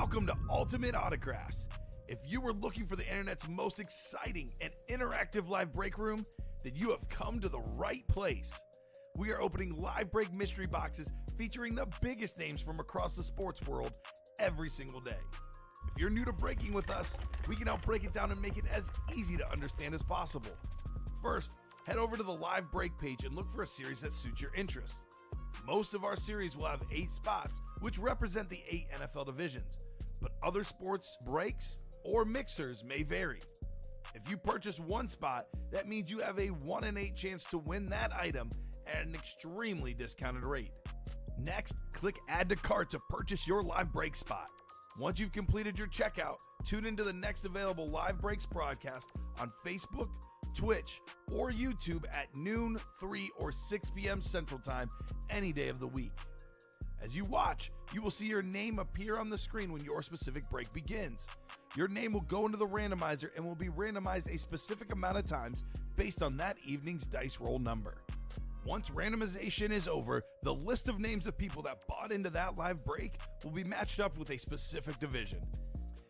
Welcome to Ultimate Autographs. If you were looking for the internet's most exciting and interactive live break room, then you have come to the right place. We are opening live break mystery boxes featuring the biggest names from across the sports world every single day. If you're new to breaking with us, we can help break it down and make it as easy to understand as possible. First, head over to the live break page and look for a series that suits your interests. Most of our series will have 8 spots, which represent the 8 NFL divisions, but other sports breaks or mixers may vary. If you purchase one spot, that means you have a 1 in 8 chance to win that item at an extremely discounted rate. Next, click Add to Cart to purchase your live break spot. Once you've completed your checkout, tune into the next available live breaks broadcast on Facebook, Twitch, or YouTube at noon, 3, or 6 p.m. Central Time any day of the week. As you watch, you will see your name appear on the screen when your specific break begins. Your name will go into the randomizer and will be randomized a specific amount of times based on that evening's dice roll number. Once randomization is over, the list of names of people that bought into that live break will be matched up with a specific division.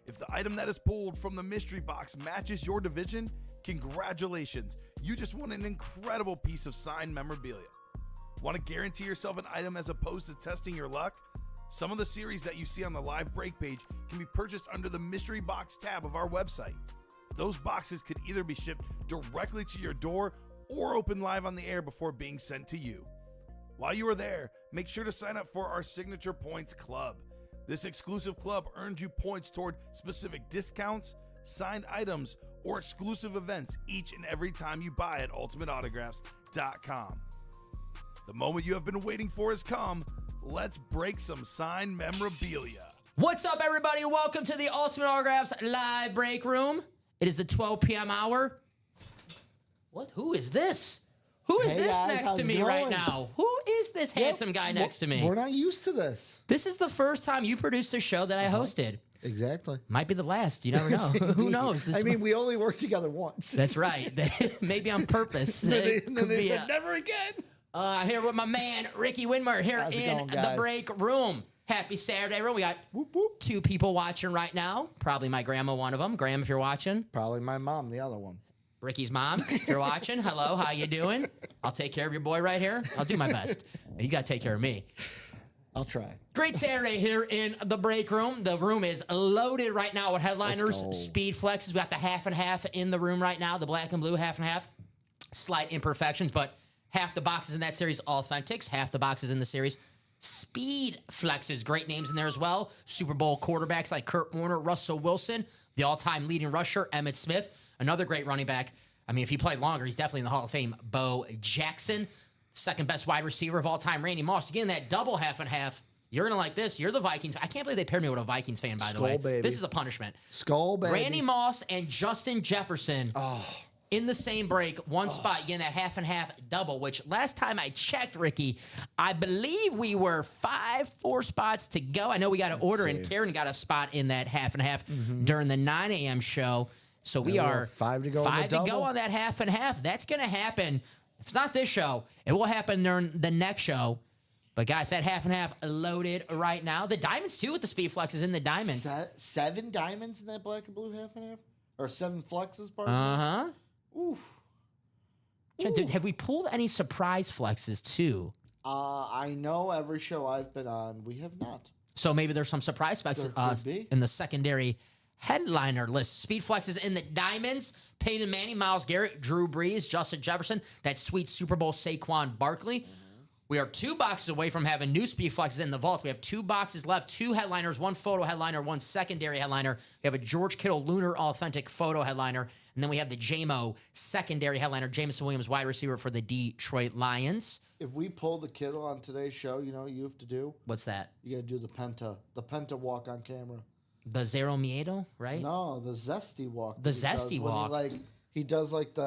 If the item that is pulled from the mystery box matches your division, congratulations, you just won an incredible piece of signed memorabilia. Want to guarantee yourself an item as opposed to testing your luck? Some of the series that you see on the live break page can be purchased under the mystery box tab of our website. Those boxes could either be shipped directly to your door or open live on the air before being sent to you. While you are there, make sure to sign up for our Signature Points Club. This exclusive club earns you points toward specific discounts, signed items, or exclusive events each and every time you buy at ultimateautographs.com. The moment you have been waiting for has come. Let's break some signed memorabilia. What's up, everybody? Welcome to the Ultimate Autographs live break room. It is the 12 p.m. hour. What? Who is this? Who is this guys, next to how's me it right going? now? Who is this handsome guy next to me? We're not used to this. This is the first time you produced a show that I hosted. Exactly. Might be the last. You never know. Who knows? This I mean, we only worked together once. that's right. Maybe on purpose. Then It could they be said, never again. here with my man, Ricky Widmer, here How's it in going, the guys? break room. Happy Saturday, room. We got Whoop, whoop. 2 people watching right now. Probably my grandma, one of them. Graham, if you're watching. Probably my mom, the other one. Ricky's mom, if you're watching, hello, how you doing? I'll take care of your boy right here. I'll do my best. You got to take care of me. I'll try. Great Saturday here in the break room. The room is loaded right now with headliners, Let's go. speed flexes. We got the half and half in the room right now, the black and blue half and half. Slight imperfections, but half the boxes in that series, authentics. Half the boxes in the series, speed flexes. Great names in there as well. Super Bowl quarterbacks like Kurt Warner, Russell Wilson, the all-time leading rusher, Emmitt Smith. Another great running back. I mean, if he played longer, he's definitely in the Hall of Fame. Bo Jackson, second best wide receiver of all time, Randy Moss. Again, that double half and half. You're going to like this. You're the Vikings. I can't believe they paired me with a Vikings fan, by the way. Skull, baby. This is a punishment. Skull, baby. Randy Moss and Justin Jefferson Oh, in the same break, one spot. Again, that half and half double, which last time I checked, Ricky, I believe we were 4 spots to go. I know we got an order, and see. Karen got a spot in that half and half during the 9 a.m. show. So we And we are have 5 to go on the 5 to go double. on that half and half. That's going to happen. If it's not this show, it will happen during the next show. But guys, that half and half loaded right now. The diamonds too with the speed flexes in the diamonds. 7 diamonds in that black and blue half and half? Or 7 flexes, pardon? Uh-huh. Oof. Dude, have we pulled any surprise flexes too? I know every show I've been on, we have not. So maybe there's some surprise flexes There could be. in the secondary headliner list. Speed flexes in the diamonds. Peyton Manning, Myles Garrett, Drew Brees, Justin Jefferson, that sweet Super Bowl Saquon Barkley. We are 2 boxes away from having new speed flexes in the vault. We have 2 boxes left, 2 headliners, 1 photo headliner, 1 secondary headliner. We have a George Kittle Lunar Authentic photo headliner. And then we have the JMO secondary headliner, Jameson Williams, wide receiver for the Detroit Lions. If we pull the Kittle on today's show, you know what you have to do? What's that? You got to do the Penta walk on camera. The Zero Miedo, right? No, the zesty walk. The that he does zesty when walk. He does like the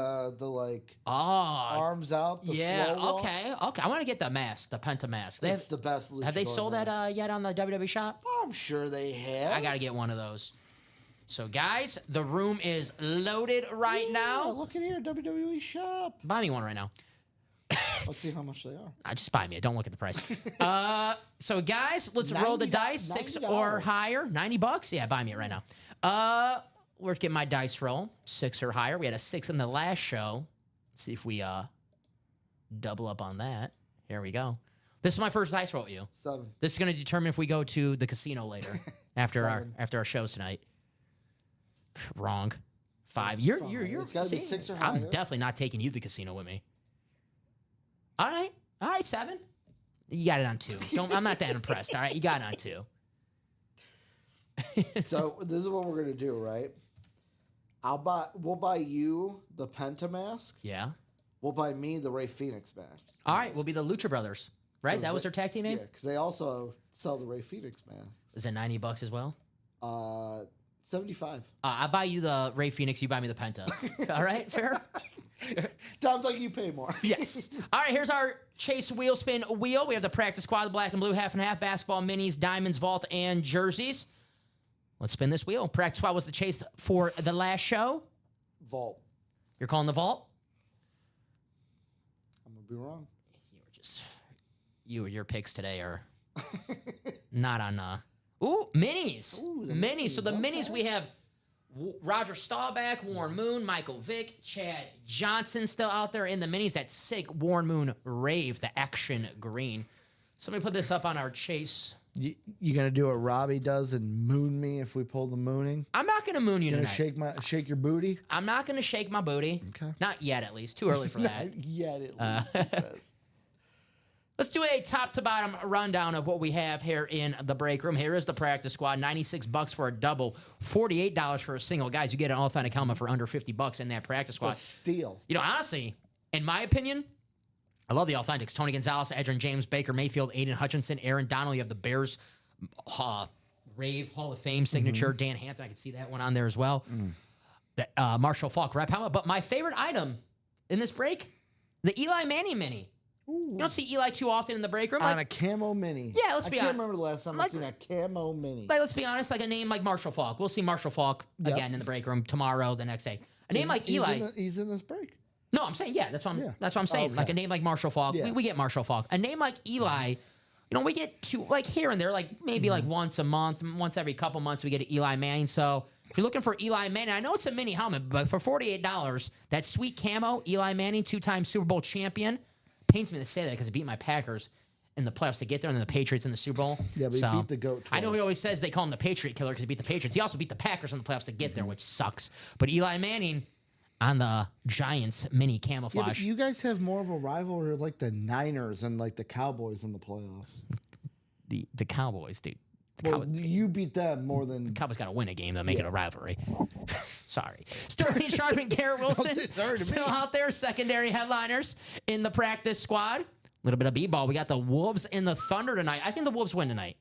Oh, arms out. The yeah. slow walk. Okay. I want to get the mask, the Penta mask. It's the best. Have they luchador sold mask. that yet on the WWE shop? I'm sure they have. I got to get one of those. So, guys, the room is loaded right Yeah, now. look at here, WWE shop. Buy me one right now. Let's see how much they are. Just buy me. Don't look at the price. So guys, let's roll the dice. 6 or higher. $90? Yeah, buy me it right now. Let's get my dice roll. 6 or higher. We had a 6 in the last show. Let's see if we double up on that. Here we go. This is my first dice roll with you. 7. This is going to determine if we go to the casino later after our shows tonight. Wrong. 5. You're It's gotta be 6 or I'm higher. definitely not taking you to the casino with me. All right, 7. You got it on 2. I'm not that impressed. All right, you got it on 2. So this is what we're gonna do, right? We'll buy you the Penta mask. Yeah. We'll buy me the Ray Phoenix mask. All right, we'll be the Lucha Brothers, right? That was their tag team name. Yeah, because they also sell the Ray Phoenix mask. Is it $90 as well? 75. I buy you the Ray Phoenix. You buy me the Penta. All right, fair. Tom's like, you pay more. Yes. All right, here's our Chase wheel spin wheel. We have the practice squad, the black and blue half and half, basketball minis, diamonds, vault, and jerseys. Let's spin this wheel. Practice squad was the Chase for the last show. Vault. You're calling the vault? I'm gonna be wrong. Your picks today are not on. Minis. Ooh, the Minis. So the minis, minis okay. we have Roger Staubach, Warren Moon, Michael Vick, Chad Johnson still out there in the minis. That sick Warren Moon Rave, the action green. So let me put this up on our Chase. You gonna do what Robbie does and moon me if we pull the mooning? I'm not going to moon you You tonight. gonna shake your booty? I'm not going to shake my booty. Okay. Not yet, at least. Too early for that. Not yet, at least. He says. Let's do a top to bottom rundown of what we have here in the break room. Here is the practice squad. $96 for a double, $48 for a single. Guys, you get an authentic helmet for under $50 in that practice squad. It's a steal. You know, honestly, in my opinion, I love the authentics. Tony Gonzalez, Edgerrin James, Baker Mayfield, Aiden Hutchinson, Aaron Donald. You have the Bears Rave Hall of Fame signature. Dan Hampton, I can see that one on there as well. The Marshall Falk rep helmet. But my favorite item in this break, the Eli Manning mini. You don't see Eli too often in the break room. On Like, a camo mini. Yeah, let's be I can't honest. remember the last time I've seen a camo mini. let's be honest, like a name like Marshall Falk. We'll see Marshall Falk Yep. again in the break room tomorrow, the next day. A name like Eli. He's in this break. No, I'm saying, yeah, that's what I'm saying. Okay. Like a name like Marshall Falk, Yeah. we get Marshall Falk. A name like Eli, you know, we get two, like here and there, like maybe like once a month, once every couple months, we get an Eli Manning. So if you're looking for Eli Manning, I know it's a mini helmet, but for $48, that sweet camo, Eli Manning, 2-time Super Bowl champion, pains me to say that because he beat my Packers in the playoffs to get there, and then the Patriots in the Super Bowl. Yeah, but he beat the GOAT I know twice. he always says they call him the Patriot killer because he beat the Patriots. He also beat the Packers in the playoffs to get there, which sucks. But Eli Manning on the Giants mini Yeah, camouflage. but you guys have more of a rivalry like the Niners and like the Cowboys in the playoffs. the Cowboys, dude. Well, you beat them more than. Cowboys got to win a game to make it a rivalry. Sorry. Sterling Sharp and Garrett Wilson say sorry to still me. out there, secondary headliners in the practice squad. A little bit of b-ball. We got the Wolves and the Thunder tonight. I think the Wolves win tonight.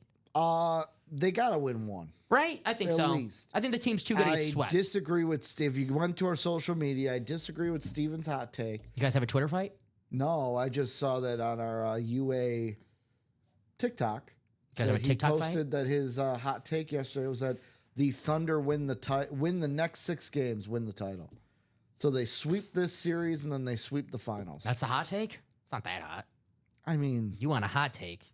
They gotta win one. Right? I think At so. least. I think the team's too good to I get swept. disagree with Steve. You went to our social media. I disagree with Steven's hot take. You guys have a Twitter fight? No, I just saw that on our UA TikTok. You guys have a He TikTok fight? posted that his hot take yesterday was that the Thunder win the next 6 games, win the title. So they sweep this series and then they sweep the finals. That's a hot take? It's not that hot. I mean, You want a hot take.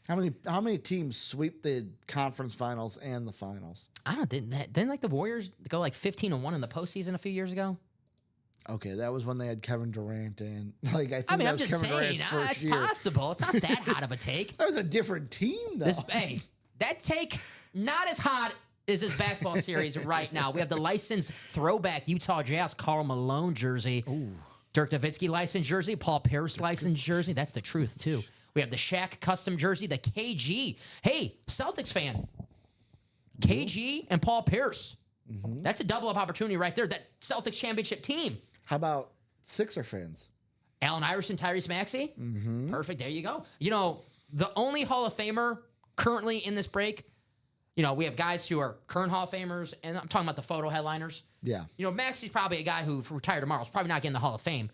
how many teams sweep the conference finals and the finals? I don't didn't like the Warriors go like 15-1 in the postseason a few years ago? Okay, that was when they had Kevin Durant and like I think I mean, that I'm was just Kevin saying, Durant's first it's year. possible. It's not that hot of a take. That was a different team though. Hey, that take not as hot as this basketball series right now. We have the licensed throwback Utah Jazz Karl Malone jersey. Dirk Nowitzki licensed jersey, Paul Pierce licensed jersey. That's the truth too. We have the Shaq custom jersey, the KG. Hey, Celtics fan. KG and Paul Pierce. That's a double up opportunity right there. That Celtics championship team. How about Sixer fans? Allen Iverson, Tyrese Maxey. Perfect. There you go. You know, the only Hall of Famer currently in this break, you know, we have guys who are current Hall of Famers, and I'm talking about the photo headliners. Yeah. You know, Maxey's probably a guy who, if retired tomorrow, is probably not getting the Hall of Fame.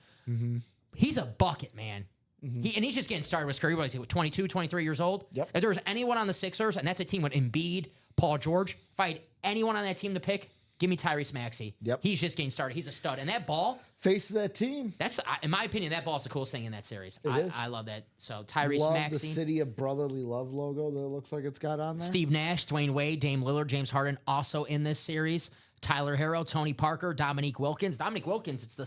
He's a bucket, man. He's just getting started with his career. What is he, 22, 23 years old? Yep. If there was anyone on the Sixers, and that's a team with Embiid, Paul George, if I had anyone on that team to pick, Give me Tyrese Maxey. Yep. He's just getting started. He's a stud. And that ball, Face of that team. that's in my opinion, that ball's the coolest thing in that series. It is. I love that. So Tyrese Love the Maxey, City of Brotherly Love logo that it looks like it's got on there. Steve Nash, Dwayne Wade, Dame Lillard, James Harden also in this series. Tyler Herro, Tony Parker, Dominique Wilkins. Dominique Wilkins, it's the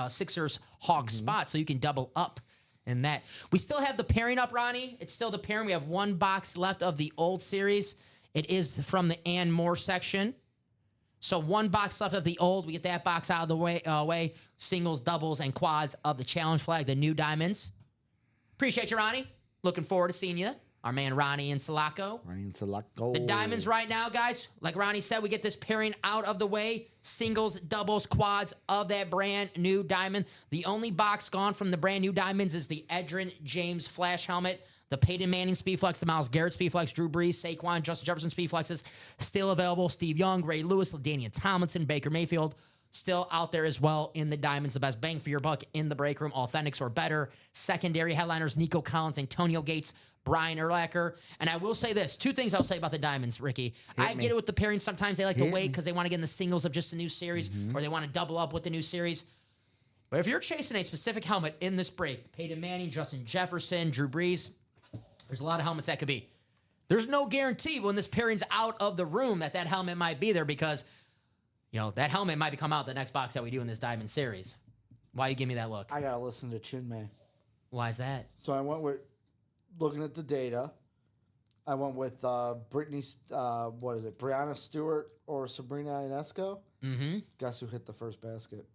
Sixers Hawks spot, so you can double up in that. We still have the pairing up, Ronnie. It's still the pairing. We have one box left of the old series. It is from the Ann Moore section. So one box left of the old. We get that box out of the way. Singles, doubles, and quads of the challenge flag, the new diamonds. Appreciate you, Ronnie. Looking forward to seeing you. Our man Ronnie and Sulaco. Ryan Salako. The diamonds right now, guys, like Ronnie said, we get this pairing out of the way. Singles, doubles, quads of that brand new diamond. The only box gone from the brand new diamonds is the Edgerrin James Flash helmet. The Peyton Manning Speedflex, the Myles Garrett Speedflex, Drew Brees, Saquon, Justin Jefferson Speedflexes still available. Steve Young, Ray Lewis, LaDainian Tomlinson, Baker Mayfield still out there as well in the diamonds. The best bang for your buck in the break room. Authentics or better. Secondary headliners, Nico Collins, Antonio Gates, Brian Urlacher. And I will say this. Two things I'll say about the diamonds, Ricky. I get it with the pairing. Sometimes they like to wait because they want to get in the singles of just the new series or they want to double up with the new series. But if you're chasing a specific helmet in this break, Peyton Manning, Justin Jefferson, Drew Brees, there's a lot of helmets that could be. There's no guarantee when this pairing's out of the room that helmet might be there because, that helmet might come out the next box that we do in this Diamond Series. Why you give me that look? I gotta listen to Chinmay. Why is that? So I went with looking at the data. I went with Brittany. Brianna Stewart or Sabrina Ionesco? Mm-hmm. Guess who hit the first basket?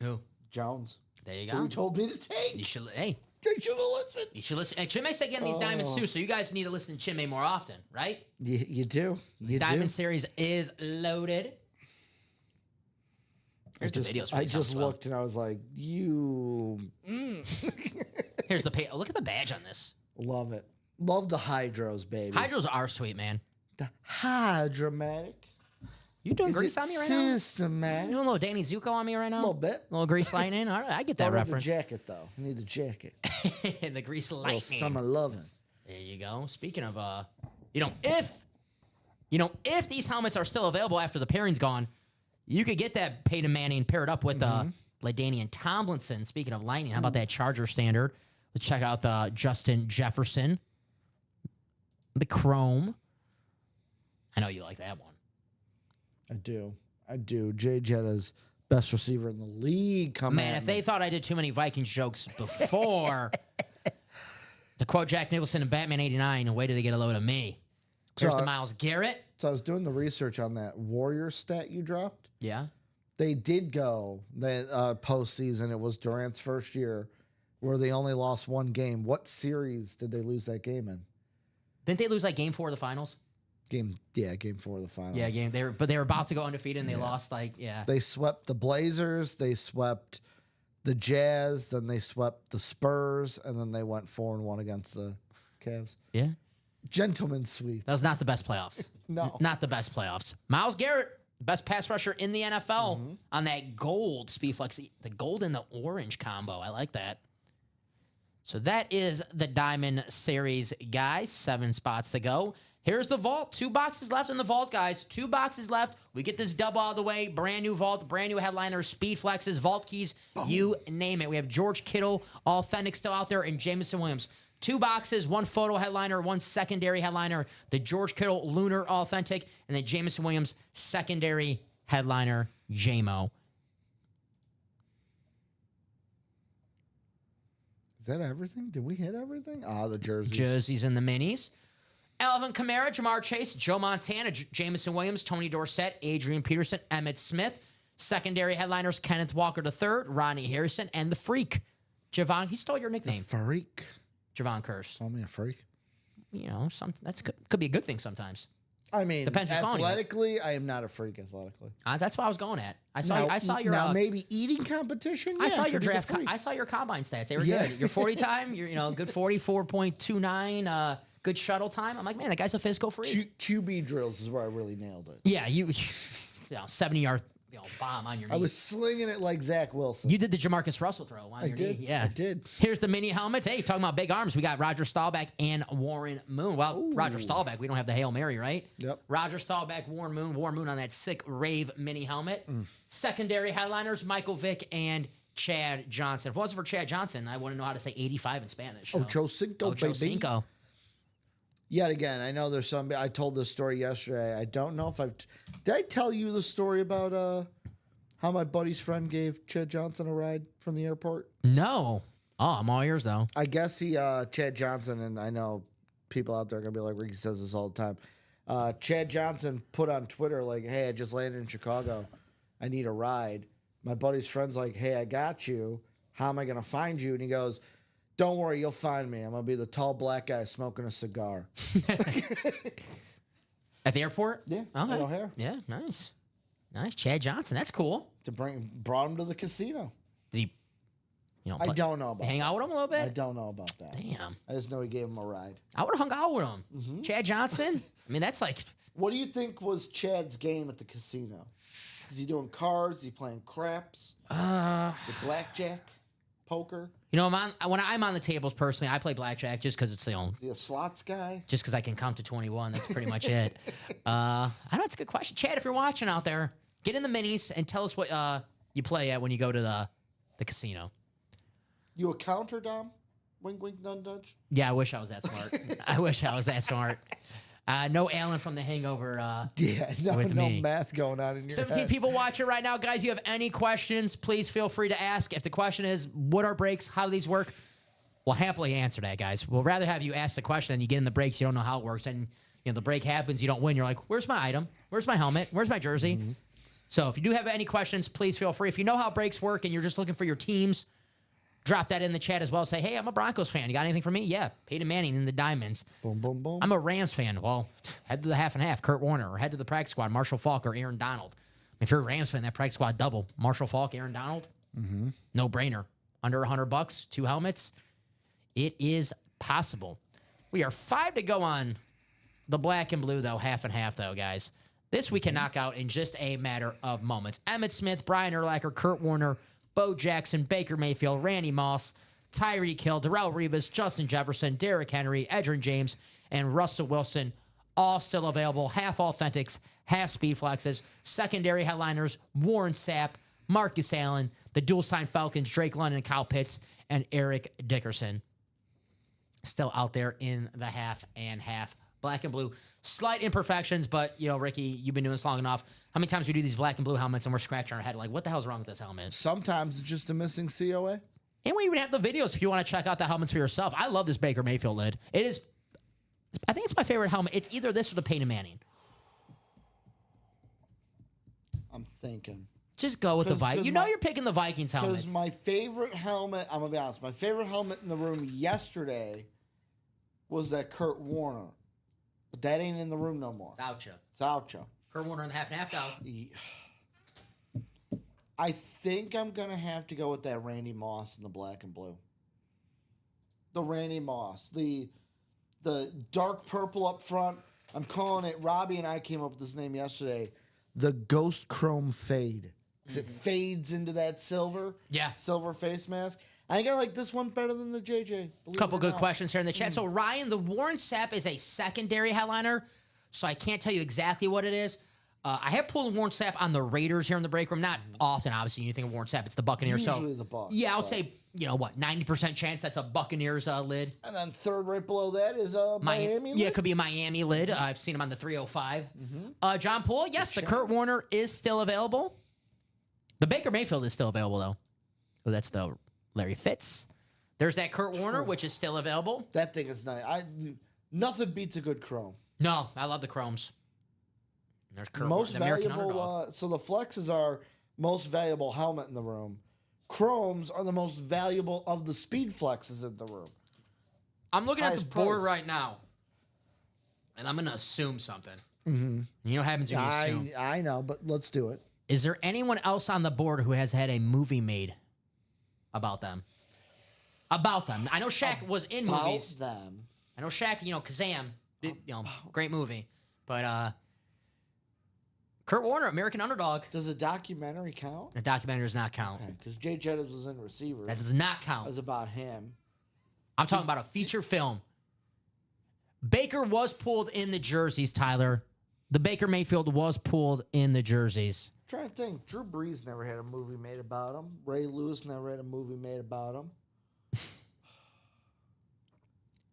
Who? Jones. There you Who go. told me to take? You should. Hey, You should have listened. you should listen. And Chinmay's getting these diamonds too, so you guys need to listen to Chinmay more often, right? You do. You Diamond do. Series is loaded. Here's the videos. I just looked and I was like, you Here's the pay. Look at the badge on this. love it. Love the hydros, baby. Hydros are sweet, man. The hydromatic. You doing Is grease it on me right now? You systematic? doing a little Danny Zuko on me right now? A little bit. A little grease lightning. All right, I get that Don't have reference. the jacket though. I need the jacket. The grease Little lightning. summer loving. There you go. Speaking of, if these helmets are still available after the pairing's gone, you could get that Peyton Manning paired up with LaDainian Tomlinson. Speaking of lightning, how about that Charger standard? Let's check out the Justin Jefferson, the Chrome. I know you like that one. I do. Jay Jetta's best receiver in the league coming Man, if they thought I did too many Vikings jokes before, to quote Jack Nicholson in Batman '89, wait till they get a load of me. There's So, the Myles Garrett. So I was doing the research on that Warrior stat you dropped. Yeah. They did go the postseason. It was Durant's first year where they only lost one game. What series did they lose that game in? Didn't they lose like game 4 of the finals? Game 4 of the finals. Yeah, game. They were about to go undefeated and they lost They swept the Blazers. They swept the Jazz. Then they swept the Spurs, and then they went 4-1 against the Cavs. Yeah. Gentleman's sweep. That was not the best playoffs. No. Not the best playoffs. Myles Garrett, best pass rusher in the NFL on that gold Speedflex, the gold and the orange combo. I like that. So that is the Diamond Series, guys. 7 spots to go. Here's the vault. 2 boxes left in the vault, guys. 2 boxes left. We get this double out of the way. Brand new vault, brand new headliners, speed flexes, vault keys, you name it. We have George Kittle, authentic still out there, and Jameson Williams. 2 boxes, 1 photo headliner, 1 secondary headliner. The George Kittle Lunar authentic, and the Jameson Williams secondary headliner, JMO. Is that everything? Did we hit everything? The jerseys. Jerseys and the minis. Alvin Kamara, Jamar Chase, Joe Montana, Jameson Williams, Tony Dorsett, Adrian Peterson, Emmitt Smith. Secondary headliners, Kenneth Walker III, Ronnie Harrison, and the Freak. Javon, he stole your nickname. Freak. Javon Curse. Call me a freak. Could be a good thing sometimes. I mean, Depends who's calling you. athletically, I am not a freak athletically. That's what I was going at. I saw your maybe eating competition. I Yeah, saw your could be the draft. freak. I saw your combine stats. They were Yeah. good. Your 40 time. Good 44.29. Good shuttle time. I'm like, man, that guy's a physical freak. QB drills is where I really nailed it. Yeah, 70-yard bomb on your knee. I was slinging it like Zach Wilson. You did the Jamarcus Russell throw on your did. knee. Yeah, I did. Here's the mini helmets. Hey, talking about big arms, we got Roger Staubach and Warren Moon. Well, Roger Staubach, we don't have the Hail Mary, right? Yep. Roger Staubach, Warren Moon on that sick Rave mini helmet. Secondary headliners, Michael Vick and Chad Johnson. If it wasn't for Chad Johnson, I wouldn't know how to say 85 in Spanish. So. Ocho Cinco, Ocho baby. Cinco. Yet again, I know there's some. I told this story yesterday. I don't know if did I tell you the story about how my buddy's friend gave Chad Johnson a ride from the airport? No. Oh, I'm all ears, though. I guess Chad Johnson, and I know people out there are going to be like, Ricky says this all the time. Chad Johnson put on Twitter, like, hey, I just landed in Chicago. I need a ride. My buddy's friend's like, hey, I got you. How am I going to find you? And he goes, don't worry, you'll find me. I'm going to be the tall black guy smoking a cigar. At the airport? Yeah, Okay. at O'Hare. Yeah, nice. Nice. Chad Johnson. That's cool. Brought him to the casino. Did he, I don't know about hang that. out with him a little bit? I don't know about that. Damn. I just know he gave him a ride. I would have hung out with him. Chad Johnson? I mean, that's like, What do you think was Chad's game at the casino? Is he doing cards? Is he playing craps? The blackjack? Poker? you know, when I'm on the tables personally, I play blackjack just because it's, Is he a slots guy? just because I can count to 21. That's pretty much it. I don't know. It's a good question. Chad, if you're watching out there, get in the minis and tell us what you play at when you go to the casino. You a counter, Dom? Wink, wink, nudge, nudge. Yeah, I wish I was that smart. I wish I was that smart. No Alan from The Hangover. Yeah, no With me. math going on in your 17 head. people watching right now. Guys, you have any questions, please feel free to ask. If the question is, what are breaks? How do these work? We'll happily answer that, guys. We'll rather have you ask the question and you get in the breaks, you don't know how it works. And the break happens, you don't win. You're like, where's my item? Where's my helmet? Where's my jersey? So if you do have any questions, please feel free. If you know how breaks work and you're just looking for your teams, drop that in the chat as well. Say, hey, I'm a Broncos fan. You got anything for me? Yeah, Peyton Manning in the Diamonds. Boom, boom, boom. I'm a Rams fan. Well, head to the half and half, Kurt Warner, or head to the practice squad, Marshall Falk or Aaron Donald. If you're a Rams fan, that practice squad double, Marshall Falk, Aaron Donald, no brainer. Under $100, 2 helmets. It is possible. We are 5 to go on the black and blue, though, half and half, though, guys. This we can knock out in just a matter of moments. Emmitt Smith, Brian Urlacher, Kurt Warner, Bo Jackson, Baker Mayfield, Randy Moss, Tyreek Hill, Darrelle Revis, Justin Jefferson, Derrick Henry, Edgerrin James, and Russell Wilson, all still available. Half authentics, half speed flexes, secondary headliners, Warren Sapp, Marcus Allen, the dual sign Falcons, Drake London, Kyle Pitts, and Eric Dickerson. Still out there in the half and half. Black and blue. Slight imperfections, but, Ricky, you've been doing this long enough. How many times we do these black and blue helmets and we're scratching our head like, what the hell's wrong with this helmet? Sometimes it's just a missing COA. And we even have the videos if you want to check out the helmets for yourself. I love this Baker Mayfield lid. It is, I think it's my favorite helmet. It's either this or the Peyton Manning. I'm thinking. Just go with the Vikings. You know my- you're picking the Vikings helmets. Because my favorite helmet, I'm going to be honest, my favorite helmet in the room yesterday was that Kurt Warner. But that ain't in the room no more. It's out you. It's out, Joe. Kurt Warner in the half and half go. I think I'm going to have to go with that Randy Moss in the black and blue. The Randy Moss. The dark purple up front. I'm calling it, Robbie and I came up with this name yesterday, the Ghost Chrome Fade. Because it fades into that silver. Yeah. Silver face mask. I think I like this one better than the JJ. believe it Couple or good not. questions here in the chat. So, Ryan, the Warren Sapp is a secondary headliner, so I can't tell you exactly what it is. I have pulled Warren Sapp on the Raiders here in the break room. Not often, obviously. You think of Warren Sapp, it's the Buccaneers. Usually So, the Bucs, yeah, I would but- say, 90% chance that's a Buccaneers lid. And then third right below that is Miami. Yeah, lid? it could be a Miami lid. I've seen him on the 305. John Poole, yes, the Kurt Warner is still available. The Baker Mayfield is still available, though. So that's the Larry Fitz. There's that Kurt Warner, which is still available. That thing is nice. Nothing beats a good chrome. No, I love the Chromes. And there's Kurt Most Warner, the American valuable. underdog. So the flexes are most valuable helmet in the room. Chromes are the most valuable of the speed flexes in the room. I'm looking at the highest board price. right now, and I'm going to assume something. Mm-hmm. You know what happens when you assume? I know, but let's do it. Is there anyone else on the board who has had a movie made about them? About them. I know Shaq was in About movies. them. I know Shaq, Kazam, great movie. But Kurt Warner, American Underdog. Does a documentary count? The documentary does not count. Because Jay Jettis was in Receiver. That does not It count. was about him. I'm talking about a feature film. Baker was pulled in the jerseys, Tyler. The Baker Mayfield was pulled in the jerseys. I'm trying to think. Drew Brees never had a movie made about him. Ray Lewis never had a movie made about him. If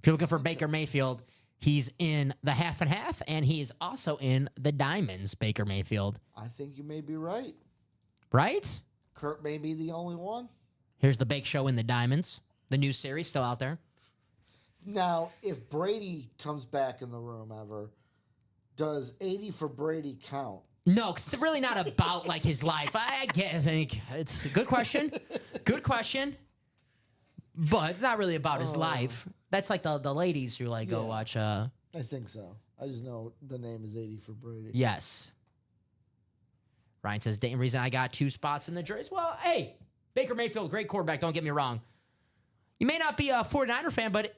you're looking for Baker Mayfield, he's in the half and half, and he is also in the Diamonds, Baker Mayfield. I think you may be right. Right? Kurt may be the only one. Here's the Bake Show in the Diamonds. The new series still out there. Now, if Brady comes back in the room ever, does 80 for Brady count? No, 'cause it's really not about like his life. I think it's a good question. Good question. But it's not really about his life. That's like the ladies who like go Yeah. watch. I think so. I just know the name is 80 for Brady. Yes. Ryan says, the reason I got 2 spots in the jerseys. Well, hey, Baker Mayfield, great quarterback. Don't get me wrong. You may not be a 49er fan, but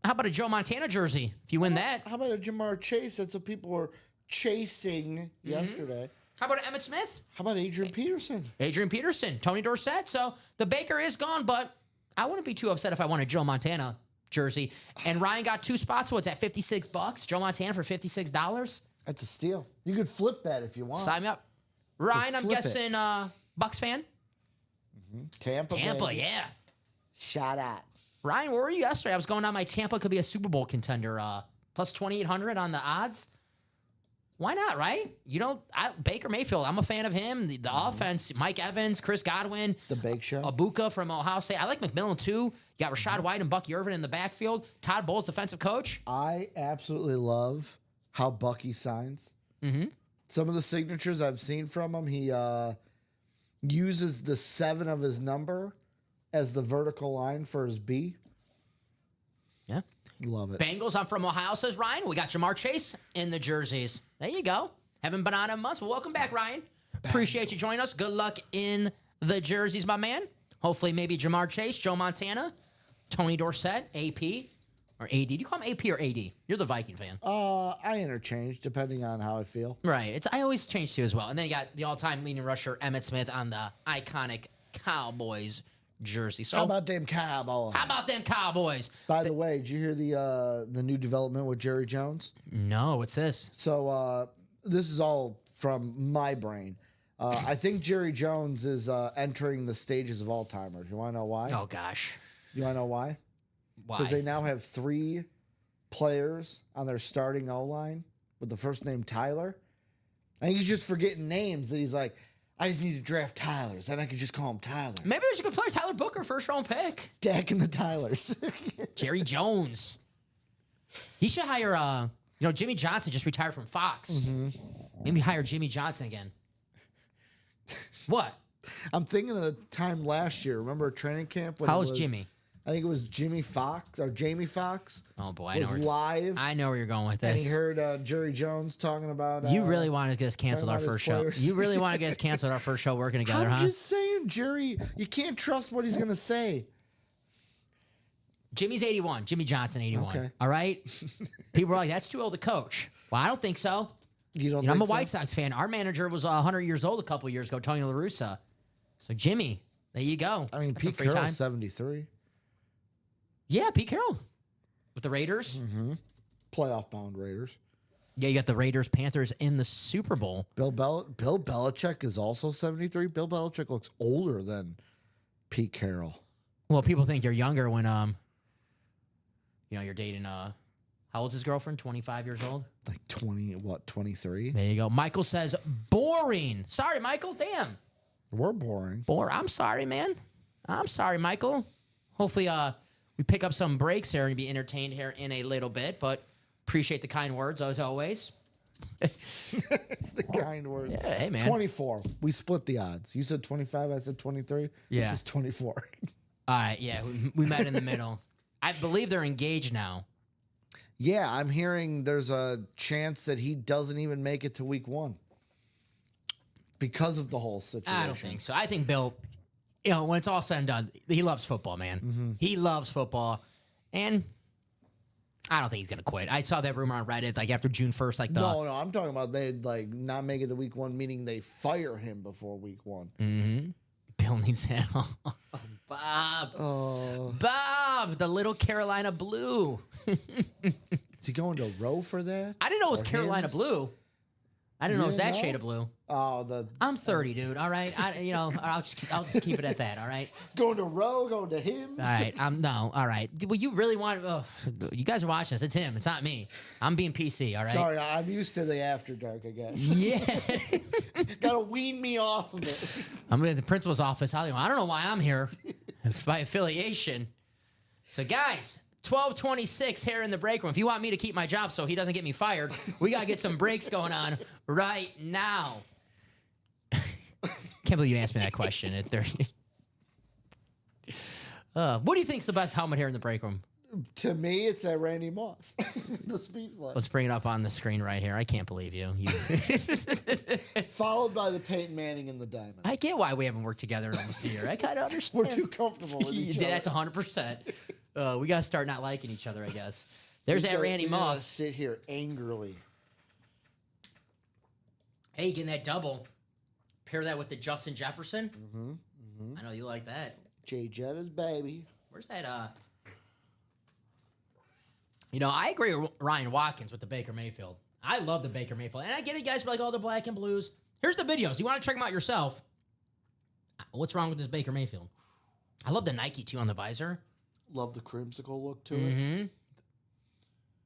how about a Joe Montana jersey? If you win that. How about a Jamar Chase? That's what people were chasing yesterday. How about Emmitt Smith? How about Adrian Peterson? Adrian Peterson, Tony Dorsett. So the Baker is gone, but I wouldn't be too upset if I won a Joe Montana jersey. And Ryan got 2 spots. What's that, $56? Joe Montana for $56? That's a steal. You could flip that if you want. Sign me up. Ryan, I'm flip it. guessing Bucks fan? Tampa, Tampa, baby. yeah. Shout out. Ryan, where were you yesterday? I was going on my Tampa could be a Super Bowl contender. Plus 2,800 on the odds. Why not, right? You know, Baker Mayfield, I'm a fan of him. The offense, Mike Evans, Chris Godwin. The Bake Show. Abuka from Ohio State. I like McMillan, too. You got Rashad White and Bucky Irvin in the backfield. Todd Bowles, defensive coach. I absolutely love how Bucky signs. Mm-hmm. Some of the signatures I've seen from him, he uses the 7 of his number as the vertical line for his B. Yeah. Love it. Bengals, I'm from Ohio, says Ryan. We got Jamar Chase in the jerseys. There you go. Haven't been on in months. Well, welcome back, Ryan. Appreciate you joining us. Good luck in the jerseys, my man. Hopefully, maybe Jamar Chase, Joe Montana, Tony Dorsett, AP, or AD. Do you call him AP or AD? You're the Viking fan. I interchange depending on how I feel. Right. I always change too as well. And then you got the all-time leading rusher, Emmitt Smith, on the iconic Cowboys jersey. So How about them Cowboys? how about them Cowboys? By the way, did you hear the new development with Jerry Jones? No, what's this? So this is all from my brain. I think Jerry Jones is entering the stages of Alzheimer's. You want to know why? Oh, gosh. You want to know why? Why? Because they now have 3 players on their starting O-line with the first name Tyler. I think he's just forgetting names that he's like, I just need to draft Tylers, and I could just call him Tyler. Maybe we should play Tyler Booker, first-round pick. Dak and the Tylers. Jerry Jones. He should hire, Jimmy Johnson just retired from Fox. Maybe hire Jimmy Johnson again. What? I'm thinking of the time last year. Remember training camp? When How it was Jimmy? I think it was Jamie Foxx Oh, boy. I know, was live. I know where you're going with and this. he heard Jerry Jones talking about. You really want to get us canceled our talking about first his show. players. You really want to get us canceled our first show working together, I'm huh? just saying, Jerry. You can't trust what he's gonna say. Jimmy's 81. Jimmy Johnson, 81. Okay. All right? People are like, that's too old to coach. Well, I don't think so. You don't. You know, I'm a think so? White Sox fan. Our manager was 100 years old a couple years ago, Tony La Russa. So, Jimmy, there you go. I mean, Got some Pete free time. Carroll's 73. Yeah, Pete Carroll with the Raiders. Playoff bound Raiders. Yeah, you got the Raiders, Panthers in the Super Bowl. Bill Belichick is also 73. Bill Belichick looks older than Pete Carroll. Well, people think you're younger when you're dating how old's his girlfriend? 25 years old. Like 23? There you go. Michael says boring. Sorry, Michael. Damn. We're boring. I'm sorry, man. I'm sorry, Michael. Hopefully, we pick up some breaks here and be entertained here in a little bit, but appreciate the kind words as always. The kind word. Yeah, hey, man. 24. We split the odds. You said 25. I said 23. Yeah. It's 24. All right, yeah, we met in the middle. I believe they're engaged now. Yeah, I'm hearing there's a chance that he doesn't even make it to week 1 because of the whole situation. I don't think so. I think Bill, when it's all said and done, he loves football, man. He loves football. And I don't think he's gonna quit. I saw that rumor on Reddit, like after June 1st, like the No, I'm talking about they like not make it to week 1, meaning they fire him before week 1. Bill needs that. Bob. Oh, Bob, the little Carolina Blue. is he going to row for that? I didn't know it was Or Carolina hymns? Blue. I didn't know it was that didn't know? shade of blue. Oh, I'm 30, dude. All right, I'll just keep it at that. All right, going to row, going to hymns. all right. All right. Well, you really want? Oh, you guys are watching this. It's him. It's not me. I'm being PC. All right. Sorry, I'm used to the after dark, I guess. Yeah. Gotta wean me off of it. I'm at the principal's office. I don't know why I'm here by affiliation. So, guys, 12:26 here in the break room. If you want me to keep my job so he doesn't get me fired, we got to get some breaks going on right now. Can't believe you asked me that question at 30. What do you think's the best helmet here in the break room? To me, it's that Randy Moss, the speed flag. Let's bring it up on the screen right here. I can't believe you. Followed by the Peyton Manning and the Diamond. I get why we haven't worked together in almost a year. I kind of understand. We're too comfortable with each other. That's 100%. We got to start not liking each other, I guess. There's that Randy We gotta Moss. sit here angrily. Hey, getting that double. Pair that with the Justin Jefferson. I know you like that. Jay Jetta's baby. Where's that? I agree with Ryan Watkins with the Baker Mayfield. I love the Baker Mayfield. And I get it, guys, for like all the black and blues. Here's the videos. You want to check them out yourself. What's wrong with this Baker Mayfield? I love the Nike, too, on the visor. Love the crimsicle look to it.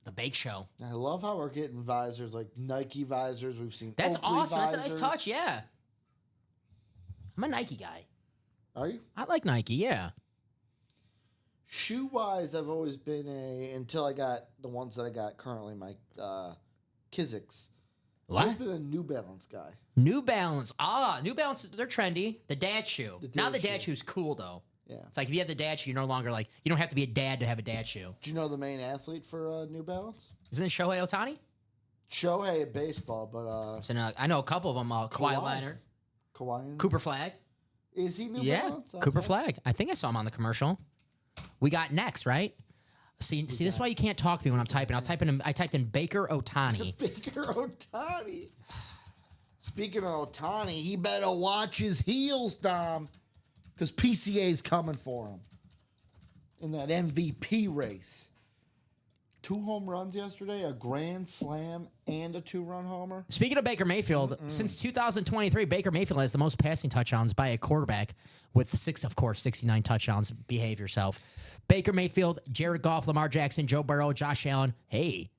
The Bake Show. I love how we're getting visors, like Nike visors. We've seen That's Oakley awesome. That's a nice visors. touch, yeah. I'm a Nike guy. Are you? I like Nike, yeah. Shoe-wise, I've always been until I got the ones that I got currently, my Kizik's. I've always been a New Balance guy. New Balance. New Balance, they're trendy. The dad shoe. Now the dad dad shoe. shoe's cool, though. Yeah. It's like if you have the dad shoe, you're no longer like, you don't have to be a dad to have a dad shoe. Do you know the main athlete for New Balance? Isn't it Shohei Ohtani? Shohei at baseball, but So, I know a couple of them. Kawhi Kawhi. Leonard. Kawhi. Cooper Flag. Is he New Yeah, Balance? Cooper Okay. Flag. I think I saw him on the commercial. We got next, right? See, this is why you can't talk to me when I'm typing. I typed in Baker Ohtani. Baker Ohtani. Speaking of Ohtani, he better watch his heels, Dom, because PCA's coming for him in that MVP race. 2 home runs yesterday, a grand slam, and a 2-run homer. Speaking of Baker Mayfield, since 2023, Baker Mayfield has the most passing touchdowns by a quarterback with 69 touchdowns. Behave yourself. Baker Mayfield, Jared Goff, Lamar Jackson, Joe Burrow, Josh Allen. Hey,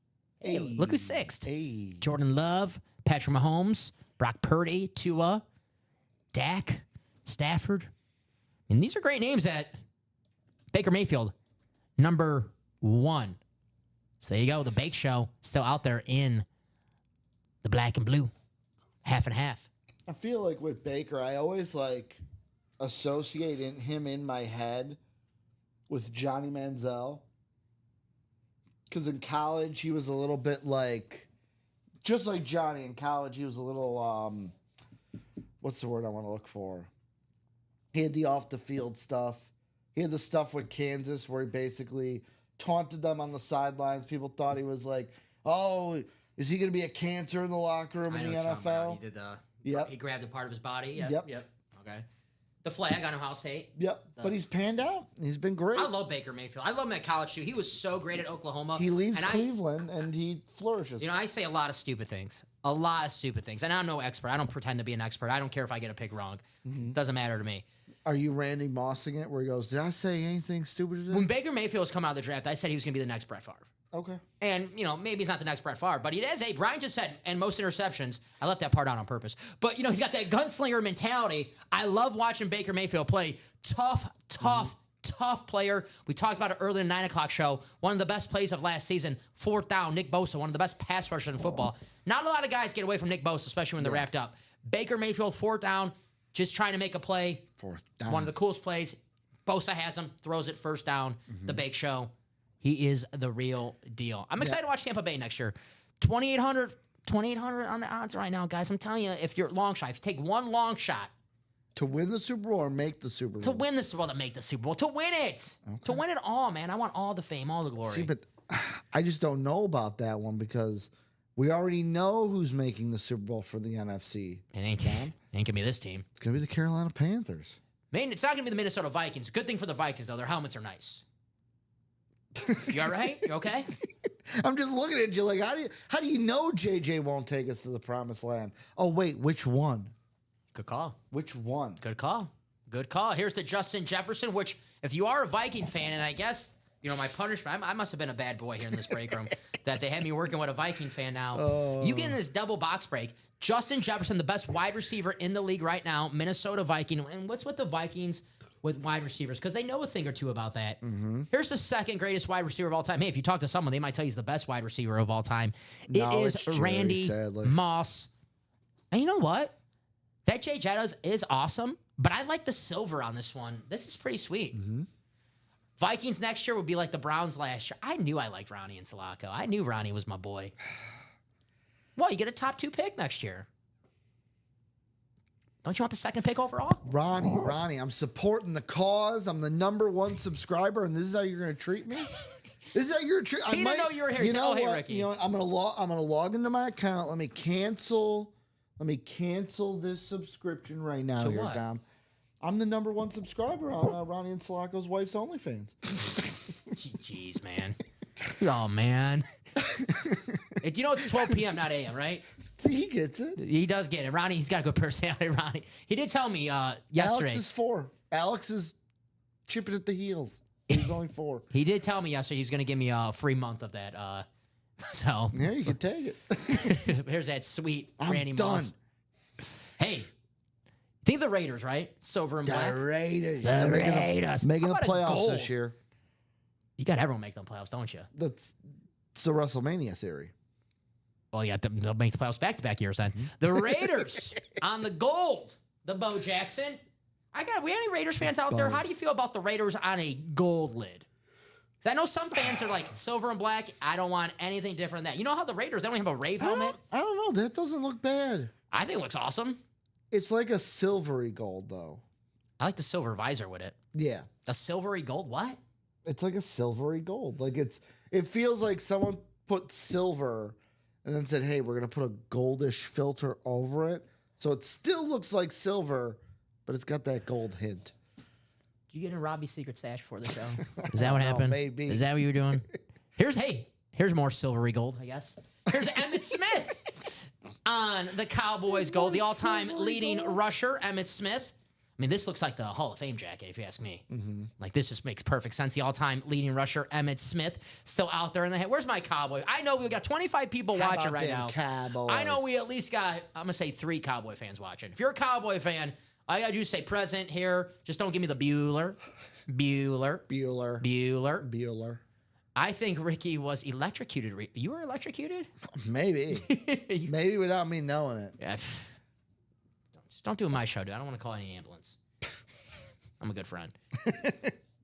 look who's sixth. Hey. Jordan Love, Patrick Mahomes, Brock Purdy, Tua, Dak, Stafford. And these are great names at Baker Mayfield, number 1. So there you go. The Bake Show still out there in the black and blue. Half and half. I feel like with Baker, I always associate him in my head with Johnny Manziel. Because in college, he was a little bit just like Johnny in college, he was a little, what's the word I want to look for? He had the off the field stuff. He had the stuff with Kansas where he basically taunted them on the sidelines. People thought he was like, oh, is he going to be a cancer in the locker room in the NFL? He did Yep. He grabbed a part of his body. Yep. Okay. The flag on Ohio State. Yep. But he's panned out. He's been great. I love Baker Mayfield. I love him at college too. He was so great at Oklahoma. He leaves and Cleveland and he flourishes. I say a lot of stupid things. A lot of stupid things. And I'm no expert. I don't pretend to be an expert. I don't care if I get a pick wrong. Doesn't matter to me. Are you Randy Mossing it where he goes, did I say anything stupid today? When Baker Mayfield was coming out of the draft, I said he was going to be the next Brett Favre. Okay. And, maybe he's not the next Brett Favre, but he is Brian just said, and most interceptions. I left that part out on purpose. But, he's got that gunslinger mentality. I love watching Baker Mayfield play. Tough player. We talked about it earlier in the 9 o'clock show. One of the best plays of last season, 4th down, Nick Bosa, one of the best pass rushers in football. Not a lot of guys get away from Nick Bosa, especially when they're wrapped up. Baker Mayfield, 4th down, just trying to make a play. 4th down. One of the coolest plays. Bosa has him, throws it 1st down. The Bake Show. He is the real deal. I'm excited to watch Tampa Bay next year. 2,800 on the odds right now, guys. I'm telling you, if you're long shot, if you take one long shot To win the Super Bowl or make the Super Bowl? to win the Super Bowl, to make the Super Bowl, to win it. To win it all, man. I want all the fame, all the glory. See, but I just don't know about that one because we already know who's making the Super Bowl for the NFC. It ain't gonna be this team. It's going to be the Carolina Panthers. Man, it's not gonna be the Minnesota Vikings. Good thing for the Vikings though, their helmets are nice. You all right? You okay? I'm just looking at you like, how do you know JJ won't take us to the promised land? Oh, wait, which one? Good call. Which one? Good call. Good call. Here's the Justin Jefferson, which if you are a Viking fan, and I guess, my punishment, I must have been a bad boy here in this break room, that they had me working with a Viking fan now. You get in this double box break. Justin Jefferson, the best wide receiver in the league right now, Minnesota Viking. And what's with the Vikings with wide receivers? Because they know a thing or two about that. Mm-hmm. Here's the second greatest wide receiver of all time. Hey, if you talk to someone, they might tell you he's the best wide receiver of all time. No, it it's is Jerry, Randy sadly. Moss. And you know what? That Jay Jettas is awesome, but I like the silver on this one. This is pretty sweet. Mm-hmm. Vikings next year would be like the Browns last year. I knew I liked Ronnie and Sulaco. I knew Ronnie was my boy. Well, you get a top 2 pick next year. Don't you want the second pick overall? Ronnie, I'm supporting the cause. I'm the #1 subscriber, and this is how you're going to treat me? This is how you're treat. He didn't know you were here. He said, Hey, Ricky. You know what? I'm gonna log into my account. Let me cancel this subscription right now. To here, what? Dom. I'm the #1 subscriber on Ronnie and Sulaco's wife's OnlyFans. Jeez, man. Oh, man. It's 12 p.m., not a.m., right? He gets it. He does get it. Ronnie, he's got a good personality, Ronnie. He did tell me yesterday. Alex is 4. Alex is chipping at the heels. He's only 4. He did tell me yesterday he was going to give me a free month of that. So Yeah, you can take it. here's that sweet I'm Randy done. Moss. Hey, think of the Raiders, right? Silver and black. The Raiders. The Raiders. Making How the about a playoffs gold? this year. You got everyone make them playoffs, don't you? That's the WrestleMania theory. Well, yeah, they'll make the playoffs back-to-back years then. The Raiders on the gold. The Bo Jackson. We any Raiders fans out there? How do you feel about the Raiders on a gold lid? 'Cause I know some fans are like silver and black. I don't want anything different than that. You know how the Raiders, they don't have a rave helmet? I don't know. That doesn't look bad. I think it looks awesome. It's like a silvery gold, though. I like the silver visor with it. Yeah. A silvery gold? What? It's like a silvery gold. Like it feels like someone put silver and then said, hey, we're going to put a goldish filter over it. So it still looks like silver, but it's got that gold hint. Did you get in Robbie's secret stash before the show? Is that what happened? Maybe. Is that what you were doing? Here's more silvery gold, I guess. Here's Emmitt Smith on the Cowboys gold, the all-time leading rusher, Emmitt Smith. I mean, this looks like the Hall of Fame jacket, if you ask me. Mm-hmm. Like, this just makes perfect sense. The all-time leading rusher, Emmitt Smith, still out there in the head. Where's my Cowboy? I know we got 25 people How watching about right them now. Cowboys? I know we at least got, I'm going to say 3 Cowboy fans watching. If you're a Cowboy fan, all you got to do is say present here. Just don't give me the Bueller. I think Ricky was electrocuted. You were electrocuted? Maybe. Maybe without me knowing it. Yeah. Just don't do my show, dude. I don't want to call any ambulance. I'm a good friend.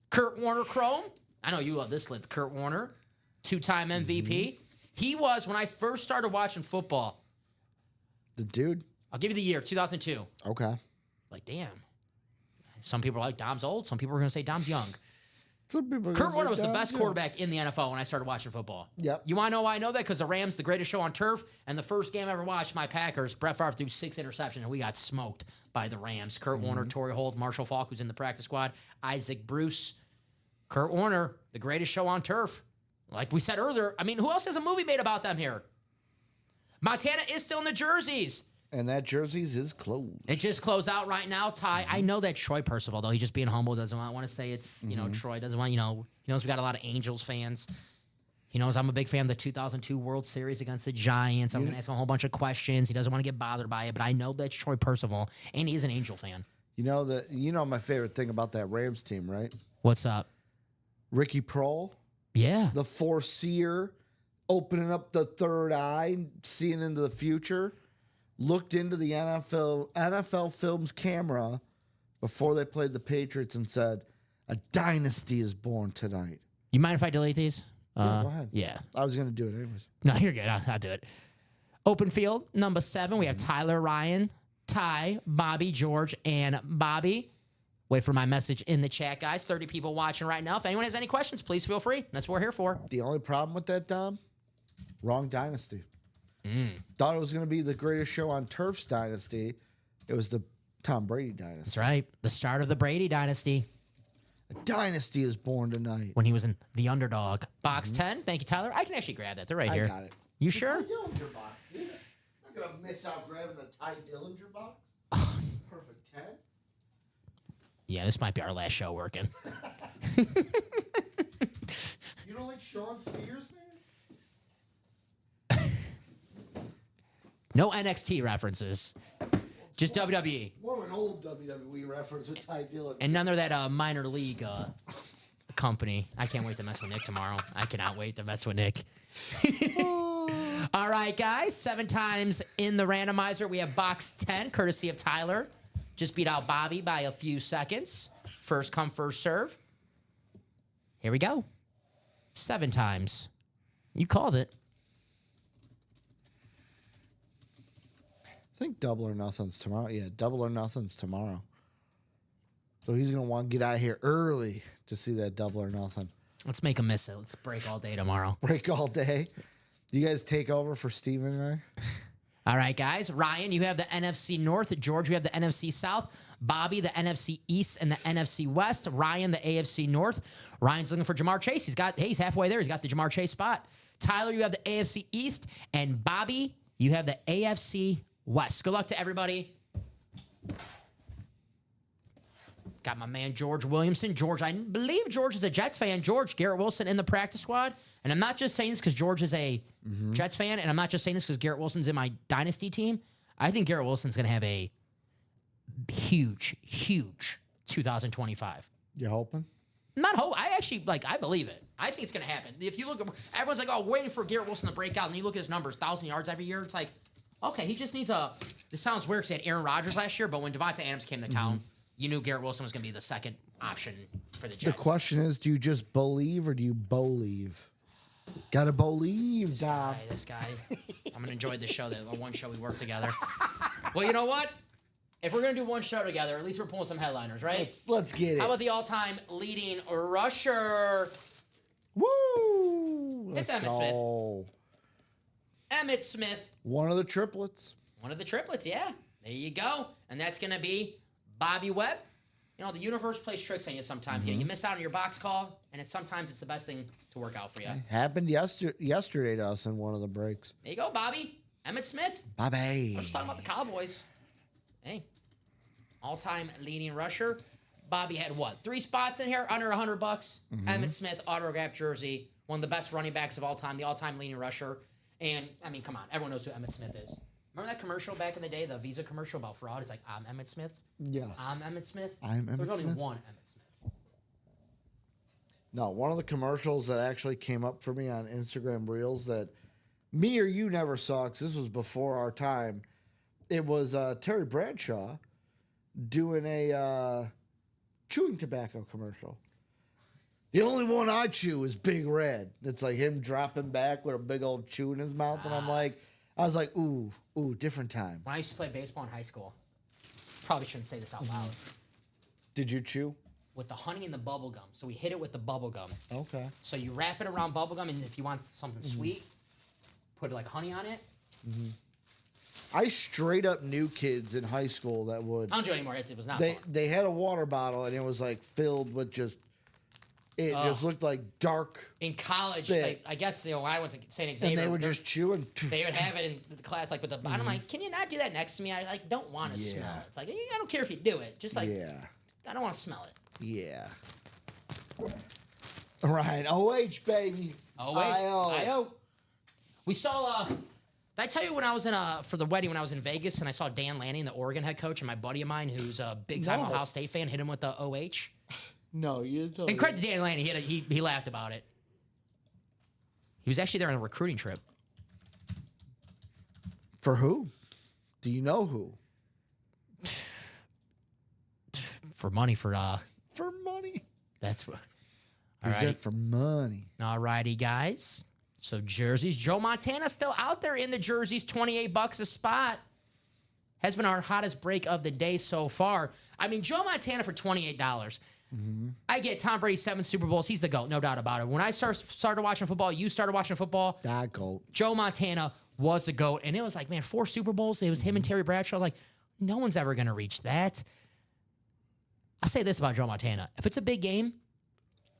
Kurt Warner Chrome. I know you love this lid. Kurt Warner, 2-time MVP. Mm-hmm. He was, when I first started watching football. The dude? I'll give you the year, 2002. Okay. Like, damn. Some people are like, Dom's old. Some people are going to say Dom's young. Some people Kurt Warner was the best quarterback in the NFL when I started watching football. Yep. You want to know why I know that? Because the Rams, the greatest show on turf, and the first game I ever watched, my Packers, Brett Favre threw 6 interceptions, and we got smoked by the Rams. Kurt Warner, Torrey Holt, Marshall Faulk, who's in the practice squad, Isaac Bruce. Kurt Warner, the greatest show on turf. Like we said earlier, I mean, who else has a movie made about them here? Montana is still in the jerseys. And that jersey's is closed. It just closed out right now, Ty. I know that Troy Percival, though, he's just being humble. Doesn't want to say it's, Troy doesn't want, he knows we got a lot of Angels fans. He knows I'm a big fan of the 2002 World Series against the Giants. I'm going to ask him a whole bunch of questions. He doesn't want to get bothered by it, but I know that's Troy Percival, and he is an Angel fan. You know my favorite thing about that Rams team, right? What's up? Ricky Prohl, Yeah. the foreseer, opening up the third eye, seeing into the future, looked into the NFL Films camera before they played the Patriots and said, a dynasty is born tonight. You mind if I delete these? Yeah, go ahead. Yeah. I was going to do it anyways. No, you're good. I'll do it. Open field, number 7. We have Tyler Ryan, Ty, Bobby, George, and Bobby. Wait for my message in the chat, guys. 30 people watching right now. If anyone has any questions, please feel free. That's what we're here for. The only problem with that, Dom, wrong dynasty. Thought it was going to be the greatest show on Turf's dynasty. It was the Tom Brady dynasty. That's right. The start of the Brady dynasty A dynasty is born tonight. when he was in the underdog. Box 10. Thank you, Tyler. I can actually grab that. They're right here. I got it. You sure? Ty Dillinger box, dude. I'm not going to miss out grabbing the Ty Dillinger box. Perfect 10. Yeah, this might be our last show working. You don't like Sean Spears, man? No NXT references. Just WWE. More of an old WWE reference with Ty Dillinger. And none of that minor league company. I can't wait to mess with Nick tomorrow. I cannot wait to mess with Nick. All right, guys. 7 times in the randomizer. We have box 10, courtesy of Tyler. Just beat out Bobby by a few seconds. First come, first serve. Here we go. 7 times. You called it. I think Double or Nothing's tomorrow. Yeah, Double or Nothing's tomorrow. So he's going to want to get out of here early to see that Double or Nothing. Let's make him miss it. Let's break all day tomorrow. Break all day. You guys take over for Steven and I? All right, guys. Ryan, you have the NFC North. George, you have the NFC South. Bobby, the NFC East and the NFC West. Ryan, the AFC North. Ryan's looking for Jamar Chase. He's halfway there. He's got the Jamar Chase spot. Tyler, you have the AFC East. And Bobby, you have the AFC West. Good luck to everybody. Got my man George Williamson. George, I believe George is a Jets fan. George, Garrett Wilson in the practice squad. And I'm not just saying this because George is a Jets fan, and I'm not just saying this because Garrett Wilson's in my dynasty team. I think Garrett Wilson's going to have a huge, huge 2025. You hoping? Not hope. I actually, I believe it. I think it's going to happen. If you look at, everyone's like, oh, waiting for Garrett Wilson to break out, and you look at his numbers, 1,000 yards every year. It's like, okay, he just needs this sounds weird because he had Aaron Rodgers last year, but when Devontae Adams came to town, you knew Garrett Wilson was going to be the second option for the Jets. The question is, do you just believe or do you believe? Gotta believe, Dom. This guy. I'm going to enjoy this show, the one show we work together. Well, you know what? If we're going to do one show together, at least we're pulling some headliners, right? Let's get it. How about the all-time leading rusher? Woo! It's Emmitt Smith. Emmitt Smith. One of the triplets. One of the triplets, yeah. There you go. And that's going to be Bobby Webb. You know, the universe plays tricks on you sometimes. You miss out on your box call, and sometimes it's the best thing to work out for you. Happened yesterday to us in one of the breaks. There you go, Bobby. Emmitt Smith. Bobby. Let's talk about the Cowboys. Hey, all-time leading rusher. Bobby had what? 3 spots in here, under $100. Emmitt Smith, autographed jersey. One of the best running backs of all time, the all-time leading rusher. And, I mean, come on. Everyone knows who Emmitt Smith is. Remember that commercial back in the day, the Visa commercial about fraud? It's like, I'm Emmitt Smith. Yes. I'm Emmitt Smith. I'm Emmitt There's only Smith. one Emmitt Smith. No, one of the commercials that actually came up for me on Instagram Reels that me or you never saw, because this was before our time. It was Terry Bradshaw doing a chewing tobacco commercial. The only one I chew is Big Red. It's like him dropping back with a big old chew in his mouth. And I was like, ooh, different time. When I used to play baseball in high school, probably shouldn't say this out loud, Did you chew? with the honey and the bubble gum. So we hit it with the bubble gum. Okay. So you wrap it around bubble gum, and if you want something sweet, put like honey on it. I straight up knew kids in high school that would. I don't do it anymore. It was not They fun. they had a water bottle and it was like filled with just. It just looked like dark, In college, Spit. like, I guess when I went to St. and Xavier, they would just chew and. they would have it in the class like with the. I'm like, can you not do that next to me? I don't want to Yeah. smell it. It's like I don't care if you do it. Just like Yeah. I don't want to smell it. Yeah. Right. OH, baby. Oh wait, IO. We saw. Did I tell you when I was in for the wedding when I was in Vegas and I saw Dan Lanning, the Oregon head coach, and my buddy of mine who's a big time No. Ohio State fan, hit him with the OH. No, you don't. And credit to Dan Lanning, he laughed about it. He was actually there on a recruiting trip. For who? Do you know who? For money, for For money. that's what. He All said right, for money. all righty, guys. So jerseys, Joe Montana still out there in the jerseys, $28 a spot. has been our hottest break of the day so far. I mean, Joe Montana for $28. I get Tom Brady 7 Super Bowls. He's the GOAT, no doubt about it. When I started watching football, you started watching football. That GOAT. Joe Montana was the GOAT. And it was like, man, 4 Super Bowls. It was him and Terry Bradshaw. Like, no one's ever going to reach that. I'll say this about Joe Montana. If it's a big game,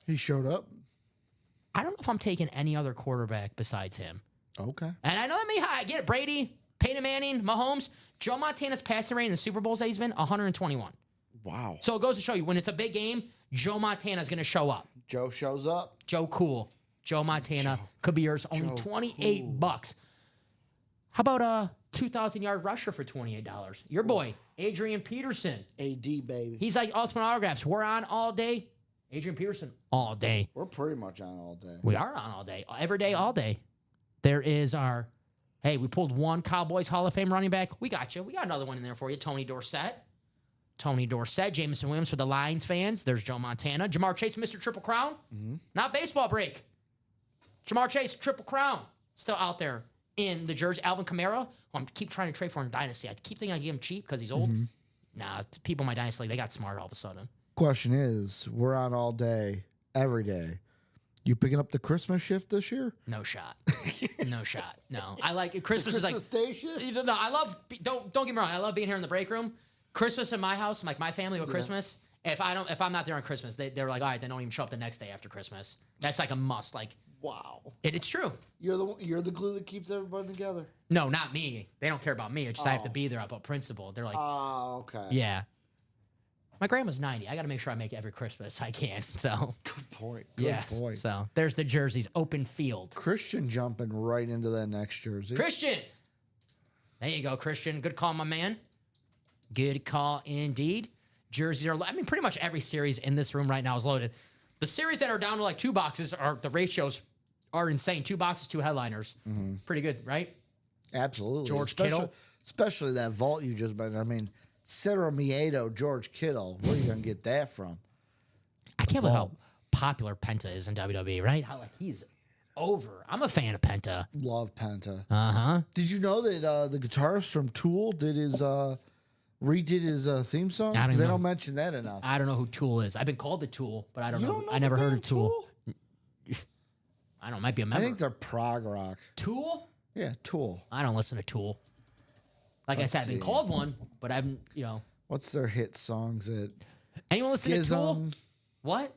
He showed up. I don't know if I'm taking any other quarterback besides him. Okay. And I know that may high. I get it. Brady, Peyton Manning, Mahomes. Joe Montana's passing rate in the Super Bowls that he's been, 121. Wow. So it goes to show you, when it's a big game, Joe Montana's going to show up. Joe shows up. Joe Cool. Joe Montana could be yours. Only Joe $28 bucks. How about a 2,000-yard rusher for $28? Your boy, Adrian Peterson. AD, baby. He's like Ultimate Autographs. We're on all day. Adrian Peterson, all day. We're pretty much on all day. We are on all day. Every day, all day. There is our, hey, we pulled one Cowboys Hall of Fame running back. We got you. We got another one in there for you. Tony Dorsett. Jameson Williams for the Lions fans. There's Joe Montana. Jamar Chase, Mr. Triple Crown. Not baseball break. Jamar Chase, Triple Crown. Still out there in the jersey. Alvin Kamara, who I keep trying to trade for in Dynasty. I keep thinking I give him cheap because he's old. Nah, people in my Dynasty League, they got smart all of a sudden. Question is, we're on all day, every day. You picking up the Christmas shift this year? No shot. No shot. No. I like Christmas is like Day shift? no, I love don't get me wrong, I love being here in the break room. Christmas in my house, like my family with Christmas. If I'm not there on Christmas, they're like, all right, they don't even show up the next day after Christmas. That's like a must. Like, Wow. it's true. You're the glue that keeps everybody together. No, not me. They don't care about me. It's just I have to be there about principle. They're like, Oh, okay. yeah. My grandma's 90. I got to make sure I make every Christmas I can. So, Good point. Good yes. point. So, there's the jerseys, open field. Christian jumping right into that next jersey. Christian. There you go, Christian. Good call, my man. Good call indeed. Jerseys are, I mean, pretty much every series in this room right now is loaded. The series that are down to like 2 boxes are, the ratios are insane. 2 boxes, 2 headliners. Pretty good, right? Absolutely. George Kittle. Especially that vault you just mentioned. I mean, Cedro Miedo, George Kittle. Where are you going to get that from? I can't believe how popular Penta is in WWE, right? How like he's over. I'm a fan of Penta. Love Penta. Uh-huh. Did you know that the guitarist from Tool did his redid his theme song? I don't They know. don't mention that enough. I don't know who Tool is. I've been called the Tool, but I don't You know. don't know I never the heard of band Tool. I don't know. Might be a I member. think they're prog rock. Tool? Yeah, Tool. I don't listen to Tool. Like Let's I said, I've been see. called one, but I haven't, What's their hit songs? Anyone listen to Tool? Schism. What?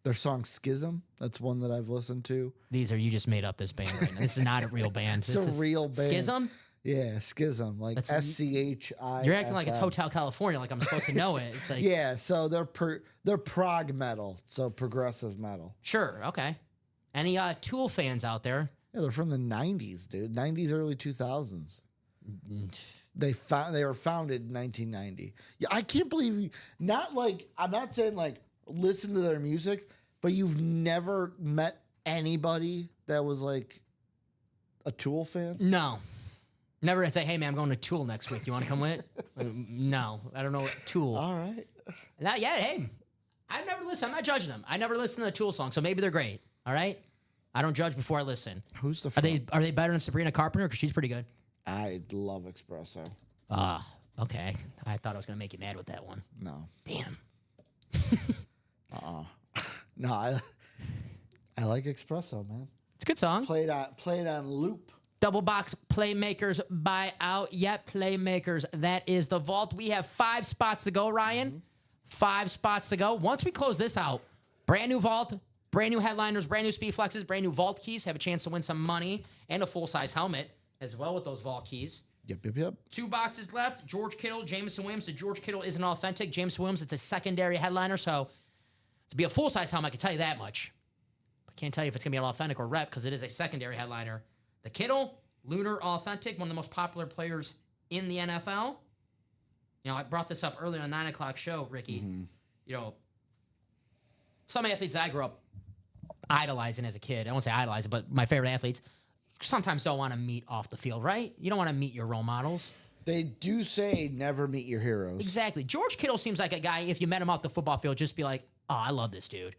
Their song Schism. That's one that I've listened to. These are, you just made up this band right now. This is not a real band. It's This a is real band. Schism? Yeah, Schism. Like That's- SCHI. You're acting like it's Hotel California, like I'm supposed to know it. It's like, Yeah, so they're prog metal, so progressive metal. sure, okay. Any Tool fans out there? Yeah, they're from the 90s, dude. 90s, early 2000s. Mm, They were founded in 1990. Yeah, I can't believe you. Not like I'm not saying like listen to their music, but you've never met anybody that was like a Tool fan. No. Never say, hey, man, I'm going to Tool next week. You want to come with? No. I don't know what Tool. All right. Not yet. Hey, I've never listened. I'm not judging them. I never listened to the Tool song, so maybe they're great. All right? I don't judge before I listen. Who's the? Are Front? they better than Sabrina Carpenter? Because she's pretty good. I love Espresso. Okay. I thought I was going to make you mad with that one. No. Damn. No, I like Espresso, man. It's a good song. Played on loop. Double box Playmakers buy out yet. Playmakers, that is the vault. We have 5 spots to go, Ryan. 5 spots to go. Once we close this out, brand new vault, brand new headliners, brand new speed flexes, brand new vault keys. Have a chance to win some money and a full-size helmet as well with those vault keys. Yep. 2 boxes left. George Kittle, Jameson Williams. The George Kittle isn't authentic. Jameson Williams, it's a secondary headliner. So to be a full-size helmet, I can tell you that much. I can't tell you if it's going to be an authentic or rep because it is a secondary headliner. The Kittle, Lunar Authentic, one of the most popular players in the NFL. I brought this up earlier on the 9 o'clock show, Ricky. Some athletes that I grew up idolizing as a kid, I won't say idolizing, but my favorite athletes, sometimes don't want to meet off the field, right? You don't want to meet your role models. They do say never meet your heroes. Exactly. George Kittle seems like a guy, if you met him off the football field, just be like, oh, I love this dude.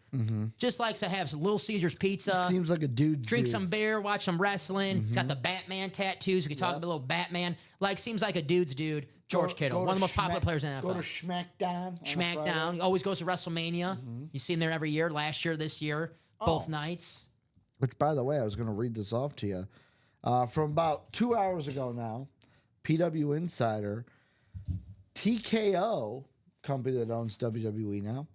Just likes to have some Little Caesars pizza. Seems like a dude. Drink some beer, watch some wrestling. He's got the Batman tattoos. We can talk Yep. about a little Batman. Like, seems like a dude's dude. George Kittle, one of the most popular players in the NFL. Go to SmackDown. SmackDown. Always goes to WrestleMania. You see him there every year. Last year, this year, both nights. Which, by the way, I was going to read this off to you. From about 2 hours ago now, PW Insider, TKO, company that owns WWE now,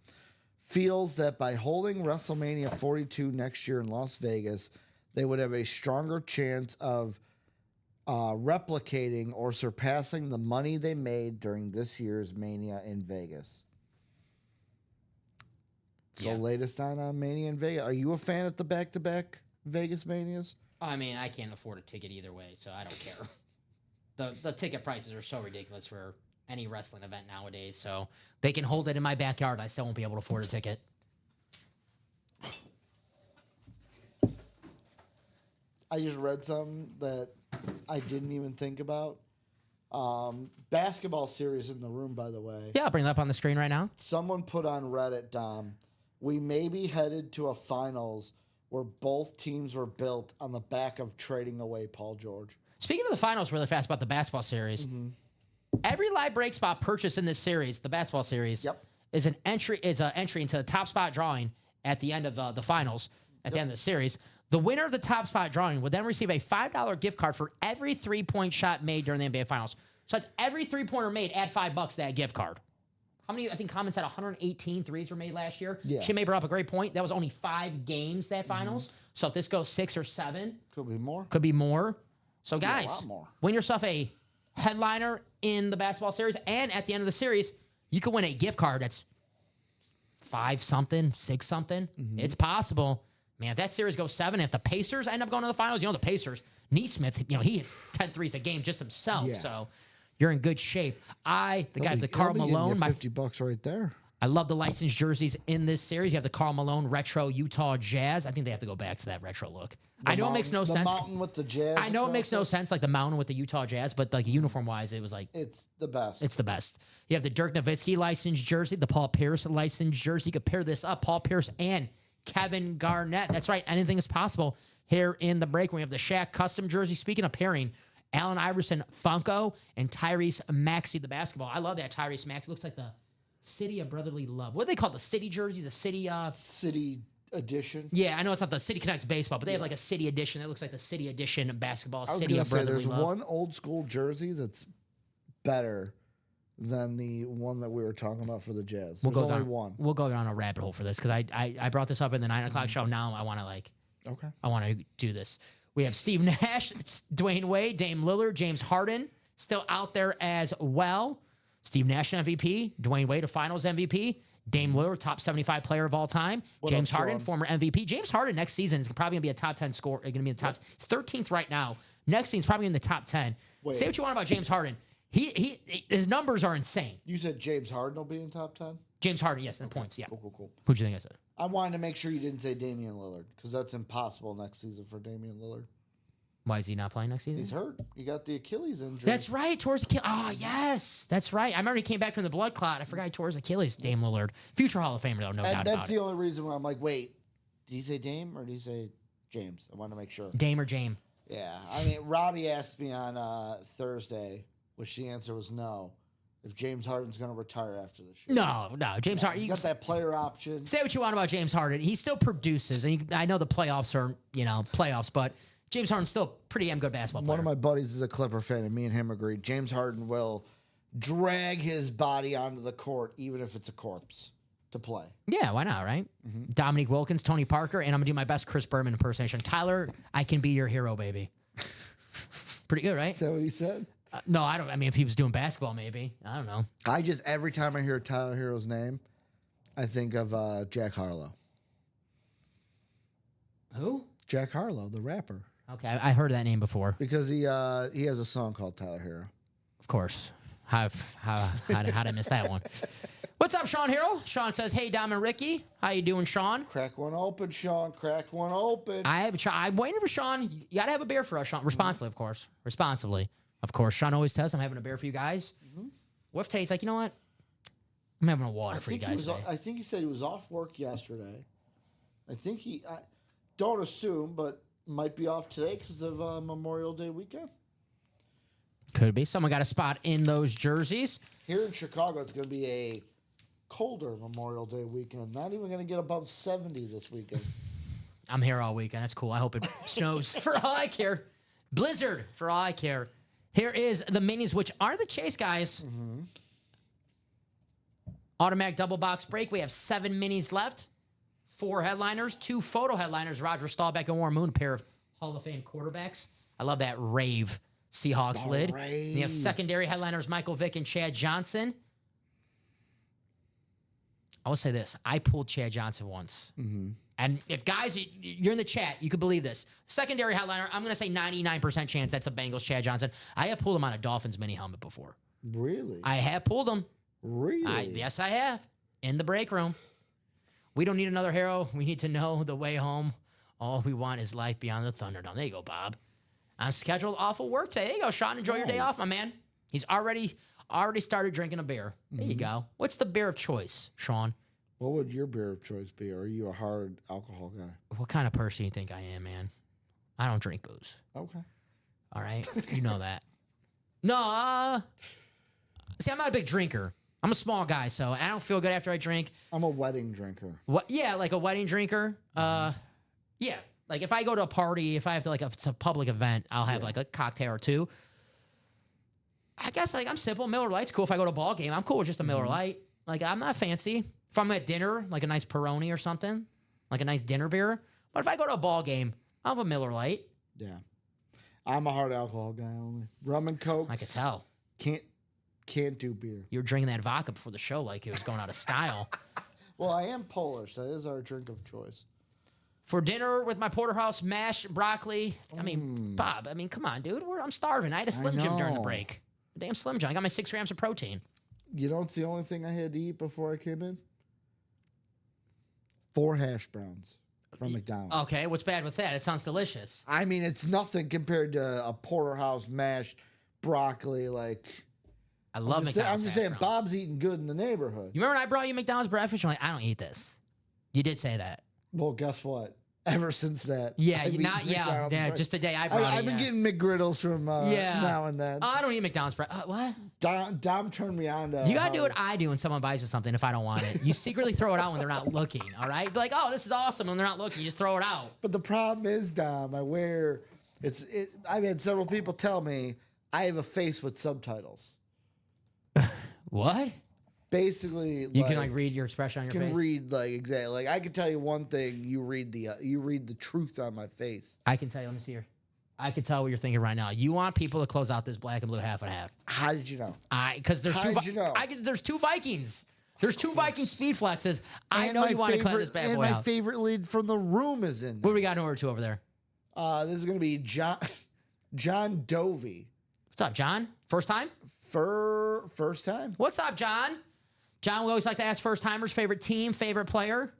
feels that by holding WrestleMania 42 next year in Las Vegas, they would have a stronger chance of replicating or surpassing the money they made during this year's Mania in Vegas. So, latest on Mania in Vegas. Are you a fan of the back-to-back Vegas Manias? I mean, I can't afford a ticket either way, so I don't care. The ticket prices are so ridiculous for any wrestling event nowadays, so they can hold it in my backyard. I still won't be able to afford a ticket. I just read something that I didn't even think about. Basketball series in the room, by the way. Yeah, I'll bring that up on the screen right now. Someone put on Reddit, Dom, we may be headed to a finals where both teams were built on the back of trading away Paul George. Speaking of the finals, really fast about the basketball series. Every live break spot purchased in this series, the basketball series, is an entry. Is an entry into the top spot drawing at the end of the finals. At the end of the series, the winner of the top spot drawing would then receive a $5 gift card for every 3-point shot made during the NBA Finals. So that's every 3-pointer made. Add $5 to that gift card. How many? I think Common said 118 threes were made last year. Yeah. She may brought up a great point. That was only 5 games that finals. So if this goes 6 or 7, Could be more. could be more. So a guys, lot more. win yourself a headliner in the basketball series, and at the end of the series, you could win a gift card that's 5 something, 6 something. It's possible. Man, if that series goes 7, if the Pacers end up going to the finals, the Pacers, Neesmith, he hits 10 threes a game just himself. Yeah. So you're in good shape. The guy with the Karl Malone, $50 right there. I love the licensed jerseys in this series. You have the Karl Malone retro Utah Jazz. I think they have to go back to that retro look. I know it makes no sense. The mountain with the Jazz. I know it makes no sense, like the mountain with the Utah Jazz, but like uniform-wise, it was like It's the best. it's the best. You have the Dirk Nowitzki licensed jersey, the Paul Pierce licensed jersey. You could pair this up, Paul Pierce and Kevin Garnett. That's right. Anything is possible here in the break. We have the Shaq custom jersey. Speaking of pairing, Allen Iverson Funko and Tyrese Maxey the basketball. I love that Tyrese Maxey. Looks like the City of Brotherly Love. What do they call the city jerseys? The city City edition. Yeah, I know it's not the City Connects baseball, but they have like a city edition. That looks like the city edition of basketball. I was City gonna of say Brotherly there's Love. one old school jersey that's better than the one that we were talking about for the Jazz. We'll There's go only down. one. We'll go down a rabbit hole for this because I brought this up in the 9 o'clock show. Now I want to Okay. I want to do this. We have Steve Nash, Dwayne Wade, Dame Lillard, James Harden still out there as well. Steve Nash MVP, Dwayne Wade a Finals MVP, Dame Lillard top 75 player of all time, James up, Harden Sean? former MVP. James Harden next season is probably going to be a top 10 score. Going to be in the top. He's 13th right now. Next season's probably in the top 10. Wait. Say what you want about James Harden. His numbers are insane. You said James Harden will be in top 10? James Harden, yes, in points, yeah. Cool. Who'd you think I said? I wanted to make sure you didn't say Damian Lillard because that's impossible next season for Damian Lillard. Why is he not playing next season? He's hurt. He got the Achilles injury. That's right, tore his Achilles. Oh, yes, that's right. I remember he came back from the blood clot. I forgot he tore his Achilles, Dame Lillard. Future Hall of Famer, though, no doubt And about that's it. the only reason why I'm like, wait, did he say Dame or did he say James? I want to make sure. Dame or Jame? Yeah. I mean, Robbie asked me on Thursday, which the answer was no, if James Harden's going to retire after this year. No, James Harden. He's You got that player option. say what you want about James Harden. He still produces, and I know the playoffs are, playoffs, but James Harden's still a pretty damn good basketball player. One of my buddies is a Clipper fan, and me and him agreed. James Harden will drag his body onto the court, even if it's a corpse, to play. Yeah, why not, right? Dominique Wilkins, Tony Parker, and I'm going to do my best Chris Berman impersonation. Tyler, I can be your hero, baby. Pretty good, right? Is that what he said? No, I don't. I mean, if he was doing basketball, maybe. I don't know. I just, every time I hear Tyler Hero's name, I think of Jack Harlow. Who? Jack Harlow, the rapper. Okay, I heard that name before. Because he has a song called Tyler Hero. Of course. How did I miss that one? What's up, Sean Harrell? Sean says, "Hey, Dom and Ricky, how you doing, Sean?" Crack one open, Sean. Crack one open. I'm waiting for Sean. You gotta have a beer for us, Sean. Responsibly, of course. Responsibly, of course. Sean always says, "I'm having a beer for you guys." What if today's like, you know what? I'm having a water for you guys today. I think he said he was off work yesterday. I think I don't assume, but might be off today because of Memorial Day weekend. Could be. Someone got a spot in those jerseys. Here in Chicago, it's going to be a colder Memorial Day weekend. Not even going to get above 70 this weekend. I'm here all weekend. That's cool. I hope it snows for all I care. Blizzard for all I care. Here is the minis, which are the Chase guys. Mm-hmm. Automatic double box break. We have 7 minis left. 4 headliners, 2 photo headliners. Roger Staubach and Warren Moon, a pair of Hall of Fame quarterbacks. I love that rave Seahawks The lid. rave. We have secondary headliners, Michael Vick and Chad Johnson. I will say this. I pulled Chad Johnson once. Mm-hmm. And if guys, you're in the chat, you could believe this. Secondary headliner, I'm going to say 99% chance that's a Bengals Chad Johnson. I have pulled him on a Dolphins mini helmet before. Really? I have pulled him. Really? Yes, I have. In the break room. We don't need another hero. We need to know the way home. All we want is life beyond the Thunderdome. There you go, Bob. I'm scheduled awful work today. There you go, Sean. Enjoy your day off, my man. He's already started drinking a beer. There you go. What's the beer of choice, Sean? What would your beer of choice be? Or are you a hard alcohol guy? What kind of person do you think I am, man? I don't drink booze. Okay. All right? You know that. No, see, I'm not a big drinker. I'm a small guy, so I don't feel good after I drink. I'm a wedding drinker. What? Yeah, like a wedding drinker. Yeah, like if I go to a party, if I have to, like, if it's a public event, I'll have like a cocktail or 2. I guess like I'm simple. Miller Lite's cool. If I go to a ball game, I'm cool with just a Miller Lite. Like I'm not fancy. If I'm at dinner, like a nice Peroni or something, like a nice dinner beer. But if I go to a ball game, I'll have a Miller Lite. Yeah. I'm a hard alcohol guy only. Rum and Coke. I could tell. Can't do beer. You were drinking that vodka before the show like it was going out of style. Well, I am Polish. That is our drink of choice. For dinner with my porterhouse, mashed broccoli. I mean, Bob, come on, dude. I'm starving. I had a Slim Jim during the know. break. A damn Slim Jim. I got my 6 grams of protein. You know what's the only thing I had to eat before I came in? 4 hash browns from McDonald's. Okay, what's bad with that? It sounds delicious. I mean, it's nothing compared to a porterhouse mashed broccoli. Like I love I'm McDonald's. just hash saying, browns. Bob's eating good in the neighborhood. You remember when I brought you McDonald's breakfast? You're like, I don't eat this. You did say that. Well, guess what? Ever since that, Yeah, I've not eaten McDonald's breakfast. just today I brought it. I've been getting McGriddles from now and then. I don't eat McDonald's breakfast. What? Dom turned me on to. You gotta do what I do when someone buys you something if I don't want it. You secretly throw it out when they're not looking, all right? Be like, oh, this is awesome. When they're not looking, you just throw it out. But the problem is, Dom, I've had several people tell me I have a face with subtitles. What? Basically, You can like read your expression on your can face? read like exactly. Like I can tell you one thing, you read the truth on my face. I can tell you. Let me see here. I can tell what you're thinking right now. You want people to close out this black and blue half and half. How did you know? Because there's How two. did you know? There's 2 Vikings. There's 2 Viking speed flexes. I And know my you want to cut favorite- this bad and boy my out. favorite lead from the room is in What there. do we got in order 2 over there? This is gonna be John Dovey. What's up, John? First time? First time. What's up, John? John, we always like to ask first timers favorite team, favorite player.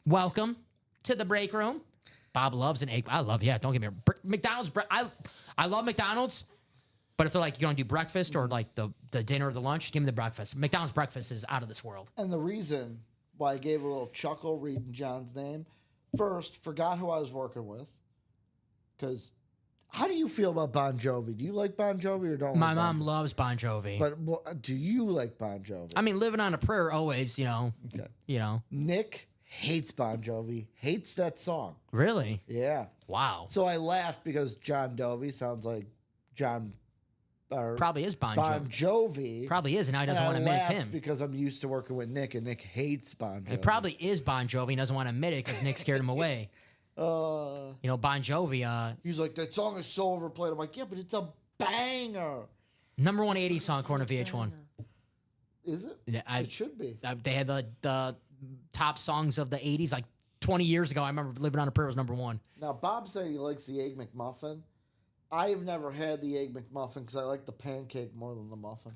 Welcome to the break room. Bob loves an egg. I love, don't get me wrong. McDonald's. I love McDonald's, but if they're like, you gonna do breakfast or like the dinner or the lunch, give me the breakfast. McDonald's breakfast is out of this world. And the reason why I gave a little chuckle reading John's name, first, forgot who I was working with. Because how do you feel about Bon Jovi? Do you like Bon Jovi or don't My like mom Bon Jovi? loves Bon Jovi. But do you like Bon Jovi? I mean, living on a prayer always, Okay. Nick hates Bon Jovi, hates that song. Really? Yeah. Wow. So I laughed because John Dovey sounds like John or Probably is Bon Bon Jovi. Jovi. Probably is, and now he And doesn't I want to admit it's laughed him. because I'm used to working with Nick, and Nick hates Bon Jovi. It probably is Bon Jovi. He doesn't want to admit it because Nick scared him away. Bon Jovi, He's like, that song is so overplayed. I'm like, yeah, but it's a banger. number 1 80s song, according to VH1. Is it? Yeah, It should be. They had the top songs of the 80s like 20 years ago. I remember Living on a Prayer was number 1. Now, Bob said he likes the Egg McMuffin. I have never had the Egg McMuffin because I like the pancake more than the muffin.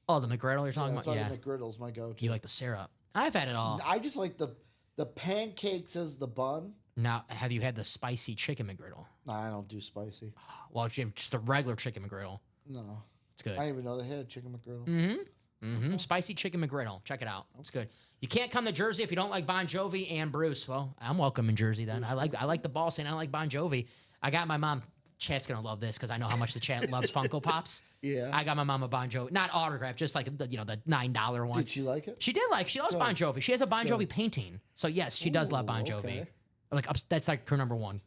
Oh, the McGriddle you're talking That's about? why Yeah. the McGriddle's my go-to. You like the syrup. I've had it all. I just like the pancakes as the bun. Now, have you had the spicy chicken McGriddle? Nah, I don't do spicy. Well, just a regular chicken McGriddle. No. It's good. I didn't even know they had chicken McGriddle. Spicy chicken McGriddle. Check it out. It's good. You can't come to Jersey if you don't like Bon Jovi and Bruce. Well, I'm welcome in Jersey then. I like the ball scene. I like Bon Jovi. I got my mom Chat's gonna love this because I know how much the chat loves Funko Pops. Yeah. I got my mom a Bon Jovi, not autograph, just like the $9 one. Did she like it? She loves Bon Jovi. She has a Bon Jovi painting. So yes, she does love Bon Ooh, Jovi. okay. Like that's like her number one.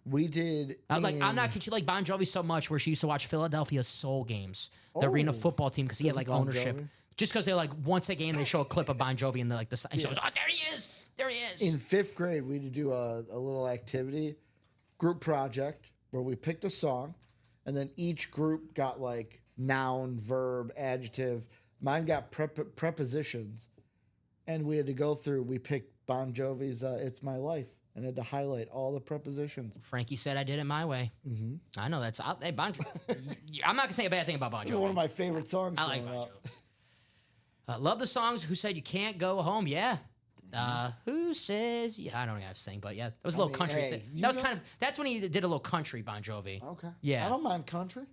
We did. I'm not kidding. She liked Bon Jovi so much where she used to watch Philadelphia Soul games, the arena football team, because he had like Bon ownership. Jovi? Just because they're like once a game they show a clip of Bon Jovi and they're like and she goes, oh, there he is, there he is. In 5th grade, we had to do a little activity, group project, where we picked a song, and then each group got like noun, verb, adjective. Mine got prepositions, and we had to go through. We picked Bon Jovi's "It's My Life" and had to highlight all the prepositions. Frankie said I did it my way. Mm-hmm. I know that's. Hey, Bon Jovi. I'm not gonna say a bad thing about Bon It's Jovi. one of my favorite songs. I like growing Bon up. Jovi. Love the songs. Who said you can't go home? Yeah. Who says? Yeah, I don't know how to sing, but yeah, that was a little country. hey, you that was know- kind of. That's when he did a little country Bon Jovi. Okay. Yeah. I don't mind country.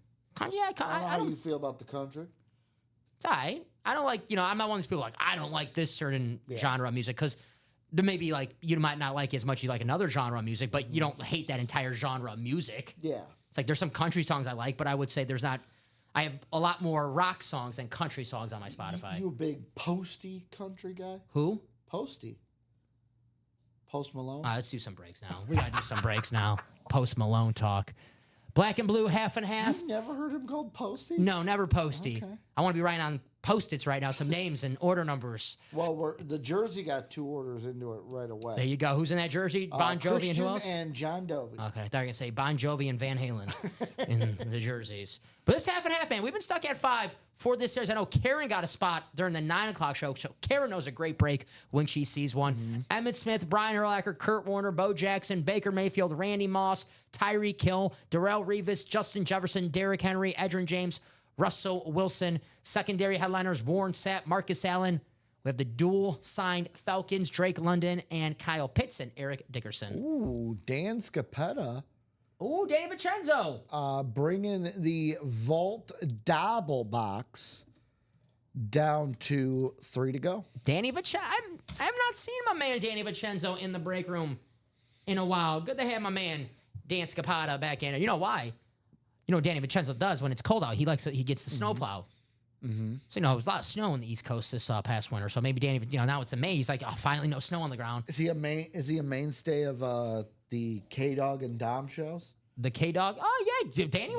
Yeah, I don't know I how don't. you feel about the country. It's all right. I don't like. I'm not one of these people like I don't like this certain genre of music because there may be like you might not like it as much as you like another genre of music, but you don't hate that entire genre of music. Yeah. It's like there's some country songs I like, but I would say there's not. I have a lot more rock songs than country songs on my Spotify. You a big Posty country guy? Who? Posty. Post Malone. Let's do some breaks now. We gotta do some breaks now. Post Malone talk. Black and blue, half and half. You've never heard him called Posty? No, never Posty. Okay. I want to be writing on Post-its right now, some names and order numbers. Well, the jersey got 2 orders into it right away. There you go. Who's in that jersey? Bon Jovi Christian and who else? and John Dovey. Okay, I thought you were going to say Bon Jovi and Van Halen in the jerseys. But this half and half, man, we've been stuck at 5 for this series. I know Karen got a spot during the 9 o'clock show, so Karen knows a great break when she sees one. Emmett Smith, Brian Urlacher, Kurt Warner, Bo Jackson, Baker Mayfield, Randy Moss, Tyreek Hill, Darrell Revis, Justin Jefferson, Derrick Henry, Edgerrin James, Russell Wilson. Secondary headliners, Warren Sapp, Marcus Allen. We have the dual-signed Falcons, Drake London, and Kyle Pitts and Eric Dickerson. Ooh, Dan Scapetta Ooh, Danny Vincenzo. bringing the Vault Dabble box down to 3 to go. Danny Vincenzo. I have not seen my man Danny Vincenzo in the break room in a while. Good to have my man Dan Scapata back in. You know why? You know what Danny Vincenzo does when it's cold out? He gets the snowplow. Mm-hmm. So there was a lot of snow on the East Coast this past winter. So maybe Danny, now it's May. He's like, oh, finally no snow on the ground. Is he a mainstay of the K-Dog and Dom shows? The K-Dog. Oh yeah, Danny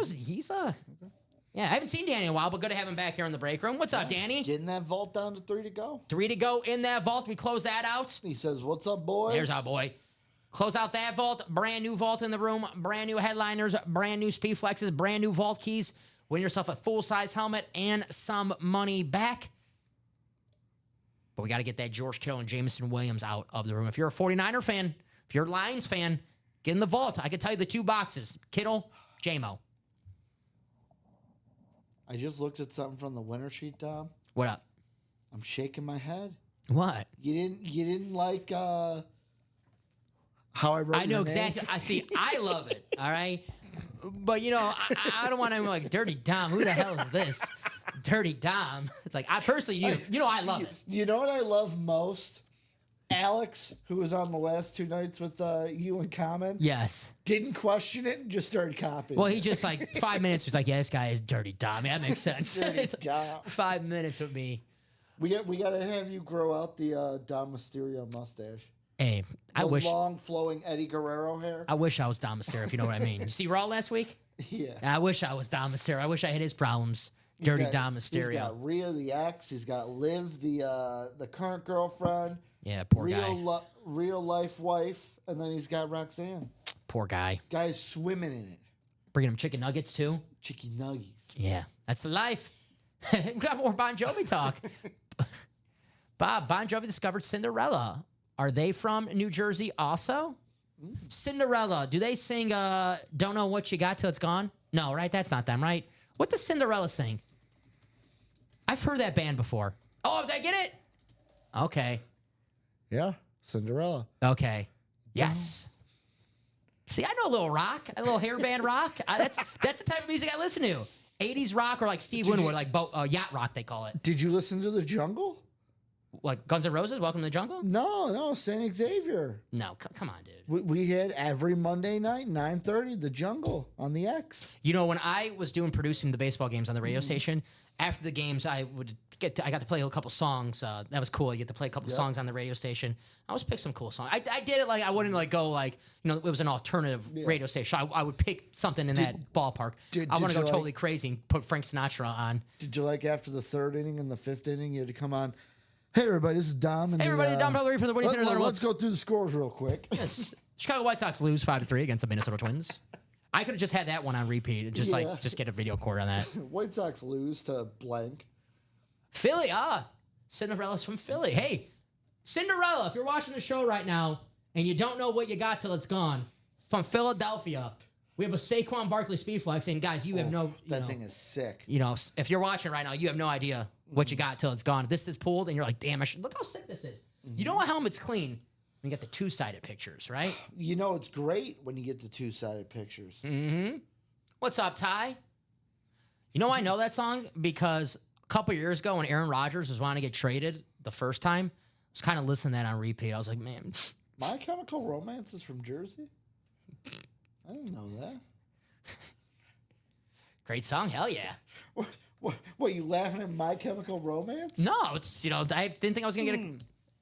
yeah, I haven't seen Danny in a while, but good to have him back here in the break room. What's up, Danny? Getting that vault down to 3 to go. 3 to go in that vault. We close that out. He says, "What's up, boys?" There's our boy. Close out that vault. Brand new vault in the room. Brand new headliners. Brand new speed flexes. Brand new vault keys. Win yourself a full-size helmet and some money back. But we got to get that George Kittle and Jameson Williams out of the room. If you're a 49er fan, if you're a Lions fan, get in the vault. I can tell you the 2 boxes. Kittle, J-Mo. I just looked at something from the winter sheet, Dom. What up? I'm shaking my head. What? You didn't like how I wrote I know your name? exactly. I see. I love it. All right. But, I don't want to be like, Dirty Dom. Who the hell is this? Dirty Dom. It's like, I personally, I love it. You know what I love most? Alex, who was on the last 2 nights with you and Common, Yes. didn't question it and just started copying. Well, he just 5 minutes was like, yeah, this guy is Dirty Dom. Yeah, that makes sense. Dirty It's Dom. 5 minutes with me. We got to have you grow out the Dom Mysterio mustache. Hey, I The wish long flowing Eddie Guerrero hair. I was Dom Mysterio, if you know what I mean. You see Raw last week? Yeah. I wish I was Dom Mysterio. I wish I had his problems. Dirty Dom He's Mysterio. got Rhea the ex. He's got Liv the current girlfriend. Yeah, poor guy. Real life wife, and then he's got Roxanne. Poor guy. Guy's swimming in it. Bringing him chicken nuggets, too. Chicky nuggies. Yeah, that's the life. We got more Bon Jovi talk. Bob, Bon Jovi discovered Cinderella. Are they from New Jersey also? Cinderella, do they sing Don't Know What You Got Till It's Gone? No, right? That's not them, right? What does Cinderella sing? I've heard that band before. Oh, did I get it? Okay. Yeah, Cinderella. Okay. Yes. See, I know a little rock, a little hair band rock. That's the type of music I listen to. 80s rock or like Steve Winwood, like yacht rock, they call it. Did you listen to The Jungle? Like Guns N' Roses, Welcome to the Jungle? No, Saint Xavier. No, come on, dude. We had every Monday night, 9:30, The Jungle on the X. You know, when I was producing the baseball games on the radio station, after the games, I got to play a couple songs. That was cool. You get to play a couple songs on the radio station. I always pick some cool songs. I did it like I wouldn't like go like it was an alternative radio station. I would pick something in that ballpark. I want to go totally crazy and put Frank Sinatra on. Did you like after the 3rd inning and the 5th inning, you had to come on? Hey everybody, this is Dom. And Hey everybody, Dom Pellery for the Woody Center. Let's go through the scores real quick. Yes, Chicago White Sox lose 5-3 against the Minnesota Twins. I could have just had that one on repeat and just get a video cord on that. White Sox lose to blank. Philly, Cinderella's from Philly. Hey, Cinderella, if you're watching the show right now and you don't know what you got till it's gone, from Philadelphia, we have a Saquon Barkley Speed Flex, and guys, you have no. That thing is sick. You know, if you're watching right now, you have no idea what you got till it's gone. This is pulled, and you're like, damn, look how sick this is. You know how helmet's clean. You get the 2-sided pictures, right? You know it's great when you get the 2-sided pictures. Mm-hmm. What's up, Ty? You know I know that song because a couple years ago when Aaron Rodgers was wanting to get traded the first time, I was kind of listening to that on repeat. I was like, man. My Chemical Romance is from Jersey? I didn't know that. Great song, hell yeah. What, you laughing at My Chemical Romance? No, it's, I didn't think I was going to get a...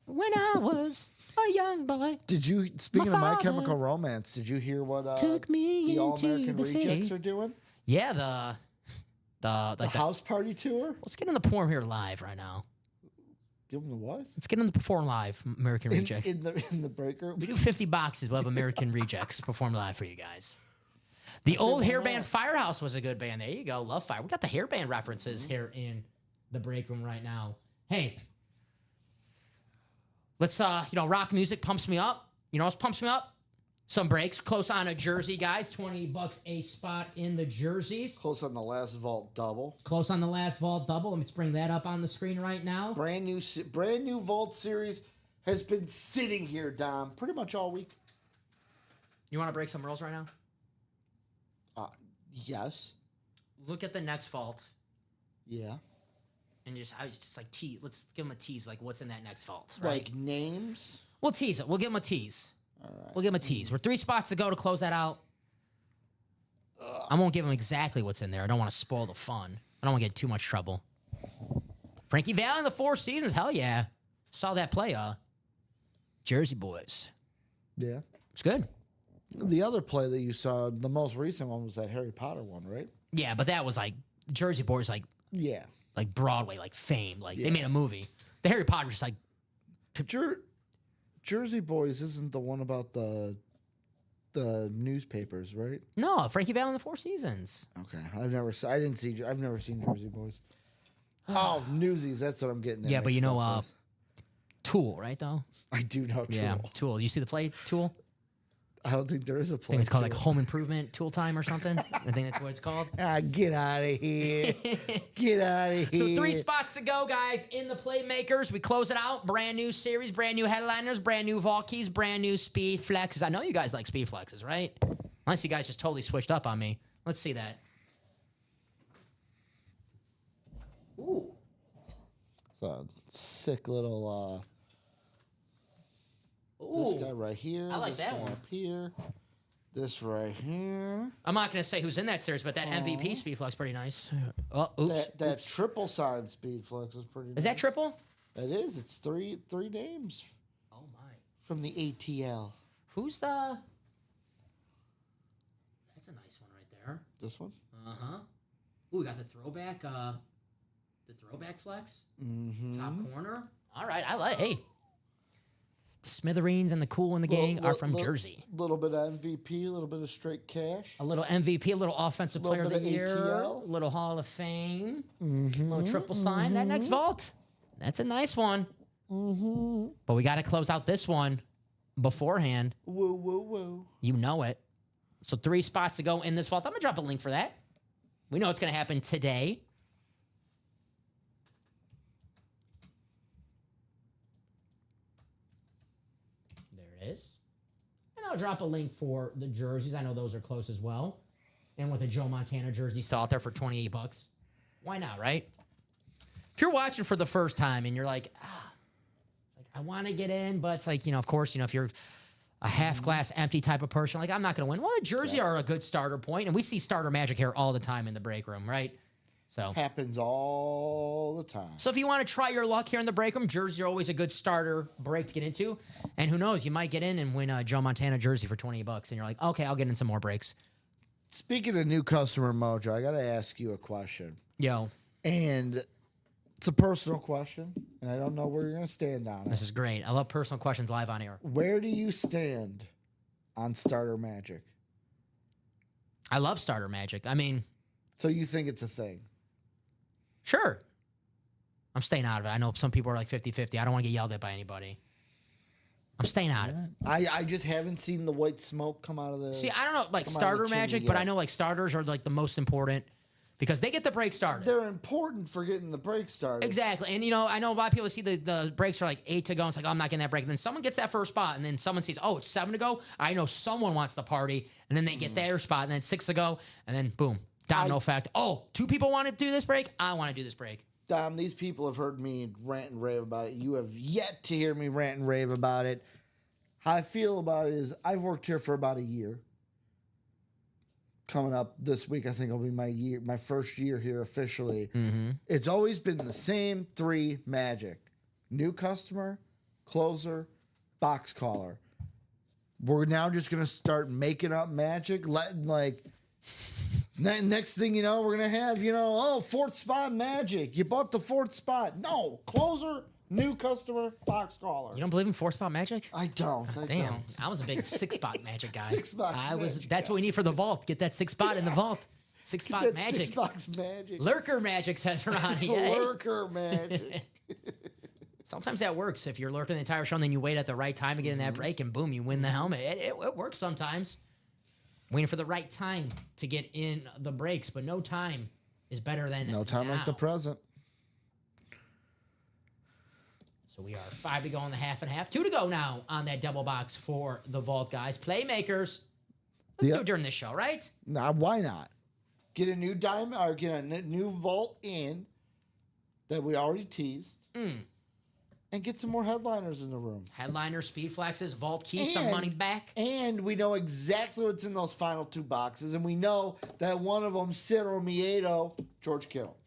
When I was a young boy. Did you, speaking of My Chemical Romance, did you hear what took me the All-American into the Rejects city. are doing? Yeah, the House Party Tour? Let's get in the Perform here live right now. Give them the what? Let's get in the Perform live, American Rejects. In the break room? We do 50 boxes. We'll have American Rejects perform live for you guys. The old hair band Firehouse was a good band. There you go. Love Fire. We got the hair band references here in the break room right now. Hey, let's, rock music pumps me up. You know what else pumps me up? Some breaks. Close on a jersey, guys. $20 a spot in the jerseys. Close on the last vault double. Close on the last vault double. Let me just bring that up on the screen right now. Brand new vault series has been sitting here, Dom, pretty much all week. You want to break some rules right now? Yes. Look at the next vault. Yeah. And just like tease. Let's give them a tease. Like what's in that next vault? Right? Like names. We'll tease it. We'll give them a tease. All right. We'll give them a tease. We're 3 spots to go to close that out. I won't give them exactly what's in there. I don't want to spoil the fun. I don't want to get too much trouble. Frankie Valli in the 4 seasons. Hell yeah. Saw that play. Jersey Boys. Yeah. It's good. The other play that you saw, the most recent one was that Harry Potter one, right? Yeah, but that was like Jersey Boys, like Yeah. like Broadway, like fame. Like they made a movie. The Harry Potter just like Jersey Boys isn't the one about the newspapers, right? no Frankie Valli in the 4 seasons. Okay, I've never seen Jersey Boys. Oh, Newsies, that's what I'm getting. Yeah, but you know, with. Tool, right though? I do know Tool. Yeah, Tool. You see the play Tool? I don't think there is a I play. think it's called Tool. like Home Improvement Tool Time or something. I think that's what it's called. Get out of here. Get out of here. So 3 spots to go, guys, in the Playmakers. We close it out. Brand new series, brand new headliners, brand new vault keys, brand new speed flexes. I know you guys like speed flexes, right? Unless you guys just totally switched up on me. Let's see that. Ooh. It's a sick little Ooh. this guy right here. I like this that guy one. up here. This right here. I'm not going to say who's in that series, but that MVP speed flex pretty nice. Oh, oops. That triple side speed flex is pretty nice. Is that triple? That is. It's three names Oh, my. from the ATL. Who's the... That's a nice one right there. This one? Uh-huh. Ooh, we got the throwback flex. Mm-hmm. Top corner. All right, hey. The Smithereens and the Cool and the gang are from Jersey. A little bit of MVP, a little bit of straight cash. A little MVP, a little Offensive Player of the bit of Year, ATL. a little Hall of Fame, Mm-hmm. a little triple sign. That next vault, that's a nice one. Mm-hmm. But we got to close out this one beforehand. Whoa, whoa, whoa. You know it. So 3 spots to go in this vault. I'm going to drop a link for that. We know it's going to happen today. Is. And I'll drop a link for the jerseys. I know those are close as well. And with a Joe Montana jersey, saw it there for $28. Why not, right? If you're watching for the first time and you're like, I want to get in, but it's like, of course, if you're a half glass empty type of person, like, I'm not going to win. Well, the Jersey are a good starter point, and we see starter magic here all the time in the break room, right? So Happens all the time. if you want to try your luck here in the break room, Jersey are always a good starter break to get into. And who knows, you might get in and win a Joe Montana jersey for $20, and you're like, okay, I'll get in some more breaks. Speaking of new customer mojo, I got to ask you a question. Yo, And it's a personal question, and I don't know where you're going to stand on this it. is great. I love personal questions live on air. Where do you stand on starter magic? I love starter magic. I mean, So you think it's a thing? sure. I'm staying out of it. I know some people are like 50-50. I don't want to get yelled at by anybody. I'm staying out of it. I just haven't seen the white smoke come out of the. See, I don't know, like Come on, starter the chimney, magic, but yeah. I know like starters are like the most important because they get the break started. They're important for getting the break started. Exactly. And, I know a lot of people see the breaks are like 8 to go. And it's like, oh, I'm not getting that break. And then someone gets that first spot. And then someone sees, oh, it's 7 to go. I know someone wants the party. And then they get their spot. And then it's 6 to go. And then, boom, domino effect. Oh, 2 people want to do this break. I want to do this break. Dom, these people have heard me rant and rave about it. You have yet to hear me rant and rave about it. How I feel about it is I've worked here for about a year. Coming up this week, I think will be my first year here officially. Mm-hmm. It's always been the same 3 magic: new customer, closer, box caller. We're now just gonna start making up magic, letting like. Next thing you know, we're gonna have 4th spot magic. You bought the 4th spot. No, closer, new customer, box caller. You don't believe in 4-spot magic? I don't. Damn, I was a big 6-spot magic guy. 6-spot magic That's what we need for the vault. Get that 6 spot in the vault. 6-spot That magic. 6-box magic. Lurker magic, says Ronnie. Yeah, hey. Lurker magic. Sometimes that works. If you're lurking the entire show and then you wait at the right time to get in that break and boom, you win the helmet. It works sometimes. Waiting for the right time to get in the breaks, but no time is better than No time like the now. present. So we are 5 to go in the half and half. 2 to go now on that double box for the vault guys. Playmakers. Let's do it during this show, right? Now, why not? Get a new diamond or get a new vault in that we already teased. And get some more headliners in the room. Headliner, speed flexes, vault keys, some And- money back. And we know exactly what's in those final 2 boxes. And we know that one of them, Ciro Miedo, George Kittle.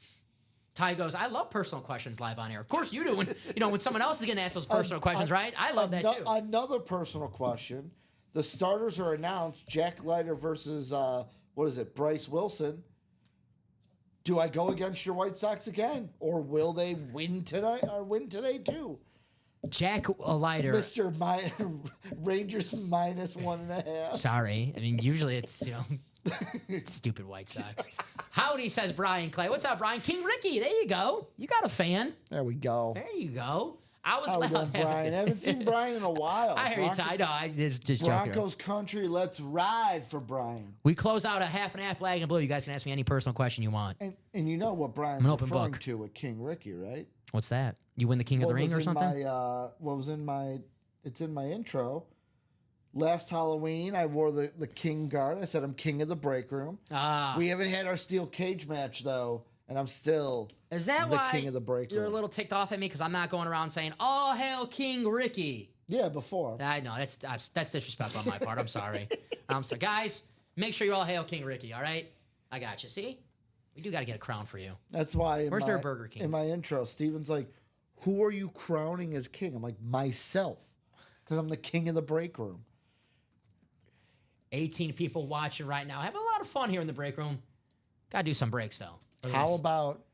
Ty goes, I love personal questions live on air. Of course you do. When someone else is going to ask those personal questions, right? I love that too. Another personal question. The starters are announced. Jack Leiter versus, Bryce Wilson. Do I go against your White Sox again? Or will they win tonight or win today too? Jack Leiter. Rangers -1.5. Sorry. I mean, usually it's, stupid White Sox. Howdy, says Brian Clay. What's up, Brian? King Ricky, there you go. You got a fan. There we go. There you go. I was How we loud. doing, Brian? I haven't seen Brian in a while. I hear you, Ty. No, I just joking. Broncos country, let's ride for Brian. We close out a half and half black and blue. You guys can ask me any personal question you want. And you know what Brian's I'm an open referring book. to with King Ricky, right? What's that? You win the King of the Ring or something? It's in my intro. Last Halloween, I wore the King Guard. I said I'm king of the break room. We haven't had our steel cage match, though, and I'm still Is that the why king of the break you're a room. little ticked off at me? Because I'm not going around saying, "Oh, hail King Ricky." Yeah, before. I know that's disrespectful on my part. I'm sorry. I'm sorry, guys. Make sure you all hail King Ricky. All right, I got you. See, we do got to get a crown for you. That's why. Where's their Burger King? In my intro, Steven's like, "Who are you crowning as king?" I'm like, "Myself," because I'm the king of the break room. 18 people watching right now. Having a lot of fun here in the break room. Got to do some breaks though. How about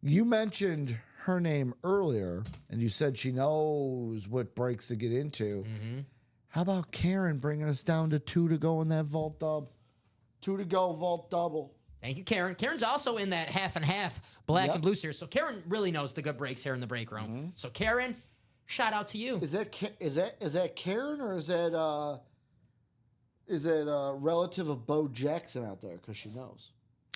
you mentioned her name earlier, and you said she knows what breaks to get into. Mm-hmm. How about Karen bringing us down to 2 to go in that vault dub? 2 to go vault double. Thank you, Karen. Karen's also in that half and half black and blue series. So Karen really knows the good breaks here in the break room. So Karen, shout out to you. Is that Karen or is that a relative of Bo Jackson out there? Because she knows.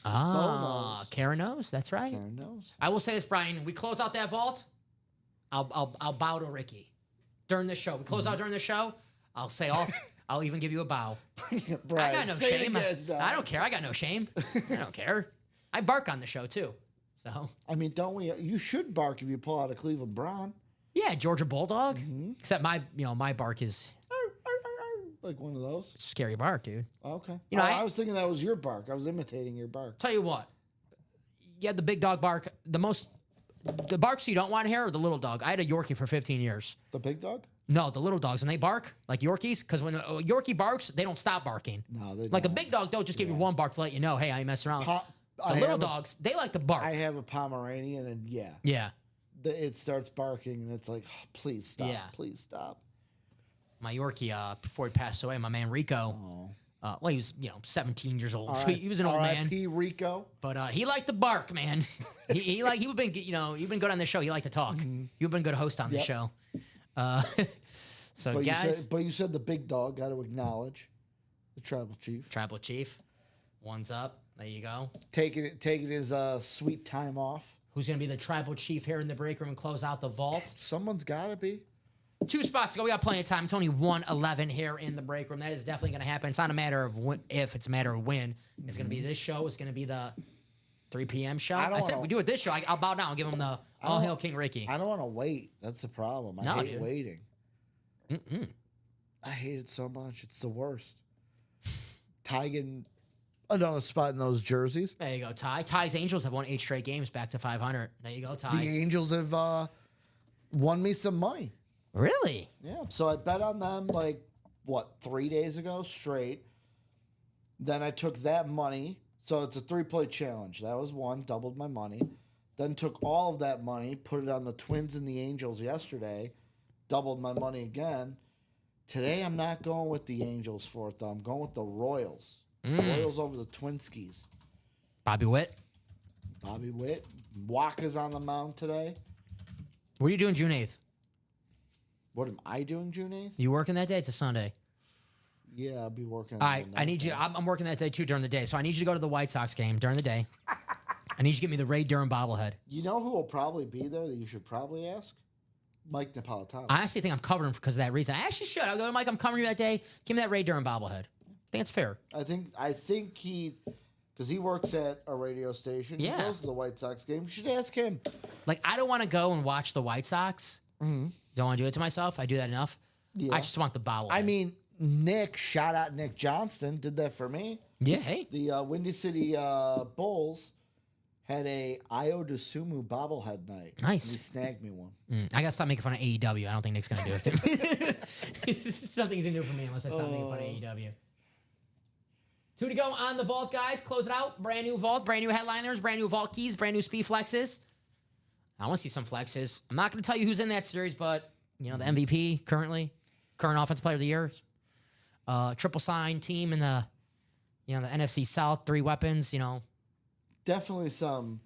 Ah, Karen knows. That's right. Karen knows. I will say this, Brian. We close out that vault. I'll bow to Ricky during the show. We close out during the show. I'll say I'll even give you a bow. Brian, I got no say it shame. again, Dom. I don't care. I got no shame. I don't care. I bark on the show too. So I mean, don't we? You should bark if you pull out a Cleveland Brown. Yeah, Georgia Bulldog. Except my bark is Like one of those. scary bark, dude. Okay. You know, I was thinking that was your bark. I was imitating your bark. Tell you what, you had the big dog bark. The barks you don't want to hear are the little dog. I had a Yorkie for 15 years. The big dog? No, the little dogs, when they bark, like Yorkies, because when a Yorkie barks, they don't stop barking. No, they Like a don't. big dog, don't just give you one bark to let you know, hey, I ain't messing around. The little dogs, they like to bark. I have a Pomeranian, and Yeah. it starts barking, and it's like, oh, please stop. Yeah. Please stop. My Yorkie, before he passed away, my man Rico, well, he was, 17 years old, so he was an old man. R.I.P. Rico. But he liked to bark, man. You've been good on the show. He liked to talk. You've been a good host on the show. So But guys, you said the big dog. Got to acknowledge the tribal chief Tribal Chief, one's up. There you go. taking his sweet time off. Who's gonna be the Tribal Chief here in the break room and close out the vault? Someone's got to be. 2 spots to go. We got plenty of time. It's only 1:11 here in the break room. That is definitely going to happen. It's not a matter of if, it's a matter of when. It's going to be this show. It's going to be the 3 p.m. show. I said we do it this show. I'll bow down. I'll give him the All Hail King Ricky. I don't want to wait. That's the problem. I hate waiting. I hate it so much. It's the worst. Ty getting another spot in those jerseys. There you go, Ty. Ty's Angels have won 8 straight games, back to 500. There you go, Ty. The Angels have won me some money. Really? Yeah. So I bet on them 3 days ago straight. Then I took that money. So it's a 3-play challenge. That was one, doubled my money. Then took all of that money, put it on the Twins and the Angels yesterday, doubled my money again. Today I'm not going with the Angels for it though. I'm going with the Royals. Royals over the Twinskies. Bobby Witt. Bobby Witt. Waka's on the mound today. What are you doing June 8th? What am I doing June 8th? You working that day? It's a Sunday. Yeah, I'll be working. All right, I need you. I'm working that day too during the day, so I need you to go to the White Sox game during the day. I need you to get me the Ray Durham bobblehead. You know who will probably be there that you should probably ask? Mike Napolitano. I actually think I'm covering because of that reason. I actually should. I'll go to Mike. I'm covering you that day. Give me that Ray Durham bobblehead. I think it's fair. I think he, because he works at a radio station. Yeah. He goes to the White Sox game. You should ask him. Like, I don't want to go and watch the White Sox. Don't want to do it to myself. I do that enough. Yeah. I just want the bobblehead. I mean, shout out Nick Johnston, did that for me. yeah, hey. The Windy City Bulls had a Io DeSumo bobblehead night. Nice. And he snagged me one. I got to stop making fun of AEW. I don't think Nick's going to do it. Something he's going to do for me unless I stop making fun of AEW. 2 to go on the vault, guys. Close it out. Brand new vault, brand new headliners, brand new vault keys, brand new speed flexes. I want to see some flexes. I'm not going to tell you who's in that series, but, the MVP current Offensive Player of the Year. Triple sign team in the, the NFC South, 3 weapons, Definitely some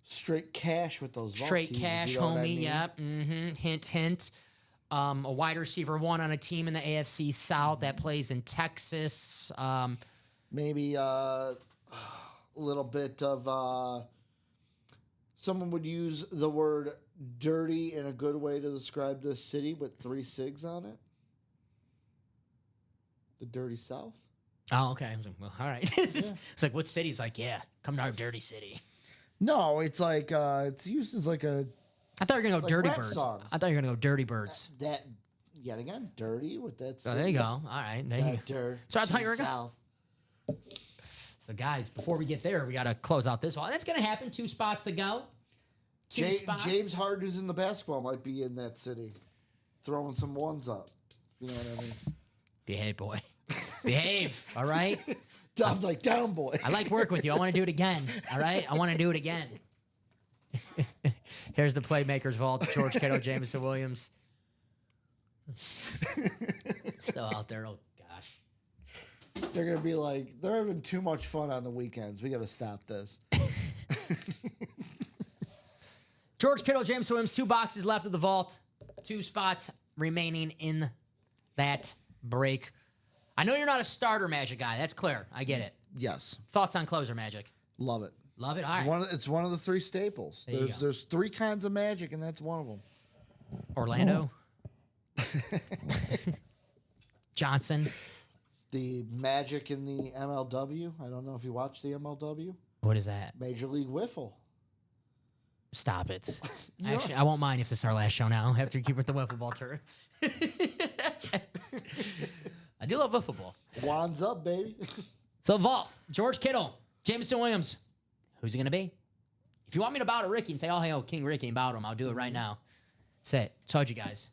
straight cash with those vault Straight keys, cash, you know what I homie. mean? Yep. Hint, hint. A wide receiver 1 on a team in the AFC South that plays in Texas. Maybe a little bit of someone would use the word dirty in a good way to describe this city with 3 SIGs on it. The Dirty South. Oh, okay. I was like, well, all right. It's like, what city's like, yeah, come to our dirty city. No, it's like it's used as like a I thought you were going to go Like Dirty rap Birds. songs. I thought you were going to go Dirty Birds. that yet again dirty with that. Oh, there you go. All right. There you go. That dirt. So I thought you were gonna- South. So, guys, before we get there, we got to close out this one. That's going to happen. 2 spots to go. 2 spots. James Harden, who's in the basketball, might be in that city, throwing some ones up. You know what I mean? Behave, boy. Behave. All right. Dom's like, down, boy. I like work with you. I want to do it again. All right? I want to do it again. Here's the Playmakers Vault. George Kittle, Jameson Williams. Still out there. Oh, gosh. They're gonna be like, they're having too much fun on the weekends. We gotta stop this. George Kittle, Jameson Williams, 2 boxes left of the vault. 2 spots remaining in that break. I know you're not a starter Magic guy. That's clear. I get it. Yes, Thoughts on closer Magic? love it. Love it? All right. It's one of the 3 staples. There you go. There's 3 kinds of Magic, and that's one of them. Orlando. Johnson. The Magic in the MLW. I don't know if you watch the MLW. What is that? Major League Wiffle. Stop it. Actually, I won't mind if this is our last show now after you keep with the wiffle ball tour. I do love wiffle ball. Wands up, baby. So, Vault, George Kittle, Jameson Williams. Who's it going to be? If you want me to bow to Ricky and say, oh, hey, King Ricky, and bow to him, I'll do it right now. That's it. Told you guys.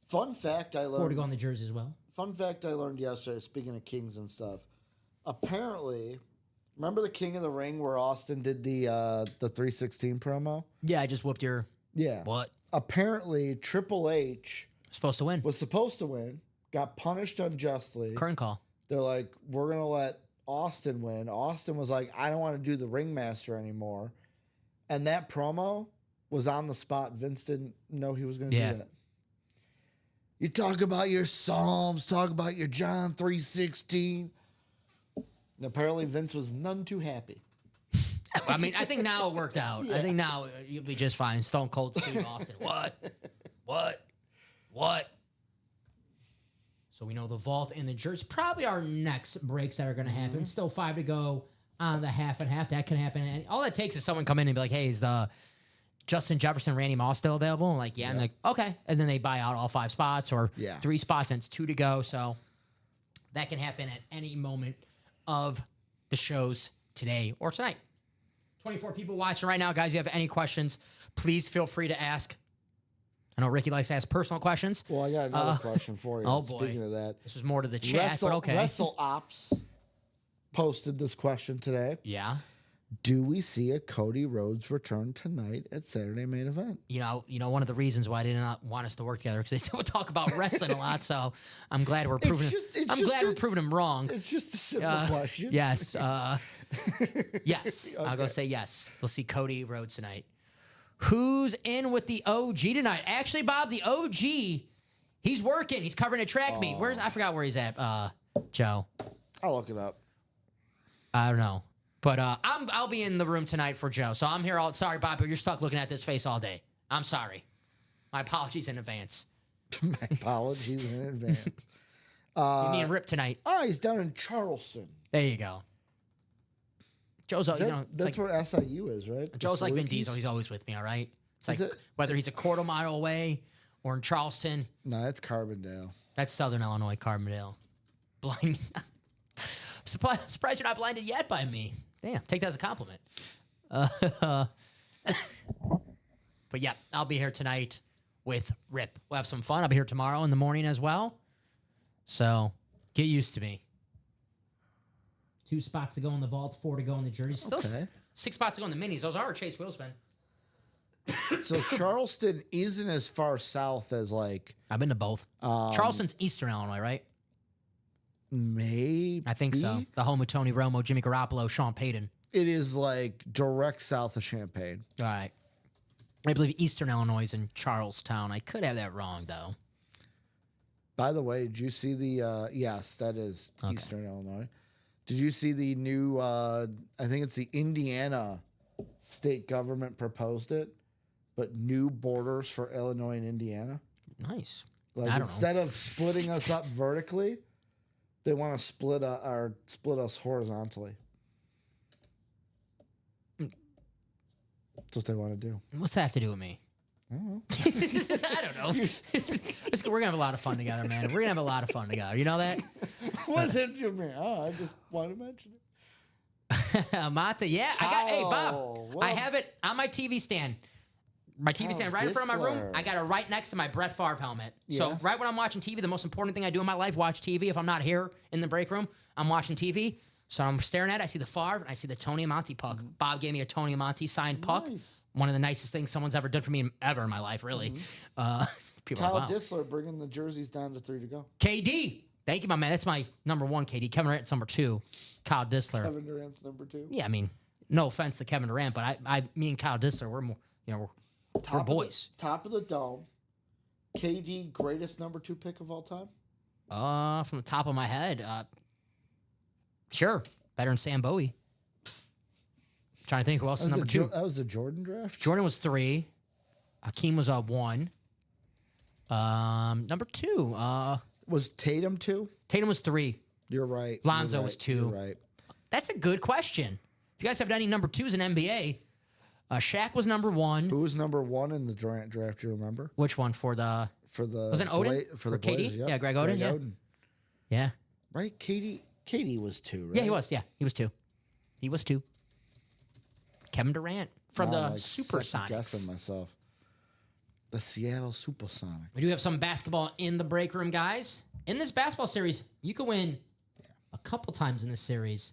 Fun fact I learned. Forward to go on the jersey as well. Fun fact I learned yesterday, speaking of kings and stuff. Apparently, remember the King of the Ring where Austin did the 316 promo? Yeah, I just whooped your... Yeah. What? Apparently, Triple H Supposed to win. was supposed to win, got punished unjustly. Current call. They're like, we're going to let Austin win. Austin was like, I don't want to do the ringmaster anymore. And that promo was on the spot. Vince didn't know he was going to do that. You talk about your Psalms, talk about your John 3:16. And apparently Vince was none too happy. I mean, I think now it worked out. Yeah. I think now you'll be just fine. Stone Cold Steve Austin. What? So we know the Vault and the jersey. Probably our next breaks that are going to happen. Still 5 to go on the half and half. That can happen. And all it takes is someone come in and be like, hey, is the Justin Jefferson, Randy Moss still available? And like, yeah. I'm like, okay. And then they buy out all 5 spots or 3 spots and it's 2 to go. So that can happen at any moment of the shows today or tonight. 24 people watching right now. Guys, if you have any questions, please feel free to ask. I know Ricky likes to ask personal questions. Well, I got another question for you. Oh, boy. Speaking of that. This was more to the chat, but okay. Wrestle Ops posted this question today. Yeah. Do we see a Cody Rhodes return tonight at Saturday Main Event? You know, one of the reasons why I did not want us to work together because they still talk about wrestling a lot. So I'm glad we're proving. We're proving him wrong. It's just a simple question. Yes. Yes. Okay. I'll go say yes. They'll see Cody Rhodes tonight. Who's in with the OG tonight? Actually, Bob, the OG, he's working. He's covering a track meet. I forgot where he's at. Joe. I'll look it up. I don't know. But I'll be in the room tonight for Joe. So I'm here all... Sorry, Bob, but you're stuck looking at this face all day. I'm sorry. My apologies in advance. My apologies in advance. Me and Rip tonight. Oh, he's down in Charleston. There you go. Joe's... That's where SIU is, right? Joe's like Vin Diesel. He's always with me, all right? It's like whether he's a quarter mile away or in Charleston. No, that's Carbondale. That's Southern Illinois, Carbondale. Blind... Surprised you're not blinded yet by me. Damn, take that as a compliment. But yeah, I'll be here tonight with Rip. We'll have some fun. I'll be here tomorrow in the morning as well. So get used to me. 2 spots to go in the Vault, 4 to go in the jersey. Still okay. 6 spots to go in the minis. Those are Chase Wheelspin. So Charleston isn't as far south as like... I've been to both. Charleston's Eastern Illinois, right? Maybe. I think so. The home of Tony Romo, Jimmy Garoppolo, Sean Payton. It is like direct south of Champaign. All right. I believe Eastern Illinois is in Charlestown. I could have that wrong, though. By the way, did you see the... yes, that is Eastern Illinois. Did you see the new... I think it's the Indiana state government proposed it, but new borders for Illinois and Indiana? Nice. Like I don't instead of splitting us up vertically... They want to split us horizontally. That's what they want to do. What's that have to do with me? I don't know. I don't know. We're going to have a lot of fun together, man. We're going to have a lot of fun together. You know that? What's it to me? Oh, I just want to mention it. Mata, yeah. Hey, Bob, well, I have it on my TV stand. My TV stand right in front of my room. I got it right next to my Brett Favre helmet. Yeah. So right when I'm watching TV, the most important thing I do in my life, watch TV. If I'm not here in the break room, I'm watching TV. So I'm staring at it. I see the Favre, and I see the Tony Amonte puck. Mm-hmm. Bob gave me a Tony Amonte signed puck. One of the nicest things someone's ever done for me ever in my life, really. Mm-hmm. Kyle Dissler bringing the jerseys down to 3 to go. KD. Thank you, my man. That's my number 1, KD. Kevin Durant's number 2. Kyle Dissler. Kevin Durant's number 2. Yeah, I mean, no offense to Kevin Durant, but me and Kyle Dissler, we're more, we're boys. Top of the dome. KD, greatest number 2 pick of all time? From the top of my head, sure. Better than Sam Bowie. Trying to think who else is number 2. That was the Jordan draft? Jordan was 3. Hakeem was 1. Number 2. Was Tatum 2? Tatum was 3. You're right. Lonzo was 2. You're right. That's a good question. If you guys have any number 2s in NBA, Shaq was number 1. Who was number 1 in the draft? Do you remember? Which one for the? For the Was it Odin? for the KD? Blazers, yep. Yeah, Greg Oden, yeah. Yeah. Right, KD was 2, right? Yeah, he was. Yeah, he was 2. He was 2. Kevin Durant from Now the I'm, like, Supersonics. second-guessing myself. The Seattle Supersonics. We do have some basketball in the break room, guys. In this basketball series, you can win a couple times in this series.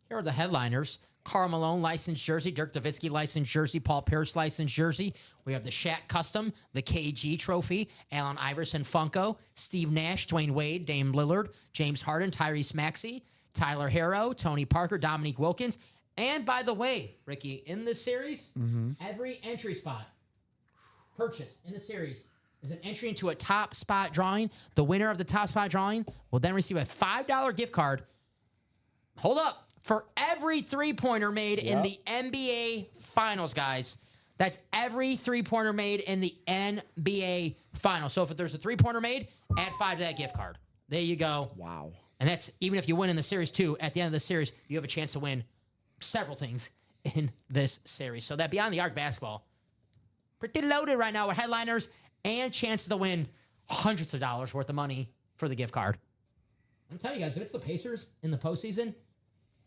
Here are the headliners. Karl Malone licensed jersey, Dirk Nowitzki licensed jersey, Paul Pierce licensed jersey. We have the Shaq Custom, the KG Trophy, Allen Iverson Funko, Steve Nash, Dwayne Wade, Dame Lillard, James Harden, Tyrese Maxey, Tyler Herro, Tony Parker, Dominique Wilkins. And by the way, Ricky, in this series, every entry spot purchased in the series is an entry into a top spot drawing. The winner of the top spot drawing will then receive a $5 gift card. Hold up. For every three-pointer made in the NBA Finals, guys. That's every three-pointer made in the NBA Finals. So if there's a three-pointer made, add 5 to that gift card. There you go. Wow. And that's even if you win in the series, too. At the end of the series, you have a chance to win several things in this series. So that Beyond the Arc basketball, pretty loaded right now with headliners and chances to win hundreds of dollars worth of money for the gift card. I'm telling you guys, if it's the Pacers in the postseason,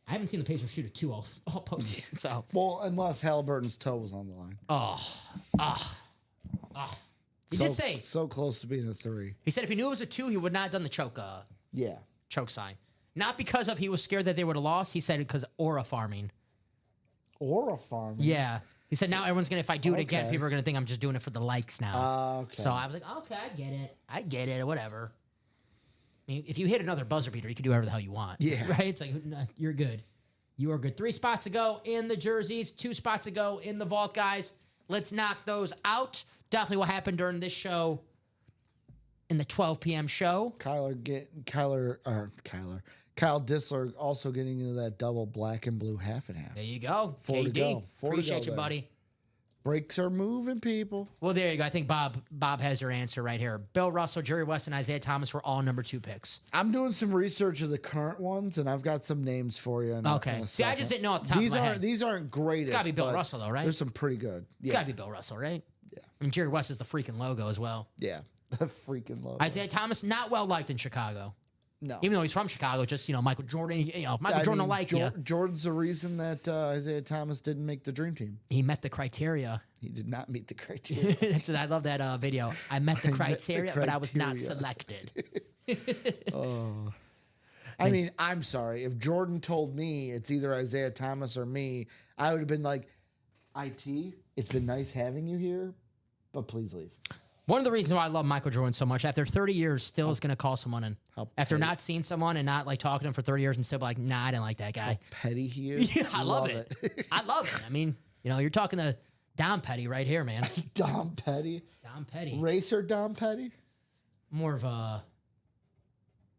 I haven't seen the Pacers shoot a 2 all postseason, so. Well, unless Halliburton's toe was on the line. He did say, So close to being a 3. he said if he knew it was a 2, he would not have done the choke sign. Not because of he was scared that they would have lost. He said because aura farming. Aura farming? Yeah. He said now everyone's going to, if I do it again, Okay. people are going to think I'm just doing it for the likes now. Okay. So I was like, okay, I get it, whatever. I mean, if you hit another buzzer beater, you can do whatever the hell you want. Yeah. Right? It's like, no, you're good. You are good. 3 spots to go in the jerseys, 2 spots to go in the vault, guys. Let's knock those out. Definitely will happen during this show in the 12 p.m. show. Kyle Dissler also getting into that double black and blue half and half. There you go. 4 to KD. go. 4 to Appreciate go you, there. buddy. Breaks are moving, people. Well, there you go. I think Bob has your answer right here. Bill Russell, Jerry West, and Isaiah Thomas were all number 2 picks. I'm doing some research of the current ones, and I've got some names for you. Okay. See, I just didn't know off the top of my head. These aren't greatest. It's got to be Bill but Russell, though, right? There's some pretty good. It's Yeah. got to be Bill Russell, right? Yeah. I mean, Jerry West is the freaking logo as well. Yeah. The freaking logo. Isaiah Thomas, not well liked in Chicago. No. Even though he's from Chicago, just, Michael Jordan, if Michael Jordan don't like you. Jordan's the reason that Isaiah Thomas didn't make the dream team. He met the criteria. He did not meet the criteria. I love that video. I met the criteria, but I was not criteria. selected. I mean, I'm sorry. If Jordan told me it's either Isaiah Thomas or me, I would have been like, IT, it's been nice having you here, but please leave. One of the reasons why I love Michael Jordan so much, after 30 years, still is going to call someone in. After petty. not seeing someone and not like talking to him for 30 years and still be like, nah, I didn't like that guy. Petty he is. Yeah, I love it. I love it. I mean, you're talking to Dom Petty right here, man. Dom Petty. Dom Petty. Racer Dom Petty. More of a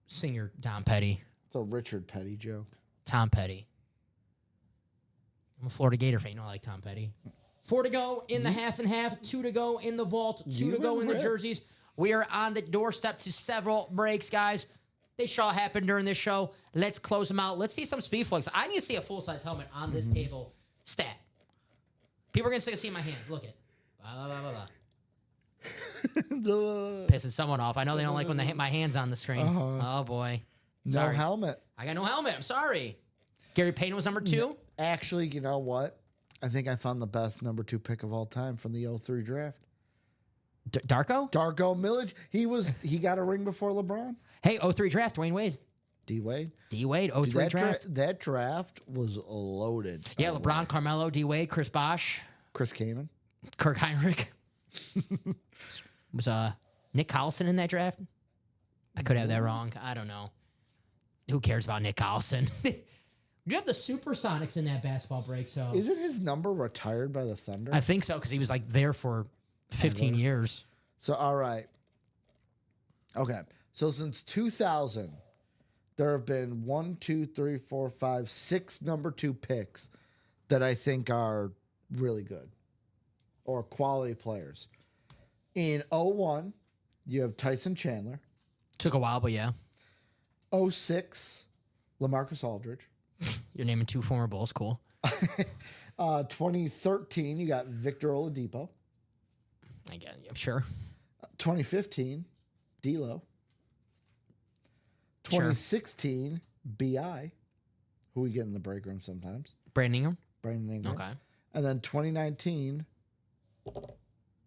singer, Dom Petty. It's a Richard Petty joke. Tom Petty. I'm a Florida Gator fan. I like Tom Petty. 4 to go in the half and half. 2 to go in the vault. 2 to go in the jerseys. We are on the doorstep to several breaks, guys. They shall happen during this show. Let's close them out. Let's see some speed flicks. I need to see a full-size helmet on this table. Stat. People are going to see my hand. Look it. Blah, blah, blah, blah. Pissing someone off. I know they don't like when they hit my hands on the screen. Oh, boy. No Sorry. helmet. I got no helmet. I'm sorry. Gary Payton was number 2. Actually, you know what? I think I found the best number 2 pick of all time from the 03 draft. Darko? Darko Milicic. He got a ring before LeBron. Hey, 03 draft, Dwayne Wade. D Wade. D Wade, 03 draft. That draft was loaded. Yeah, LeBron, Carmelo, D Wade, Chris Bosh, Chris Kaman. Kirk Heinrich. Was Nick Collison in that draft? I could have that wrong. I don't know. Who cares about Nick Collison? You have the Supersonics in that basketball break, so Isn't his number retired by the Thunder? I think so because he was like there for 15 years. So, all right. Okay. So, since 2000, there have been 6 number 2 picks that I think are really good or quality players. In 01, you have Tyson Chandler. Took a while, but yeah. 06, LaMarcus Aldridge. You're naming 2 former Bulls. Cool. 2013, you got Victor Oladipo. I guess. I'm sure. 2015, D'Lo. 2016, Bi, who we get in the break room sometimes. Brandon Ingram. Brandon Ingram. Okay. And then 2019,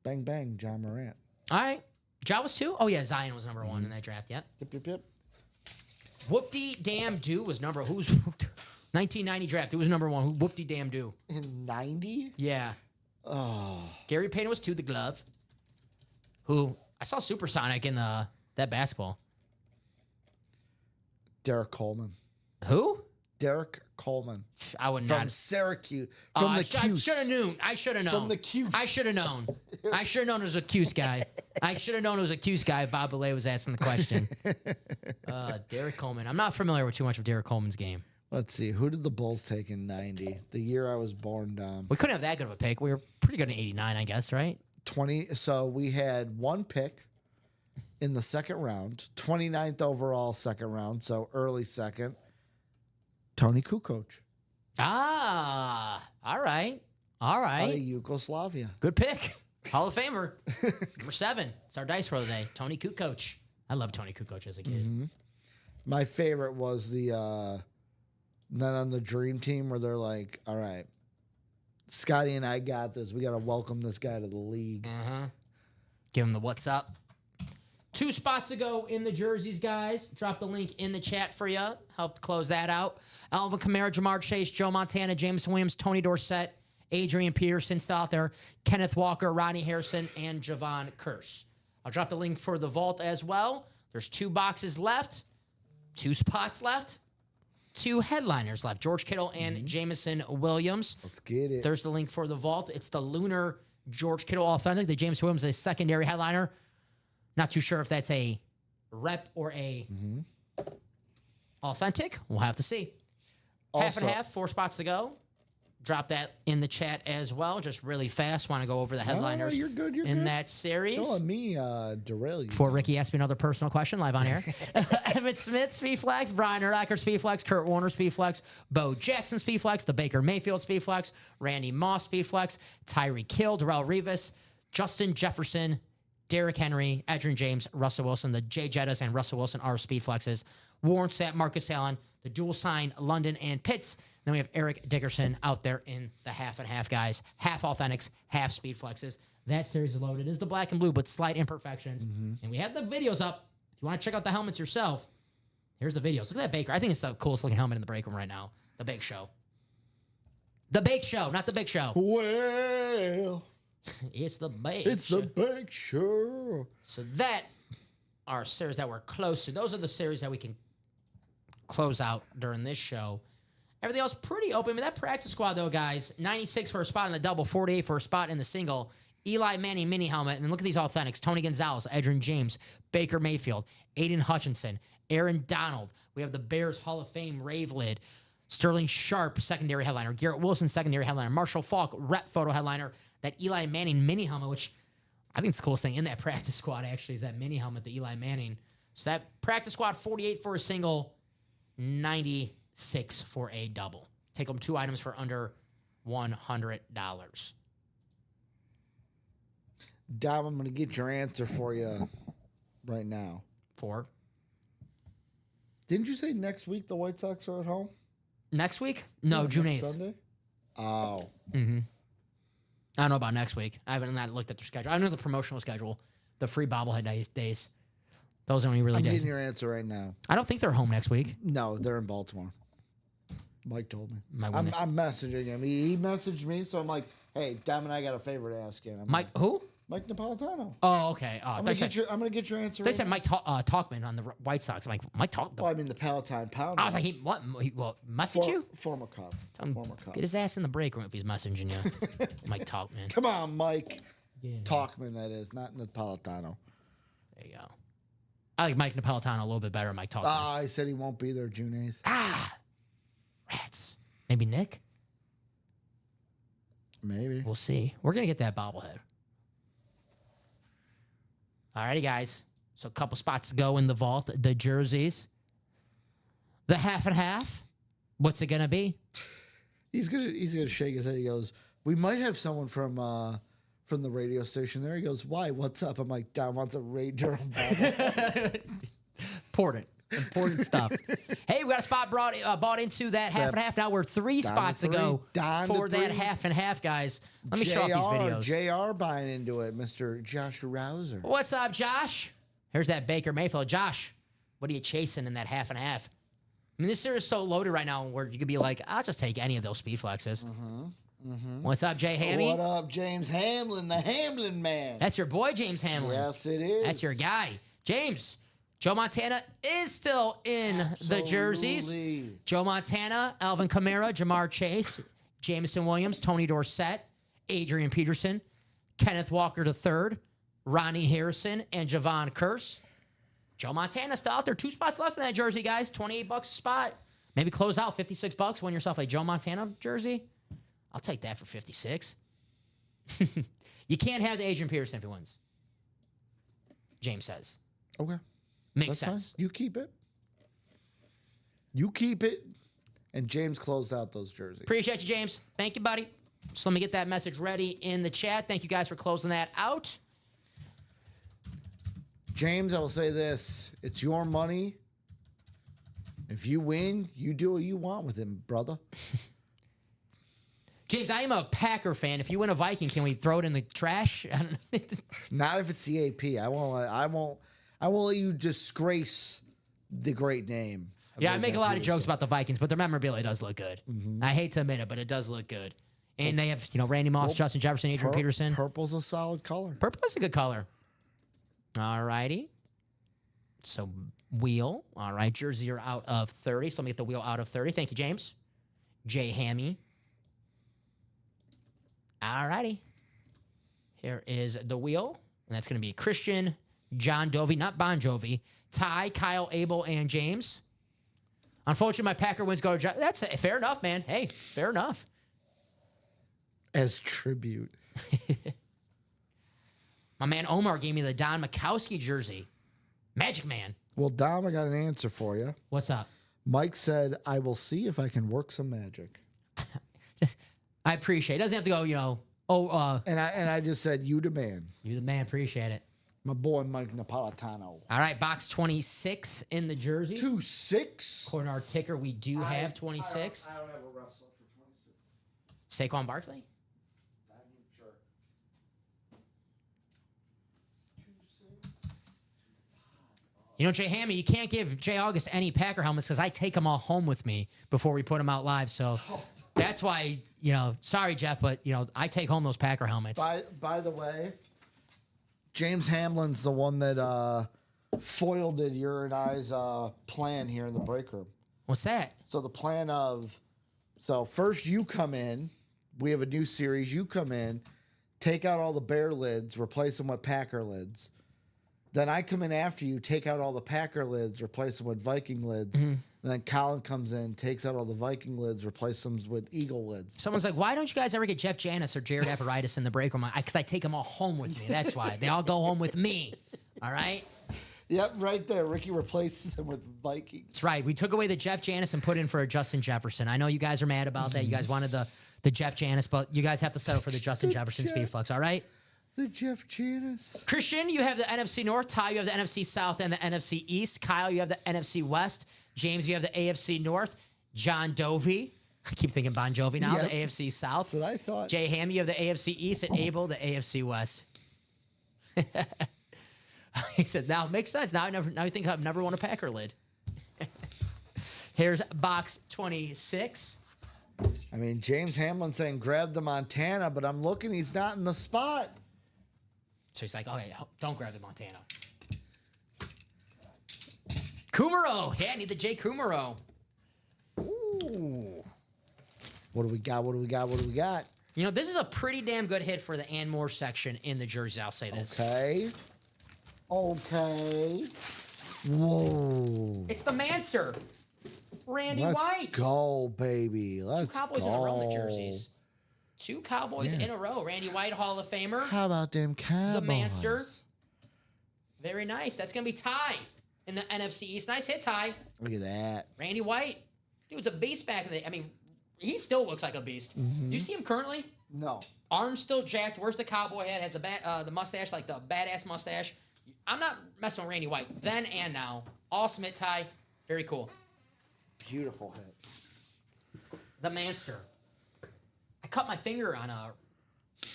bang bang, John Morant. All right. Ja was 2? Oh, yeah. Zion was number 1 in that draft. Yep. Yep. Whoop-de-damn-do was number... Who's... 1990 draft. It was number 1. Whoop-de-damn-do. In 90? Yeah. Oh. Gary Payton was 2, the glove. Who... I saw Supersonic in that basketball. Derek Coleman. Who? Derek Coleman. I would From not... Syracuse. Oh, From the I Cuse. should have known. I should have known. From the Cuse. I should have known. I should have known it was a Cuse guy. I should have known it was a Cuse guy if Bob Belay was asking the question. Derek Coleman. I'm not familiar with too much of Derek Coleman's game. Let's see. Who did the Bulls take in 90? The year I was born, Dom. We couldn't have that good of a pick. We were pretty good in 89, I guess, right? 20. So we had 1 pick in the second round. 29th overall second round. So early second. Tony Kukoc. Ah, all right. All Out of right. Yugoslavia. Good pick. Hall of Famer. Number 7. It's our dice roll today. Tony Kukoc. I love Tony Kukoc as a kid. My favorite was the then on the Dream Team where they're like, all right, Scotty and I got this. We got to welcome this guy to the league. Give him the what's up. 2 spots to go in the jerseys, guys. Drop the link in the chat for you. Help close that out. Alvin Kamara, Jamar Chase, Joe Montana, James Williams, Tony Dorsett, Adrian Peterson still out there, Kenneth Walker, Rodney Harrison, and Javon Curse. I'll drop the link for the vault as well. There's 2 boxes left, 2 spots left, 2 headliners left. George Kittle and Jamison Williams. Let's get it. There's the link for the vault. It's the Lunar George Kittle Authentic. The James Williams is a secondary headliner. Not too sure if that's a rep or a authentic. We'll have to see. Half and half, 4 spots to go. Drop that in the chat as well. Just really fast. Want to go over the headliners you're good, you're in good. that series. Don't let me derail you. Before Ricky asked me another personal question live on air. Emmett Smith, Speed Flex. Brian Urlacher, Speed Flex. Kurt Warner, Speed Flex. Bo Jackson, Speed Flex. The Baker Mayfield, Speed Flex. Randy Moss, Speed Flex. Tyreek Hill, Darrell Revis. Justin Jefferson, Derrick Henry, Adrian James, Russell Wilson. The Jay Jettas and Russell Wilson are Speed Flexes. Warren Sapp, Marcus Allen. The dual sign, London and Pitts. Then we have Eric Dickerson out there in the half and half guys. Half authentics, half speed flexes. That series is loaded. It is the black and blue, but slight imperfections. And we have the videos up. If you want to check out the helmets yourself, here's the videos. Look at that Baker. I think it's the coolest looking helmet in the break room right now. The Bake Show. The Bake Show, not the Big Show. Well, It's the Bake it's Show. the Bake Show. So that are series that we're close to. Those are the series that we can close out during this show. Everything else pretty open. I mean, that practice squad, though, guys, 96 for a spot in the double, 48 for a spot in the single. Eli Manning mini helmet. And then look at these authentics. Tony Gonzalez, Adrian James, Baker Mayfield, Aiden Hutchinson, Aaron Donald. We have the Bears Hall of Fame Rave Lid. Sterling Sharp, secondary headliner. Garrett Wilson, secondary headliner. Marshall Falk, rep photo headliner. That Eli Manning mini helmet, which I think is the coolest thing in that practice squad, actually, is that mini helmet, the Eli Manning. So that practice squad, 48 for a single, 96 for a double. Take them 2 items for under $100. Dom, I'm going to get your answer for you right now. For Didn't you say next week the White Sox are at home? next week? No, June Next 8th. Sunday? Oh. I don't know about next week. I haven't not looked at their schedule. I know the promotional schedule, the free bobblehead days. Those are only really I'm days. getting your answer right now. I don't think they're home next week. No, they're in Baltimore. Mike told me. Mike, I'm messaging him. He messaged me, so I'm like, hey, Dom and I got a favor to ask you. And I'm Mike, who? Mike Napolitano. Oh, okay. Oh, I'm they gonna said, get your answer. they right said now. Mike Talkman on the White Sox. I'm like, Mike Talk. Well, I mean the Palatine Pound. I was like, message you? Former Cub. Former Cub. Get his ass in the break room if he's messaging you. Mike Talkman. Come on, Mike. Get in there. Talkman, that is, not Napolitano. There you go. I like Mike Napolitano a little bit better than Mike Talkman. I said he won't be there June 8th. Rats. Maybe Nick? Maybe. We'll see. We're going to get that bobblehead. Alrighty, guys. So a couple spots to go in the vault. The jerseys. The half and half. What's it gonna be? He's gonna shake his head. He goes, "We might have someone from the radio station there." He goes, "Why? What's up?" I'm like, "Don wants a Ray Durham bottle." Important stuff. Hey, we got a spot bought into that half and half. Now we're three spots to go for that half and half, guys. Let me show off these videos. JR buying into it, Mr. Josh Rouser. What's up, Josh? Here's that Baker Mayfield. Josh, what are you chasing in that half and half? I mean, this series is so loaded right now where you could be like, I'll just take any of those speed flexes. What's up, Jay Hammy? What up, James Hamlin, the Hamlin man? That's your boy, James Hamlin. Yes, it is. That's your guy. James, Joe Montana is still in the jerseys. Joe Montana, Alvin Kamara, Jamar Chase, Jameson Williams, Tony Dorsett, Adrian Peterson, Kenneth Walker III, Ronnie Harrison, and Javon Curse. Joe Montana still out there. 2 spots left in that jersey, guys. $28 a spot. Maybe close out $56. Win yourself a Joe Montana jersey. I'll take that for $56. You can't have the Adrian Peterson if he wins. James says. Okay. Makes That's sense. Fine. You keep it. You keep it. And James closed out those jerseys. Appreciate you, James. Thank you, buddy. So let me get that message ready in the chat. Thank you guys for closing that out. James, I will say this. It's your money. If you win, you do what you want with him, brother. James, I am a Packer fan. If you win a Viking, can we throw it in the trash? I don't know. Not if it's the AP. I won't let you disgrace the great name. Yeah, I make a lot of jokes about the Vikings, but their memorabilia does look good. I hate to admit it, but it does look good. And they have, Randy Moss, Justin Jefferson, Adrian Peterson. Purple's a solid color. Purple is a good color. All righty. So, wheel. All right, jersey are out of 30. So, let me get the wheel out of 30. Thank you, James. Jay Hammy. All righty. Here is the wheel. And that's going to be Christian, John Dovey, not Bon Jovi, Ty, Kyle, Abel, and James. Unfortunately, my Packer wins go to John. That's fair enough, man. Hey, fair enough. As tribute. My man Omar gave me the Don Mikowski jersey. Magic Man. Well, Dom, I got an answer for you. What's up? Mike said, I will see if I can work some magic. I appreciate it. It doesn't have to go, And I just said, you the man. You the man. Appreciate it. My boy Mike Napolitano. All right, box 26 in the jersey. 2-6. According to our ticker, we do have 26. I don't have a wrestler for 26. Saquon Barkley? Sure. 2-6. Jay Hammy, you can't give Jay August any Packer helmets because I take them all home with me before we put them out live. So that's why, sorry, Jeff, but, I take home those Packer helmets. By the way, James Hamlin's the one that foiled your and I's plan here in the break room. What's that? So the plan first you come in. We have a new series. You come in, take out all the Bear lids, replace them with Packer lids. Then I come in after you, take out all the Packer lids, replace them with Viking lids. And then Colin comes in, takes out all the Viking lids, replace them with Eagle lids. Someone's like, why don't you guys ever get Jeff Janis or Jared Apparitis in the break room? Because I take them all home with me. That's why. They all go home with me. All right? Yep, right there. Ricky replaces him with Vikings. That's right. We took away the Jeff Janis and put in for a Justin Jefferson. I know you guys are mad about that. You guys wanted the Jeff Janis, but you guys have to settle for the Justin Jefferson Speedflux, all right? The Jeff Janis. Christian, you have the NFC North. Ty, you have the NFC South and the NFC East. Kyle, you have the NFC West. James, you have the AFC North. John Dovey. I keep thinking Bon Jovi now, the AFC South. That's what I thought. Jay Ham, you have the AFC East, and Abel, the AFC West. He said, now it makes sense. Now you think I've never won a Packer lid. Here's box 26. I mean, James Hamlin saying grab the Montana, but I'm looking, he's not in the spot. So he's like, okay, don't grab the Montana. Kumaro. Yeah, I need the Jay Kumaro. Ooh. What do we got? This is a pretty damn good hit for the Ann Moore section in the jersey. I'll say this. Okay. Whoa. It's the Manster. Randy Let's White. go, baby. Let's Two Cowboys go. in a row in the jerseys. Two Cowboys in a row. Randy White, Hall of Famer. How about them Cowboys? The Manster. Very nice. That's going to be Ty in the NFC East. Nice hit, Ty. Look at that. Randy White. Dude's a beast back in the. I mean, he still looks like a beast. Mm-hmm. You see him currently? No. Arm's still jacked. Where's the cowboy hat? Has the mustache, like the badass mustache. I'm not messing with Randy White then and now. Awesome hit tie. Very cool. Beautiful hit. The Manster. I cut my finger on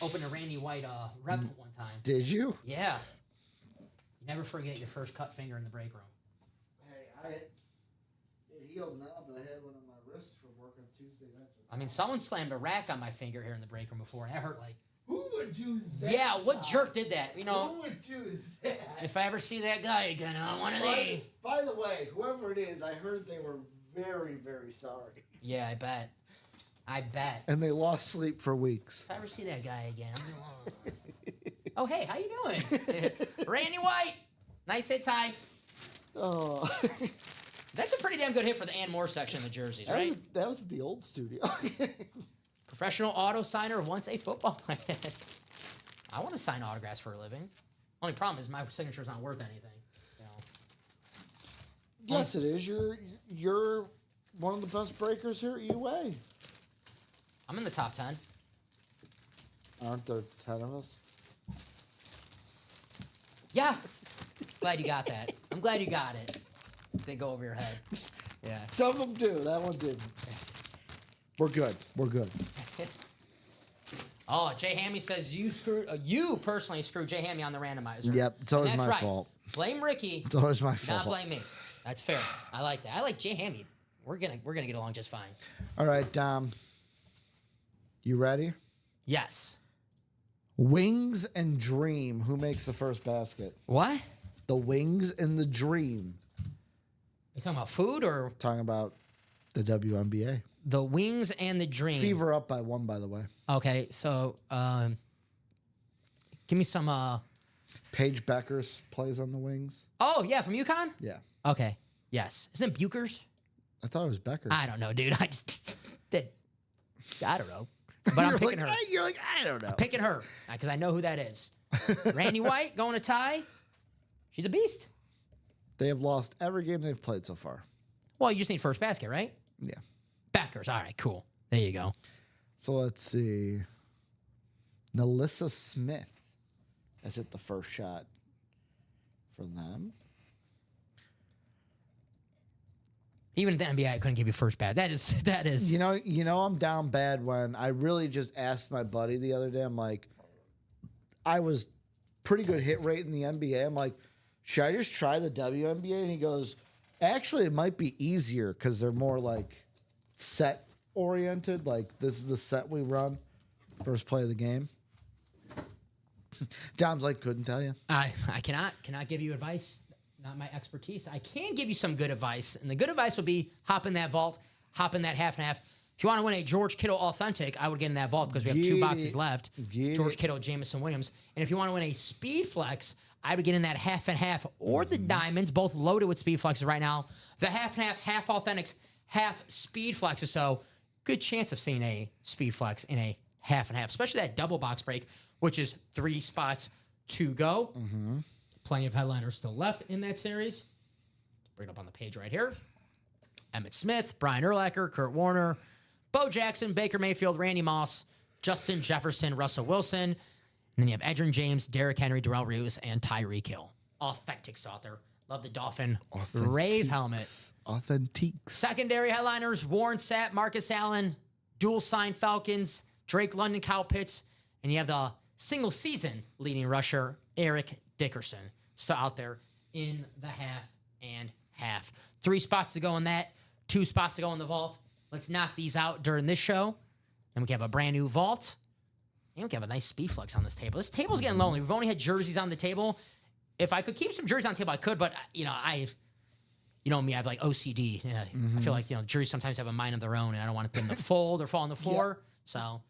opening a Randy White rep one time. Did you? Yeah. You never forget your first cut finger in the break room. Hey, it healed now, but I had one on my wrist from working Tuesday nights. I mean, someone slammed a rack on my finger here in the break room before, and that hurt like. Who would do that? Yeah, what jerk did that? You know, Who would do that? if I ever see that guy again, I want to these. By the way, whoever it is, I heard they were very, very sorry. Yeah, I bet. I bet. And they lost sleep for weeks. If I ever see that guy again, I'm gonna. Oh, hey, how you doing? Randy White. Nice hit tie. Oh. That's a pretty damn good hit for the Ann Moore section of the jerseys, right? That was at the old studio. Professional auto signer, once a football player. I want to sign autographs for a living. Only problem is my signature's not worth anything. You know. Yes, it is. You're one of the best breakers here at UA. I'm in the top 10. Aren't there 10 of us? Yeah. Glad you got that. I'm glad you got it. Didn't go over your head. Yeah. Some of them do. That one didn't. We're good. We're good. Oh, Jay Hammy says you personally screwed Jay Hammy on the randomizer. Yep, it's always And that's my right. fault. Blame Ricky, It's always my fault. not blame me. That's fair. I like that. I like Jay Hammy. We're gonna get along just fine. All right, Dom. You ready? Yes. Wings and Dream. Who makes the first basket? What? The Wings and the Dream. You talking about food or Talking about the WNBA. the Wings and the Dream? Fever up by 1, by the way. Okay, so give me some. Paige Beckers plays on the Wings. Oh yeah, from UConn. Yeah. Okay. Yes. Isn't it Bukers? I thought it was Beckers. I don't know, dude. I just did. I don't know. But I'm picking her. You're like, I don't know. Picking her because I know who that is. Randy White going to tie. She's a beast. They have lost every game they've played so far. Well, you just need first basket, right? Yeah. Backers. All right, cool. There you go. So let's see. Nalissa Smith has hit the first shot for them. Even in the NBA, I couldn't give you first bat. That is. You know, I'm down bad when I really just asked my buddy the other day. I'm like, I was pretty good hit rate in the NBA. I'm like, should I just try the WNBA? And he goes, actually, it might be easier because they're more like set oriented. Like this is the set we run. First play of the game. Dom's like, couldn't tell you. I cannot give you advice. Not my expertise. I can give you some good advice, and the good advice would be hop in that vault, hop in that half and half. If you want to win a George Kittle Authentic, I would get in that vault because we have two boxes left. George Kittle, Jamison Williams. And if you want to win a Speed Flex, I would get in that half and half or the Diamonds, both loaded with Speed Flexes right now. The half and half Authentics, half Speed Flexes. So good chance of seeing a Speed Flex in a half and half, especially that double box break, which is 3 spots to go. Plenty of headliners still left in that series. Bring it up on the page right here. Emmitt Smith, Brian Urlacher, Kurt Warner, Bo Jackson, Baker Mayfield, Randy Moss, Justin Jefferson, Russell Wilson. And then you have Edgerrin James, Derrick Henry, Darrell Reeves, and Tyreek Hill. Authentics out there. Love the Dolphin Rave helmet. Authentiques. Secondary headliners, Warren Sapp, Marcus Allen, dual sign Falcons, Drake London, Kyle Pitts, and you have the single season leading rusher, Eric Dickerson. Still out there in the half and half. 3 spots to go in that, 2 spots to go in the vault. Let's knock these out during this show. Then we can have a brand new vault. And we can have a nice Speed Flex on this table. This table's getting lonely. We've only had jerseys on the table. If I could keep some jerseys on the table, I could, but you know me, I have like OCD. Yeah, I feel like, jerseys sometimes have a mind of their own, and I don't want them to fold or fall on the floor. So,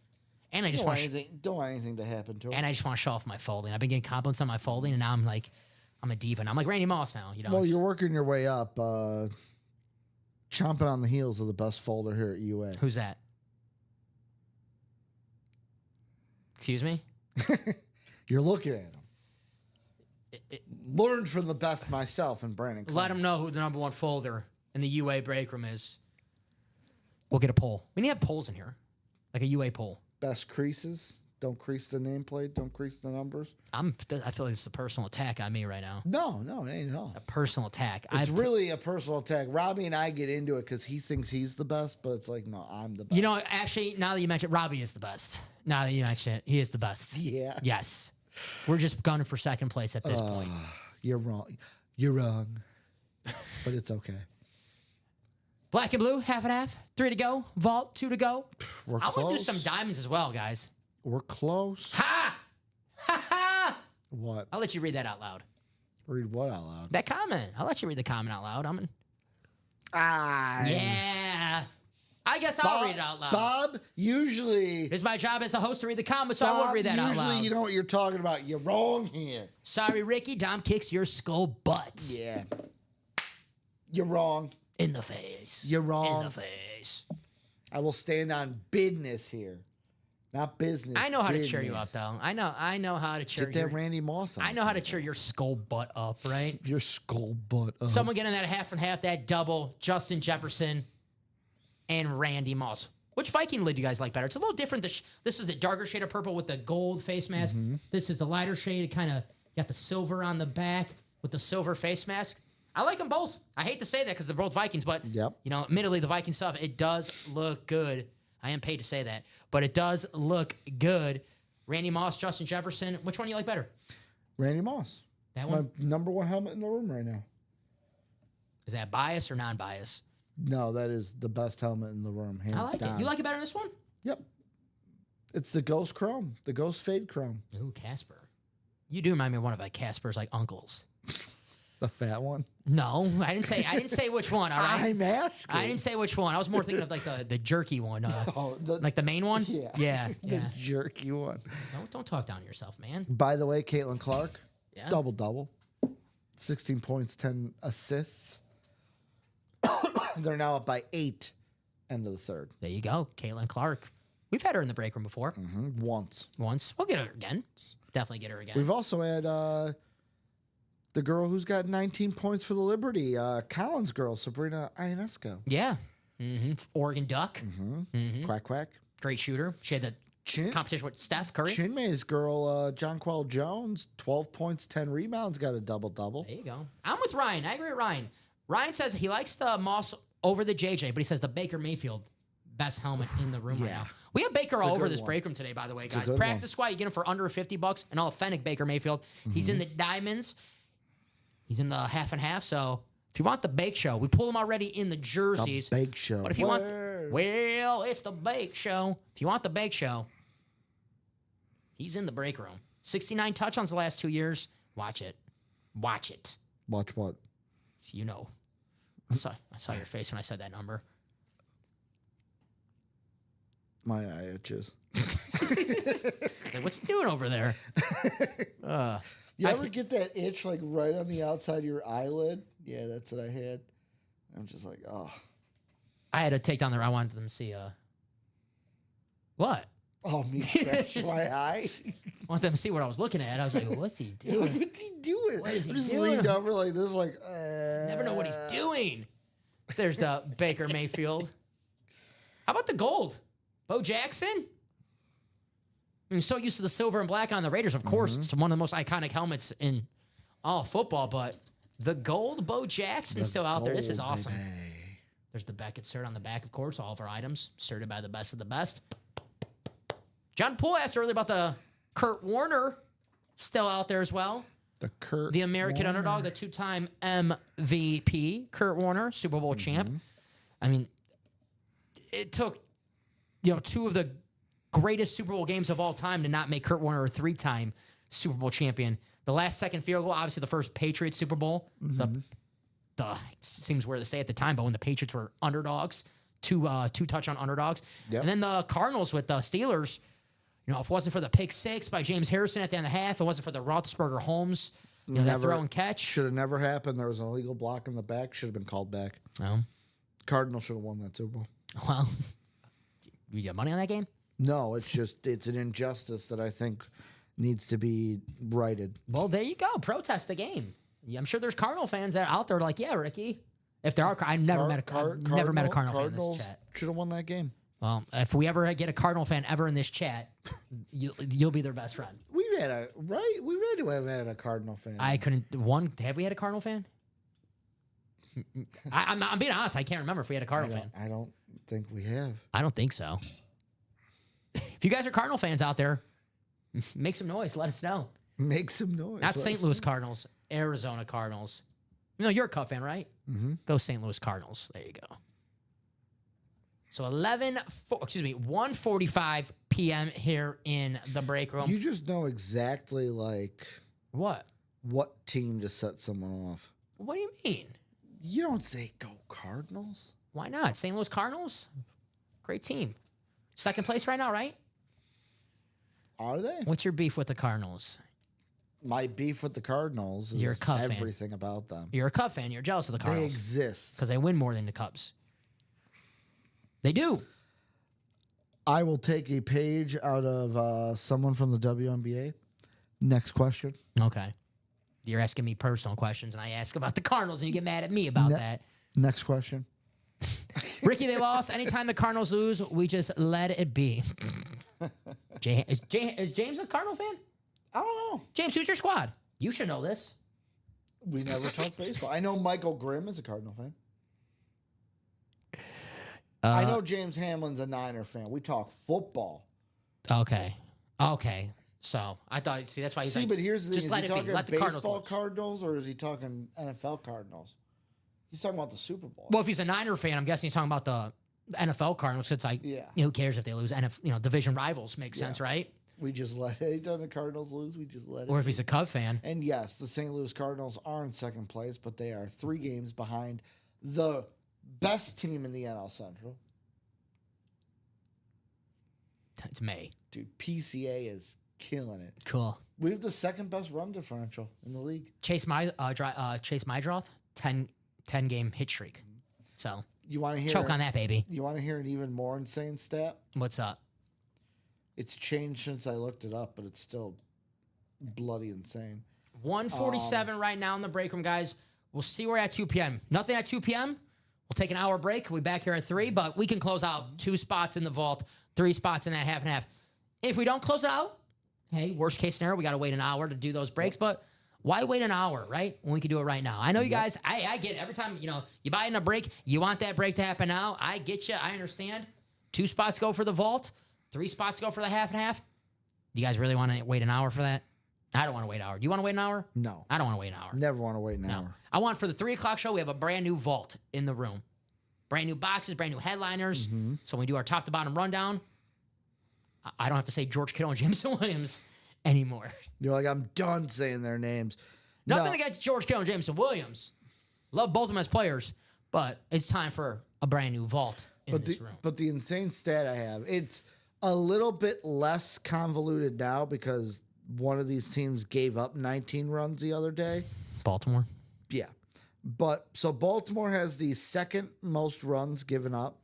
and I just want don't want anything to happen to them. and I just want to show off my folding. I've been getting compliments on my folding, and now I'm a diva. And I'm like Randy Moss now. Well, you're working your way up, chomping on the heels of the best folder here at UA. Who's that? Excuse me? You're looking at him. Learned from the best myself and Brandon. Let him know who the #1 folder in the UA break room is. We'll get a poll. We need to have polls in here, like a UA poll. Best creases. Don't crease the nameplate. Don't crease the numbers. I feel like it's a personal attack on me right now. No, it ain't at all. A personal attack. It's really a personal attack. Robbie and I get into it because he thinks he's the best, but it's like, no, I'm the best. You know, actually, now that you mention it, Robbie is the best. Now that you mention it, he is the best. Yeah. Yes. We're just gunning for second place at this point. You're wrong. You're wrong. But it's okay. Black and blue, half and half. 3 to go. Vault, 2 to go. We're I close. want to do some diamonds as well, guys. We're close. Ha! Ha ha! What? I'll let you read that out loud. Read what out loud? That comment. I'll let you read the comment out loud. Yeah. I guess I'll read it out loud. Bob, usually... It's my job as a host to read the comments, so I won't read that out loud. Usually you know what you're talking about. You're wrong here. Sorry, Ricky. Dom kicks your skull butt. Yeah. You're wrong. In the face. You're wrong. In the face. I will stand on business here. Not business. I know how to cheer you up, though. I know how to cheer Get that Randy Moss on. I know how to cheer your skull butt up, right? Your skull butt up. Someone getting that half and half, that double, Justin Jefferson and Randy Moss. Which Viking lid do you guys like better? It's a little different. This is a darker shade of purple with the gold face mask. This is the lighter shade. It kind of got the silver on the back with the silver face mask. I like them both. I hate to say that because they're both Vikings, but you know, admittedly, the Viking stuff, it does look good. I am paid to say that, but it does look good. Randy Moss, Justin Jefferson. Which one do you like better? Randy Moss. That one? My #1 helmet in the room right now. Is that bias or non-bias? No, that is the best helmet in the room, hands I like down. it. You like it better than this one? Yep. It's the Ghost Chrome, the Ghost Fade Chrome. Ooh, Casper. You do remind me of one of like Casper's like uncles. The fat one. No, I didn't say which one. All right. I'm asking. I didn't say which one. I was more thinking of like the jerky one. Like the main one. Yeah. Yeah. The Yeah. jerky one. Don't talk down to yourself, man. By the way, Caitlin Clark, Yeah. double. 16 points, 10 assists. They're now up by 8. End of the third. There you go, Caitlin Clark. We've had her in the break room before. Once. We'll get her again. Definitely get her again. We've also had the girl who's got 19 points for the Liberty, Collins girl, Sabrina Ionesco. Yeah. Oregon Duck. Quack, quack. Great shooter. She had the competition with Steph Curry. Chinmay's girl, Jonquel Jones, 12 points, 10 rebounds, got a double-double. There you go. I'm with Ryan. I agree with Ryan. Ryan says he likes the Moss over the JJ, but he says the Baker Mayfield best helmet in the room right now. We have Baker all over this break room today, by the way, guys. Practice squad, you get him for under $50. An authentic Baker Mayfield. He's in the diamonds. He's in the half and half. So if you want the Bake Show, we pull him already in the jerseys. The Bake Show. But if you want, well, it's the Bake Show. If you want the Bake Show, he's in the break room. 69 touchdowns the last 2 years. Watch it. Watch it. Watch what? You know. I saw your face when I said that number. My eye itches. Like, what's he doing over there? You ever get that itch like right on the outside of your eyelid? Yeah, that's what I had. I'm just like, oh. I had to take down there. I wanted them to see. What? Oh, me scratching my eye. I want them to see what I was looking at. I was like, what's he doing? What's he doing? What is he I just doing? leaned over like this, like. Never know what he's doing. There's the Baker Mayfield. How about the gold? Bo Jackson? I'm so used to the silver and black on the Raiders. Of course, it's one of the most iconic helmets in all football, but the gold Bo Jackson still out there. This is awesome. Baby. There's the Beckett cert on the back, of course. All of our items certified by the best of the best. John Poole asked earlier about the Kurt Warner still out there as well. The American underdog, the two-time MVP, Kurt Warner, Super Bowl champ. I mean, it took, two of the greatest Super Bowl games of all time to not make Kurt Warner a three-time Super Bowl champion. The last second field goal, obviously the first Patriots Super Bowl. It seems weird to say at the time, but when the Patriots were underdogs, two touchdown underdogs. Yep. And then the Cardinals with the Steelers. If it wasn't for the pick six by James Harrison at the end of the half, it wasn't for the Roethlisberger Holmes, that throw and catch. Should have never happened. There was an illegal block in the back. Should have been called back. Oh. Cardinals should have won that Super Bowl. Well, you got money on that game? No, it's an injustice that I think needs to be righted. Well, there you go. Protest the game. Yeah, I'm sure there's Cardinal fans that are out there like, yeah, Ricky, If there are, I've never met a Cardinal fan in Cardinals this chat. should have won that game. Well, if we ever get a Cardinal fan ever in this chat, you'll be their best friend. We've had a right. We really have had a Cardinal fan. I couldn't. Have we had a Cardinal fan? I'm being honest. I can't remember if we had a Cardinal fan. I don't think we have. I don't think so. If you guys are Cardinal fans out there, make some noise. Let us know. Make some noise. Not St. Louis Cardinals, Arizona Cardinals. You're a Cub fan, right? Mm-hmm. Go St. Louis Cardinals. There you go. So 1:45 p.m. here in the break room. You just know exactly like What team to set someone off. do you mean? You don't say go Cardinals. Why not? St. Louis Cardinals? Great team. Second place right now, right? Are they? What's your beef with the Cardinals? My beef with the Cardinals is You're a Cub fan. everything about them. You're a Cub fan. You're jealous of the They Cardinals. exist. Because they win more than the Cubs. They do. I will take a page out of someone from the WNBA. Next question. Okay. You're asking me personal questions, and I ask about the Cardinals, and you get mad at me about that. Next question. Ricky, they lost. Anytime the Cardinals lose, we just let it be. Is James a Cardinal fan? I don't know. James, who's your squad? You should know this. We never talk baseball. I know Michael Grimm is a Cardinal fan. I know James Hamlin's a Niner fan. We talk football. Okay. So I thought. See, that's why he's See, like. but here's the thing: just is let he it be. talking Let the baseball Cardinals. Cardinals, or is he talking NFL Cardinals? He's talking about the Super Bowl. Well, if he's a Niner fan, I'm guessing he's talking about the NFL Cardinals. It's like, Yeah. who cares if they lose? Division rivals makes sense, right? We just let anytime the Cardinals lose, we just let it. Or if he's a Cub fan, And yes, the St. Louis Cardinals are in second place, but they are 3 games behind the best team in the NL Central. it's May. Dude, PCA is killing it. Cool. We have the second best run differential in the league. Chase Mydroth, 10 game hit streak. So You want to hear choke on that, baby. You want to hear an even more insane stat? What's up? It's changed since I looked it up, but it's still bloody insane. 1:47 right now in the break room, guys. We'll see where at 2 p.m. Nothing at 2 p.m. We'll take an hour break. We'll be back here at 3, but we can close out 2 spots in the vault, 3 spots in that half and half. If we don't close it out, hey, worst case scenario, we got to wait an hour to do those breaks, but why wait an hour, right? When we can do it right now. I know you guys, I get it. Every time, you buy in a break, you want that break to happen now. I get you. I understand. 2 spots go for the vault. 3 spots go for the half and half. You guys really want to wait an hour for that? I don't want to wait an hour. Do you want to wait an hour? No. I don't want to wait an hour. Never want to wait an No. hour. I want for the 3 o'clock show, we have a brand new vault in the room. Brand new boxes, brand new headliners. So when we do our top to bottom rundown, I don't have to say George Kittle and Jameson Williams anymore. You're like, I'm done saying their names. Nothing No. against George Kittle and Jameson Williams. Love both of them as players, but it's time for a brand new vault in this room. But the insane stat I have, it's a little bit less convoluted now because one of these teams gave up 19 runs the other day. Baltimore. Yeah. But so Baltimore has the second most runs given up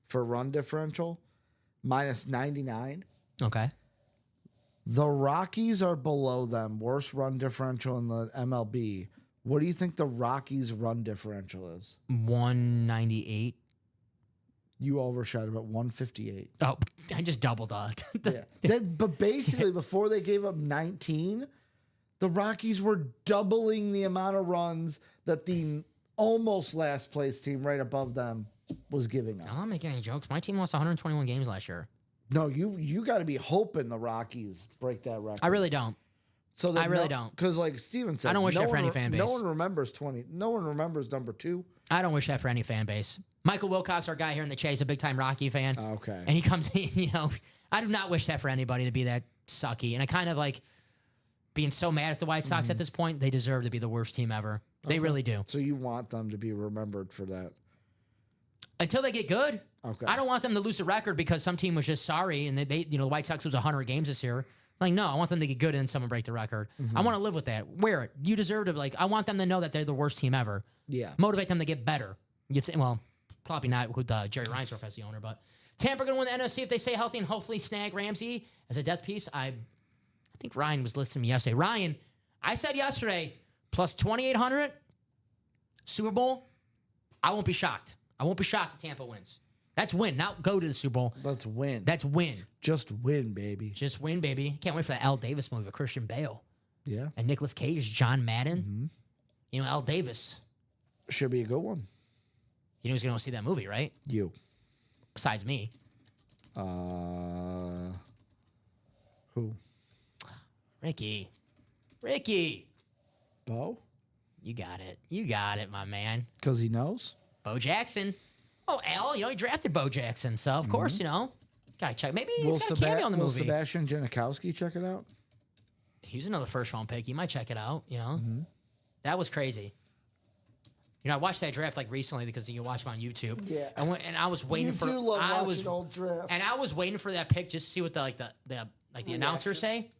for run differential, minus 99. Okay. The Rockies are below them, worst run differential in the MLB. What do you think the Rockies' run differential is? 198. You overshot it at 158. Oh, I just doubled that. But basically, before they gave up 19, the Rockies were doubling the amount of runs that the almost last place team right above them was giving up. I'm not making any jokes. My team lost 121 games last year. No, you got to be hoping the Rockies break that record. I really don't. So that I really don't. Because like Steven said, I don't wish that for any fan base. No one remembers 20. No one remembers number 2. I don't wish that for any fan base. Michael Wilcox, our guy here in the chat, is a big-time Rocky fan. Okay. And he comes in, I do not wish that for anybody to be that sucky. And I kind of like being so mad at the White Sox at this point. They deserve to be the worst team ever. They really do. So you want them to be remembered for that? Until they get good. Okay. I don't want them to lose the record because some team was just sorry and they the White Sox lose 100 games this year. Like, no, I want them to get good and then someone break the record. I want to live with that. Wear it. You deserve to, I want them to know that they're the worst team ever. Yeah. Motivate them to get better. Well, probably not with Jerry Reinsdorf as the owner, but Tampa going to win the NFC if they stay healthy and hopefully snag Ramsey as a death piece. I think Ryan was listening to me yesterday. Ryan, I said yesterday, plus 2,800, Super Bowl, I won't be shocked. I won't be shocked if Tampa wins. That's win, not go to the Super Bowl. Let's win. That's win. Just win, baby. Just win, baby. Can't wait for the Al Davis movie with Christian Bale Yeah. and Nicolas Cage, John Madden. You know, Al Davis. Should be a good one. You know who's going to see that movie, right? You. Besides me. Who? Ricky. Bo? You got it. You got it, my man. Because he knows? Bo Jackson. Oh, Al, you know, he drafted Bo Jackson. So, of course, you know, got to check. Maybe he's got a cameo in the will movie. Sebastian Janikowski check it out? He's another first-round pick. He might check it out, you know. That was crazy. You know, I watched that draft like recently because you can watch them on YouTube. Yeah. And I was waiting for old draft. and I was waiting for that pick just to see what the announcers say.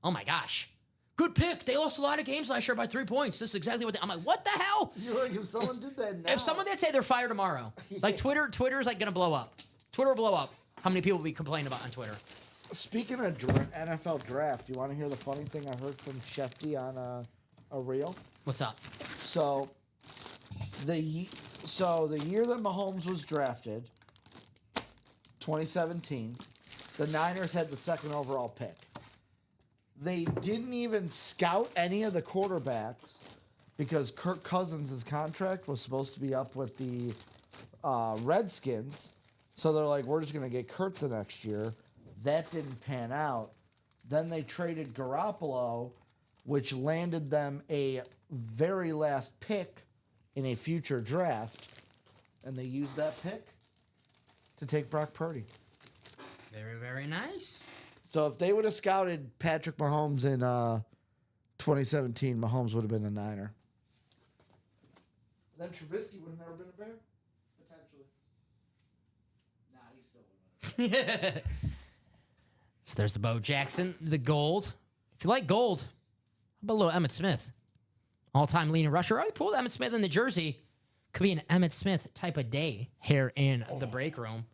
Oh my gosh. Good pick. They lost a lot of games last year by 3 points. This is exactly what I'm like, what the hell? You're like, if someone did that now. If someone did say they're fired tomorrow, like Twitter's like gonna blow up. Twitter will blow up. How many people will be complaining about on Twitter? Speaking of NFL draft, you want to hear the funny thing I heard from Shefty on a reel? What's up? So the year that Mahomes was drafted, 2017, the Niners had the second overall pick. They didn't even scout any of the quarterbacks because Kirk Cousins' contract was supposed to be up with the Redskins. So they're like, we're just going to get Kurt the next year. That didn't pan out. Then they traded Garoppolo, which landed them a very last pick in a future draft. And they used that pick to take Brock Purdy. Very, very nice. So if they would have scouted Patrick Mahomes in 2017, Mahomes would have been a Niner. Then Trubisky would have never been a Bear, potentially. Nah, he still would have. So there's the Bo Jackson, the gold. If you like gold, how about a little Emmitt Smith? All-time leading rusher. I pulled Emmitt Smith in the jersey. Could be an Emmitt Smith type of day here in the break room.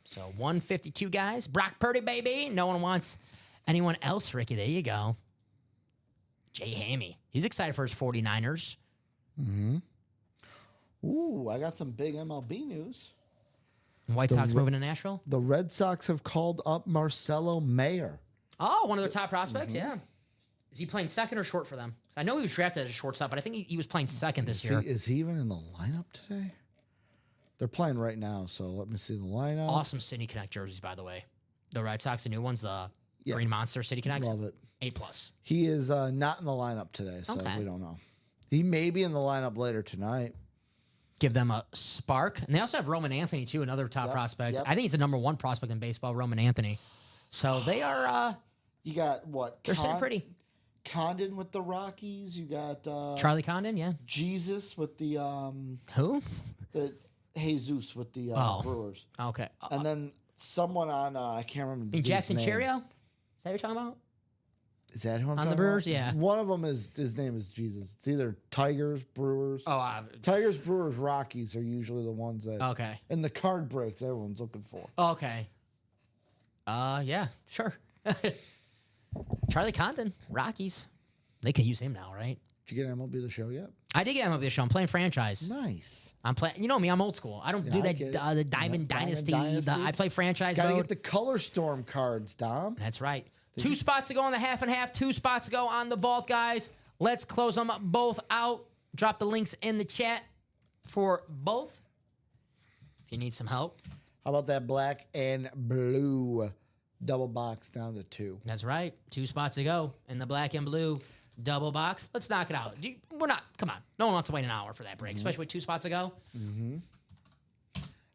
So 152 guys. Brock Purdy, baby. No one wants anyone else, Ricky. There you go. Jay Hammy. He's excited for his 49ers. Ooh, I got some big MLB news. White Sox moving to Nashville. The Red Sox have called up Marcelo Mayer. Oh, one of their top prospects, yeah. Is he playing second or short for them? I know he was drafted as a shortstop, but I think he was playing second this year. Is he even in the lineup today? They're playing right now, so let me see the lineup. Awesome City Connect jerseys, by the way. The Red Sox, the new ones, the Green Monster City Connect. Love it. A+. He is not in the lineup today, so Okay. we don't know. He may be in the lineup later tonight. Give them a spark. And they also have Roman Anthony, too, another top prospect. yep. I think he's the number one prospect in baseball, Roman Anthony. So they are, You got what? they're sitting pretty. Condon with the Rockies. You got Charlie Condon, yeah. Jesus with the Who? Jesus with the Brewers, Okay. and then someone on I can't remember. The Jackson dude's name. Cheerio? Is that what you're talking about? Is that who I'm On the talking Brewers? about? Yeah. One of them is his name is Jesus. It's either Tigers, Brewers. Oh, Tigers, Brewers, Rockies are usually the ones that okay. in the card breaks everyone's looking for. Okay. Yeah, sure. Charlie Condon, Rockies. They could use him now, right? Did you get MLB The Show yet? I did get MLB The Show. I'm playing franchise. Nice. I'm playing. You know me. I'm old school. I don't do I that. get it. The Diamond Yeah, Dynasty. Diamond Dynasty. I play franchise Gotta mode. get the Color Storm cards, Dom. That's right. Two spots to go on the half and half. 2 spots to go on the vault, guys. Let's close them both out. Drop the links in the chat for both. If you need some help. How about that black and blue double box down to 2? That's right. 2 spots to go in the black and blue double box. Let's knock it out. We're not. Come on. No one wants to wait an hour for that break, especially with 2 spots to go.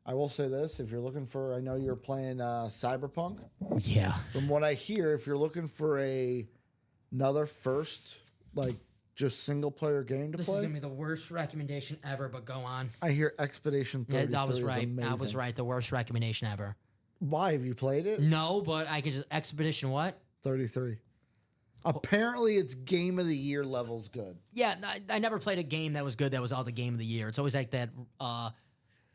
I will say this: if you're looking for, I know you're playing Cyberpunk. Yeah. From what I hear, if you're looking for another first, like just single player game to This play, is going to be the worst recommendation ever, but go on. I hear Expedition 33 Yeah, I was is right. amazing. I was right. The worst recommendation ever. Why have you played it? No, but I could just Expedition what? 33. Apparently, it's game of the year levels good. Yeah, I never played a game that was good that was all the game of the year. It's always like that.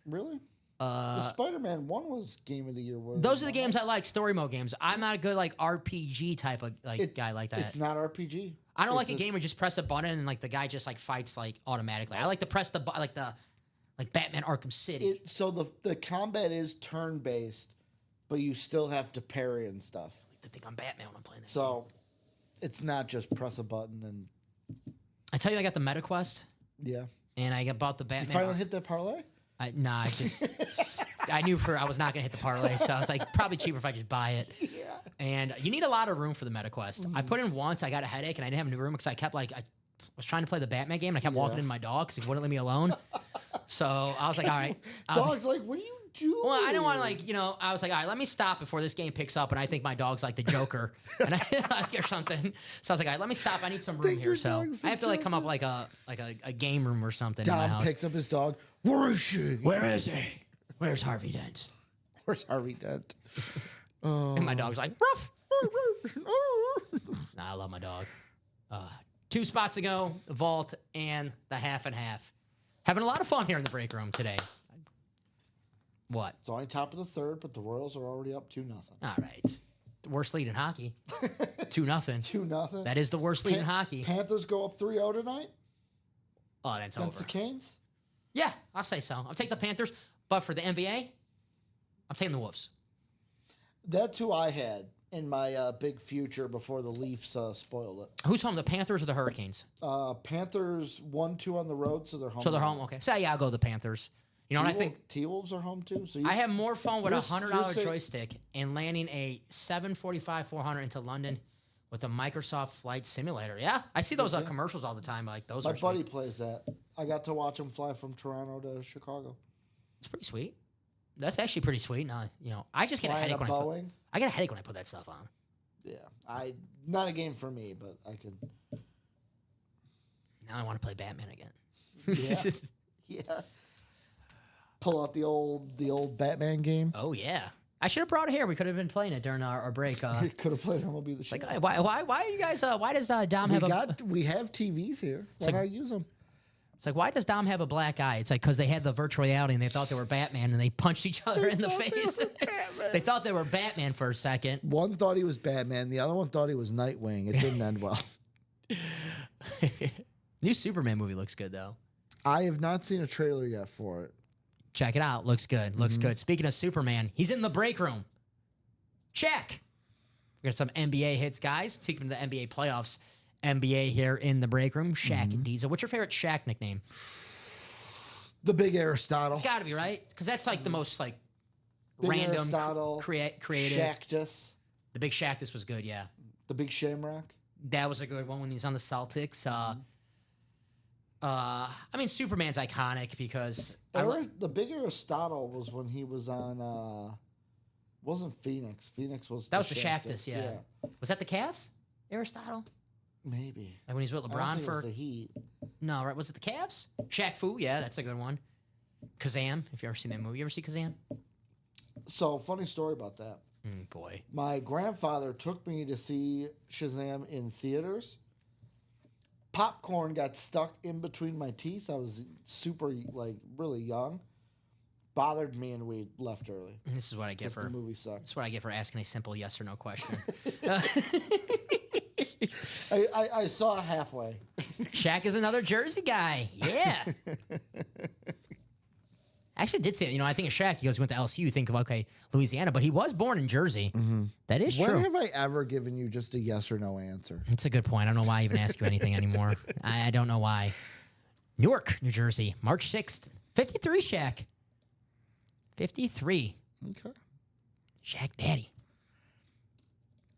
Really? The Spider-Man 1 was game of the year. Those are the games I like, story mode games. I'm not a good like RPG type of guy like that. It's not RPG. I don't like a game where you just press a button and like the guy just like fights like automatically. I like to press the button like Batman Arkham City. So the combat is turn based, but you still have to parry and stuff. I like to think I'm Batman when I'm playing this. So it's not just press a button and I tell you, I got the MetaQuest yeah. and I bought the You Batman. finally hit that parlay? I knew I was not gonna hit the parlay, so I was like, probably cheaper if I just buy it. Yeah. And you need a lot of room for the MetaQuest. I put in once, I got a headache, and I didn't have any room because I kept like I was trying to play the Batman game, and I kept walking into my dog because he wouldn't let me alone. So I was like, all right. Dog's like, what are you doing? Well, I didn't want to like, I was like, all right, let me stop before this game picks up, and I think my dog's like the Joker, and or something. So I was like, all right, let me stop. I need some room here, so I have to like come up like a game room or something in my Dom house. picks up his dog. Where is she? Where is he? Where's Harvey Dent? Where's Harvey Dent? And my dog's like, ruff. Nah, I love my dog. 2 spots ago, the vault and the half and half. Having a lot of fun here in the break room today. What? It's only top of the third, but the Royals are already up 2-0. All right. The worst lead in hockey. 2-0. 2-0. That is the worst lead in hockey. Panthers go up 3-0 tonight Oh, that's against over. the Canes. Yeah, I'll say so. I'll take the Panthers, but for the NBA, I'm taking the Wolves. That's who I had in my big future before the Leafs spoiled it. Who's home, the Panthers or the Hurricanes? Panthers 1-2 on the road, so they're home. So they're home. Okay. So yeah, I'll go the Panthers. You know what I think? T-Wolves are home too. So I have more fun with a you're $100 saying- joystick and landing a 745-400 into London with a Microsoft Flight Simulator. Yeah, I see those commercials all the time. Like those my are buddy sweet. plays that. I got to watch him fly from Toronto to Chicago. It's pretty sweet. That's actually pretty sweet. Now, I just get a Flying headache a when Boeing. I get a headache when I put that stuff on. Yeah, not a game for me, but I could. Now I want to play Batman again. Yeah, yeah. Pull out the old Batman game. Oh yeah, I should have brought it here. We could have been playing it during our break. Could have played MLB The Show. Like, why are you guys? Why does Dom have we have TVs here. Why not use them? It's like, why does Dom have a black eye? It's like because they had the virtual reality and they thought they were Batman and they punched each other in the face. They thought they were Batman for a second. One thought he was Batman. The other one thought he was Nightwing. It didn't end well. New Superman movie looks good though. I have not seen a trailer yet for it. Check it out. Looks good. Looks good. Speaking of Superman, he's in the break room. Check. We got some NBA hits, guys. Taking the NBA playoffs. NBA here in the break room. Shaq and Diesel. What's your favorite Shaq nickname? The Big Aristotle. It's got to be, right? Because that's like the most like Big random, Aristotle, creative. Shaqtus. The Big Shaq. This was good. Yeah, The Big Shamrock. that was a good one when he's on the Celtics. I mean, Superman's iconic because The Big Aristotle was when he was on. Wasn't Phoenix? Phoenix was. that was the Shaqtus. Yeah. Was that the Cavs? Aristotle. Maybe. Like when he's with I don't LeBron think it for was the Heat. no, right? Was it the Cavs? Shaq Fu. Yeah, that's a good one. Kazam. If you ever seen that movie, you ever see Kazam? So funny story about that. Boy. My grandfather took me to see Shazam in theaters. Popcorn got stuck in between my teeth. I was super, really young. Bothered me, and we left early. This is what I get Because for the movie sucked. That's what I get for asking a simple yes or no question. I saw halfway. Shaq is another Jersey guy. Yeah. I actually did say that. I think of Shaq. He went to LSU. You think of, okay, Louisiana, but he was born in Jersey. That is When true. have I ever given you just a yes or no answer? It's a good point. I don't know why I even ask you anything anymore. I don't know why. Newark, New Jersey, March 6th. 53, Shaq. 53. Okay. Shaq Daddy.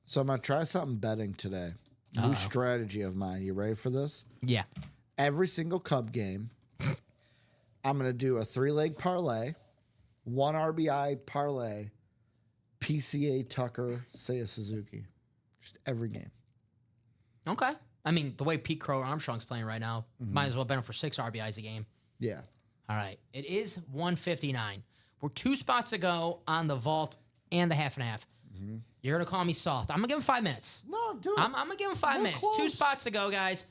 So I'm going to try something betting today. New strategy of mine. You ready for this? Yeah. Every single Cub game, I'm going to do a 3-leg parlay, 1 RBI parlay, PCA Tucker, Seiya Suzuki. Just every game. Okay. I mean, the way Pete Crow Armstrong's playing right now, might as well bet him for 6 RBIs a game. Yeah. All right. It is 159. We're 2 spots ago on the vault and the half and half. You're going to call me soft. I'm going to give him 5 minutes. No, do it. I'm going to give him 5 minutes. close. 2 spots to go, guys.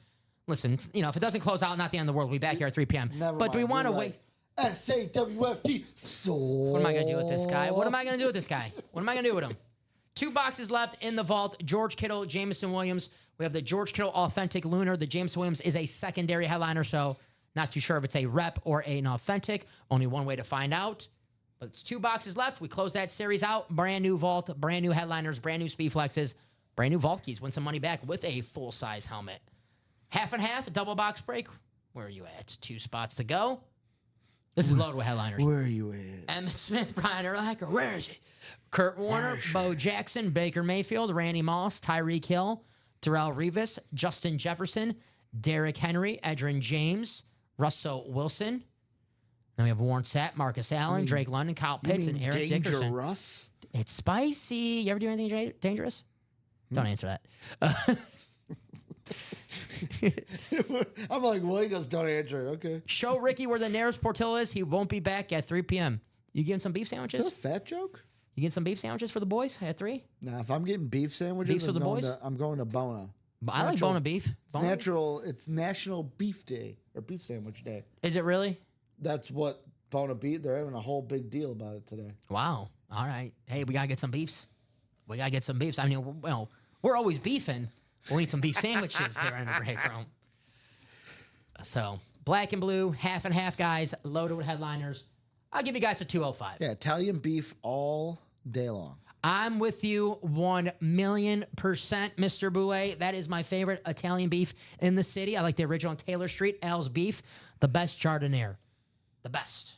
Listen, if it doesn't close out, not the end of the world. We'll be back here at 3 p.m. Never but do we mind, want to you're wait? right. SAWFT. So What am I going to do with this guy? What am I going to do with this guy? What am I going to do with him? 2 boxes left in the vault. George Kittle, Jameson Williams. We have the George Kittle Authentic Lunar. The Jameson Williams is a secondary headliner, so not too sure if it's a rep or an authentic. Only one way to find out. But it's 2 boxes left. We close that series out. Brand new vault, brand new headliners, brand new speed flexes, brand new vault keys. Win some money back with a full-size helmet. Half and half, a double box break. Where are you at? 2 spots to go. This is loaded with headliners. Where are you at? Emmett Smith, Brian Urlacher, where is he? Kurt Warner, Bo Jackson, Baker Mayfield, Randy Moss, Tyreek Hill, Darrell Revis, Justin Jefferson, Derrick Henry, Edgerrin James, Russell Wilson. Then we have Warren Sapp, Marcus Allen, Drake London, Kyle Pitts, and Eric Dickerson. Russ? It's spicy. You ever do anything dangerous? Don't answer that. I'm like, well, he goes, don't answer it. Okay. Show Ricky where the nearest Portillo is. He won't be back at 3 p.m. You getting some beef Is sandwiches? that a fat joke? You getting some beef sandwiches for the boys at 3? Nah, if I'm getting beef sandwiches, Beefs for the boys? I'm going to Bona. I like bone of beef. Bone of beef? Natural. It's National Beef Day or Beef Sandwich Day. Is it really? That's what Bona Beef. They're having a whole big deal about it today. Wow. All right. Hey, we gotta get some beefs. We gotta get some beefs. I mean, we're always beefing. We need some beef sandwiches here in the break room. So, black and blue, half and half, guys, loaded with headliners. I'll give you guys a 205. Yeah, Italian beef all day long. I'm with you 1,000,000%, Mr. Boulay. That is my favorite Italian beef in the city. I like the original on Taylor Street, Al's Beef, the best jardiniere. The best.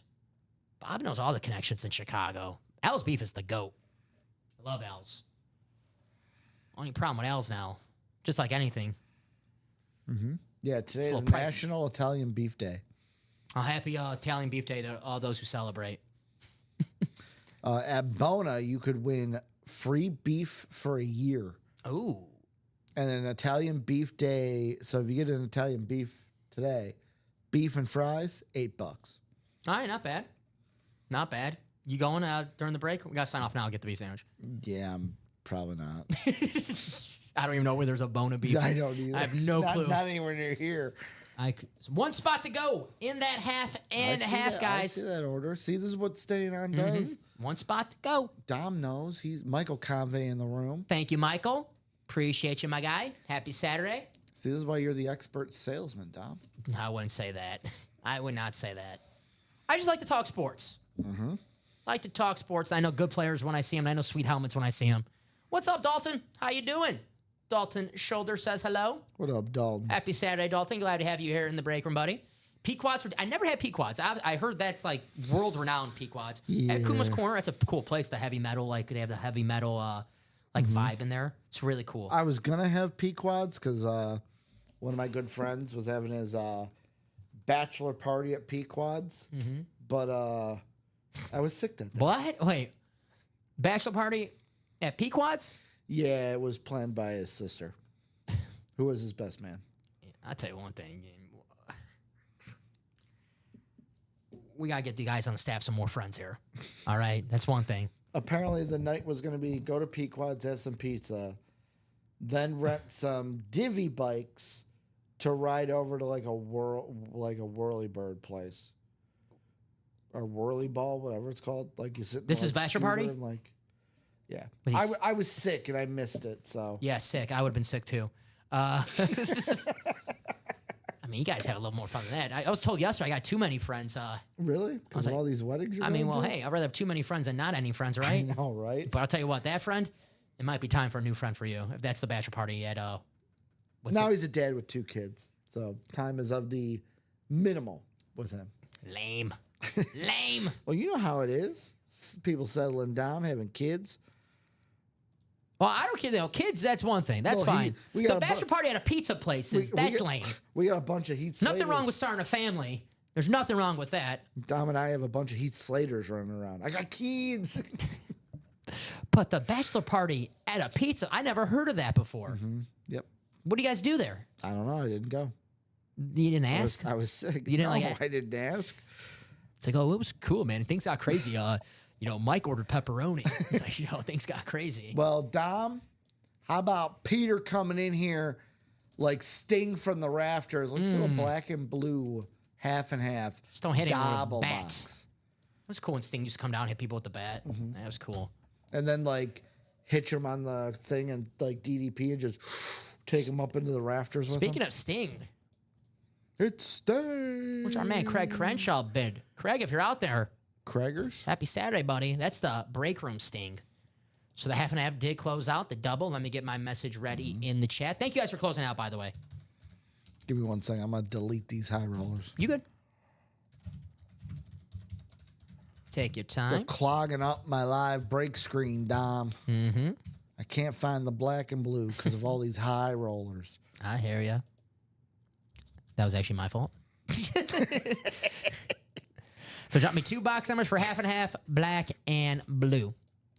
Bob knows all the connections in Chicago. Al's Beef is the GOAT. I love Al's. Only problem with Al's now, just like anything. Yeah, today a is little pricey. National Italian Beef Day. A happy Italian Beef Day to all those who celebrate. At Bona, you could win free beef for a year. Ooh. And an Italian Beef Day. So if you get an Italian beef today, beef and fries, $8. All right, not bad. Not bad. You going during the break? We got to sign off now and get the beef sandwich. Yeah, I'm probably not. I don't even know where there's a bone of beef. I don't either. I have no clue. Not anywhere near here. One spot to go in that half and I see half, that- guys. I see that order. See, this is what staying on does. One spot to go. Dom knows. He's Michael Convey in the room. Thank you, Michael. Appreciate you, my guy. Happy Saturday. See, this is why you're the expert salesman, Dom. I wouldn't say that. I would not say that. I just like to talk sports. I like to talk sports. I know good players when I see them. I know sweet helmets when I see them. What's up, Dalton? How you doing? Dalton Shoulder says hello. What up, Dalton? Happy Saturday, Dalton. Glad to have you here in the break room, buddy. Pequods. I never had Pequods. I heard that's like world-renowned Pequods. At Kuma's Corner, that's a cool place, the heavy metal. Like, they have the heavy metal vibe in there. It's really cool. I was going to have Pequods because one of my good friends was having his bachelor party at Pequods. But I was sick that day. What? Wait. Bachelor party at Pequods? Yeah, it was planned by his sister, who was his best man. I'll tell you one thing. We got to get the guys on the staff some more friends here. All right? That's one thing. Apparently, the night was going to be go to Pequods, have some pizza, then rent some divvy bikes to ride over to like a whirly bird place or whirly ball, whatever it's called. Like you sit. This is bachelor party? And like, yeah. Was he I was sick and I missed it. So Yeah, sick. I would have been sick too. I mean, you guys had a little more fun than that. I was told yesterday I got too many friends. really, because of like- all these weddings. You're I mean, going well, to? hey, I'd rather have too many friends than not any friends, I right? know, right? But I'll tell you what, that friend, it might be time for a new friend for you if that's the bachelor party at what's Now it? he's a dad with 2 kids, so time is of the minimal with him. Lame. Lame. Well, you know how it is. People settling down, having kids. Well, I don't care. Kids, that's one thing. That's Well, fine. we The got a bachelor party at a pizza place that's lame. We got a bunch of Heath Nothing Slaters. wrong with starting a family. There's nothing wrong with that. Dom and I have a bunch of Heath Slaters running around. I got kids. But the bachelor party at a pizza, I never heard of that before. Yep. What do you guys do there? I don't know. I didn't go. You didn't ask? I was sick. You didn't no, like it? I didn't ask. It's like, oh, it was cool, man. Things got crazy. Mike ordered pepperoni. It's like, things got crazy. Well, Dom, how about Peter coming in here like Sting from the rafters? Let's do a black and blue half and half. Just don't hit him with a gobble bat. box. It was cool when Sting used to come down and hit people with the bat. That was cool. And then like hitch them on the thing and like DDP and just take them up into the rafters with Speaking them? of Sting, It's Sting. which our man Craig Crenshaw bid. Craig, if you're out there, Craigers? happy Saturday, buddy. That's the break room Sting. So the half and half did close out. The double. Let me get my message ready in the chat. Thank you guys for closing out, by the way. Give me 1 second. I'm going to delete these high rollers. You good? Take your They're time. clogging up my live break screen, Dom. Mm-hmm. I can't find the black and blue because of all these high rollers. I hear ya. That was actually my fault. So drop me 2 box numbers for half and half, black and blue.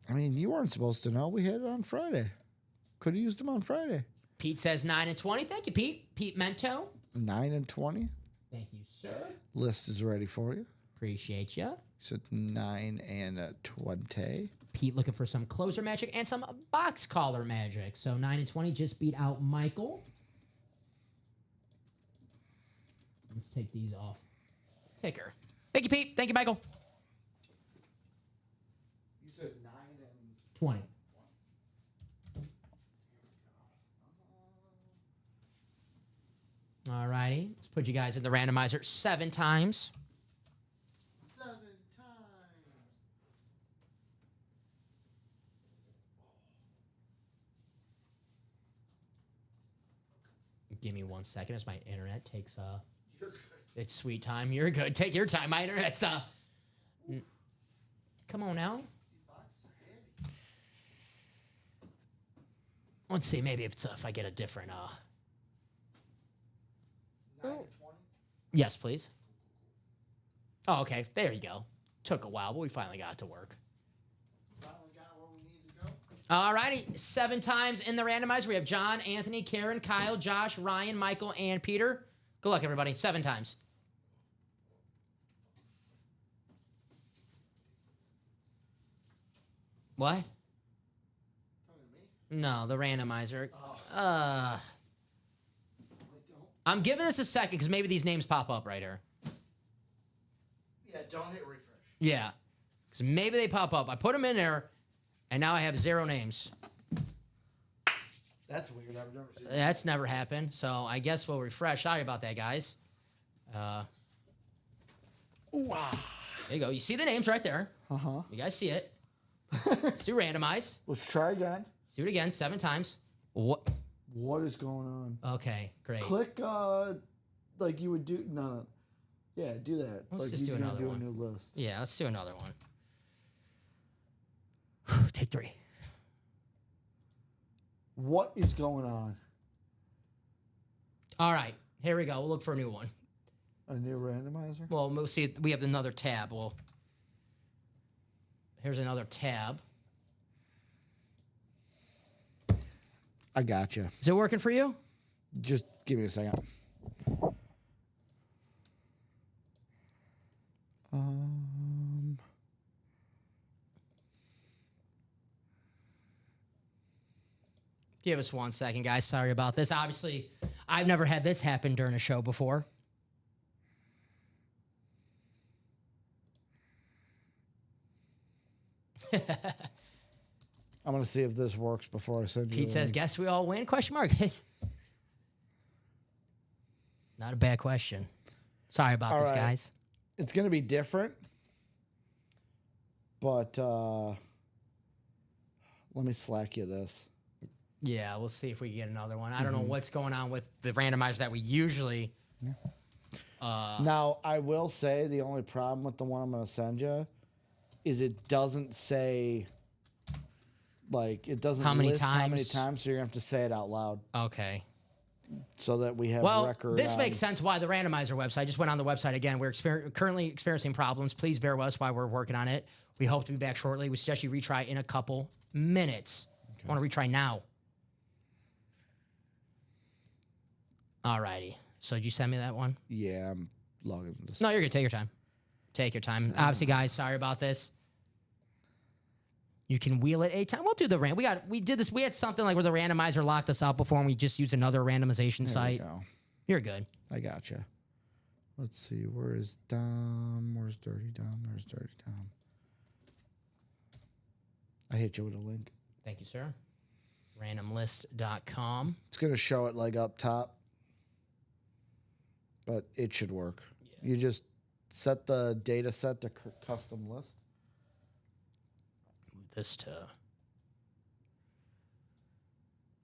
I mean, you weren't supposed to know. We had it on Friday. Could have used them on Friday. Pete says 9 and 20. Thank you, Pete. Pete Mento. 9 and 20. Thank you, sir. List is ready for you. Appreciate ya. So 9 and 20. Pete looking for some closer magic and some box caller magic. So 9 and 20 just beat out Michael. Let's take these off. Ticker. Thank you, Pete. Thank you, Michael. You said 9 and 20. All righty. Let's put you guys in the randomizer 7 times. 7 times. Give me 1 second as my internet takes its sweet time. You're good. Take your time. My internet's come on now. Let's see. Maybe if I get a different 9 and 20. Yes, please. Oh, okay. There you go. Took a while, but we finally got it to work. Finally got where we need to go. All righty. 7 times in the randomizer. We have John, Anthony, Karen, Kyle, Josh, Ryan, Michael, and Peter. Good luck, everybody. 7 times. What? No, the randomizer. I'm giving this a second because maybe these names pop up right here. Yeah, don't hit refresh. Yeah. Because maybe they pop up. I put them in there, and now I have 0 names. That's weird. I've never seen that. That's never happened. So I guess we'll refresh. Sorry about that, guys. Ooh, ah. There you go. You see the names right there. Uh-huh. You guys see it. Let's do randomize. Let's try again. Let's do it again 7 times. What? What is going on? Okay, great. Click, like you would do. No. Yeah, do that. Let's like just do you're gonna another do one. a new list. Yeah, let's do another one. Take 3. What is going on? All right, here we go. We'll look for a new one. A new randomizer? Well, we'll see. We have another tab. Well, here's another tab. I gotcha. Is it working for you? Just give me a second. Give us 1 second, guys. Sorry about this. Obviously, I've never had this happen during a show before. I'm gonna see if this works before I send you. Pete the says, link. "Guess we all win?" Question mark. Not a bad question. Sorry about All this, right. guys. It's gonna be different, but let me Slack you this. Yeah, we'll see if we can get another one. I don't know what's going on with the randomizer that we usually. Now, I will say the only problem with the one I'm gonna send you is it doesn't say. Like it doesn't How many list how many times? times, so you're gonna have to say it out loud Okay. so that we have Well, record. this on- makes sense why the randomizer website. I just went on the website again. We're currently experiencing problems. Please bear with us while we're working on it. We hope to be back shortly. We suggest you retry in a couple minutes. I want to retry now. Alrighty. So did you send me that one? Yeah, I'm logging this. No, you're good. Take your time. Take your time. Obviously, guys, sorry about this. You can wheel it 8 times. We'll do the we did this. We had something like where the randomizer locked us out before, and we just used another randomization There we site. go. You're good. I gotcha. Let's see. Where is Dom? Where's Dirty Dom? There's Dirty Dom. I hit you with a link. Thank you, sir. Randomlist.com. It's gonna show it like up top, but it should work. You just set the data set to custom list. Move this to.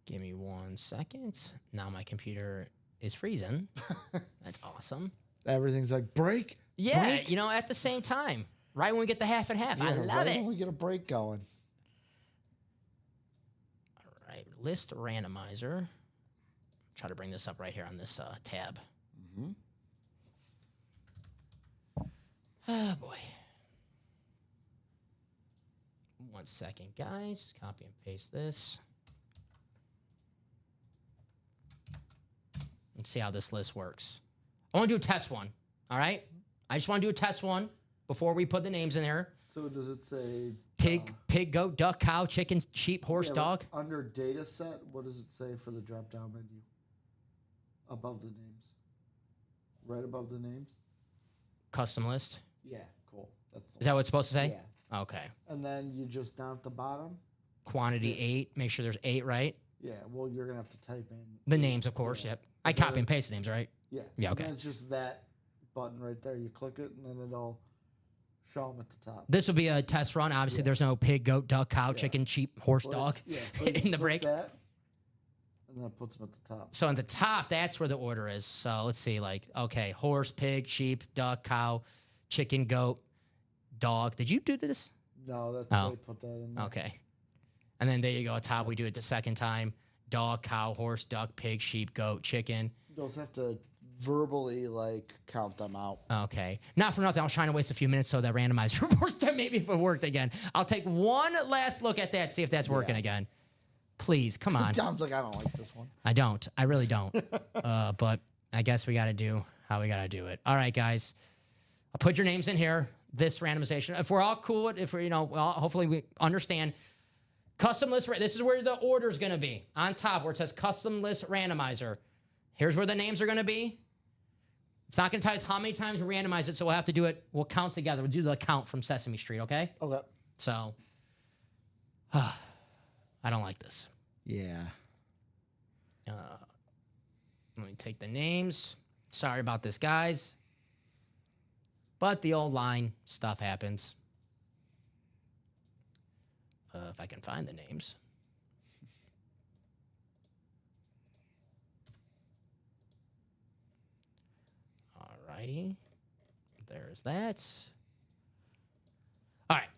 Give me 1 second. Now my computer is freezing. That's awesome. Everything's like break. Yeah, break. you know, at the same time, right when we get the half and half. I Yeah, love right it. when we get a break going. All right, list randomizer. Try to bring this up right here on this tab. Mm-hmm. Oh boy. 1 second, guys. Copy and paste this. Let's see how this list works. I want to do a test one. All right. I just want to do a test one before we put the names in there. So does it say Pig, goat, duck, cow, chicken, sheep, horse, dog. Under data set, what does it say for the drop down menu? Above the names. Right above the names? Custom list. Yeah, cool. That's Is that what it's supposed to say? Yeah. Okay. And then you just down at the bottom? Quantity 8. Make sure there's 8, right? Yeah, well, you're going to have to type in. The names, of course. Yeah. Yep. I copy and paste the names, right? Yeah. Yeah, And okay. then it's just that button right there. You click it, and then it'll show them at the top. This will be a test run. Obviously, there's no pig, goat, duck, cow, chicken, sheep, horse, So dog yeah, so you in the click break. That, and that puts them at the top. So on the top, that's where the order is. So let's see, like, okay, horse, pig, sheep, duck, cow, chicken, goat, dog. Did you do this? No, that's Oh. they put that in there. Okay. And then there you go. At top, we do it the second time. Dog, cow, horse, duck, pig, sheep, goat, chicken. You also have to verbally, like, count them out. Okay. Not for nothing. I was trying to waste a few minutes so that randomizer reports time maybe if it worked again. I'll take one last look at that, see if that's working Yeah. again. Please, come on. Dom's like, I don't like this one. I don't. I really don't. But I guess we got to do how we got to do it. All right, guys. I'll put your names in here. This randomization. If we're all cool, if we're, well, hopefully we understand. Custom list. This is where the order is going to be. On top where it says custom list randomizer. Here's where the names are going to be. It's not going to tell us how many times we randomize it, so we'll have to do it. We'll count together. We'll do the count from Sesame Street, okay? Okay. So, I don't like this. Yeah. Let me take the names. Sorry about this, guys. But the old line stuff happens. If I can find the names. Alrighty. There's that. All right.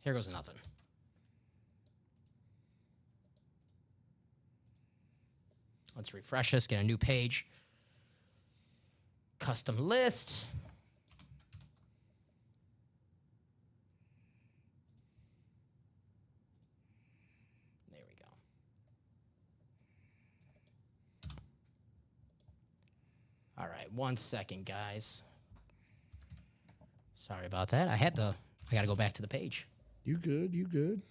Here goes nothing. Let's refresh this, get a new page. Custom list. There we go. All right, 1 second, guys. Sorry about that. I got to go back to the page. You good? You good?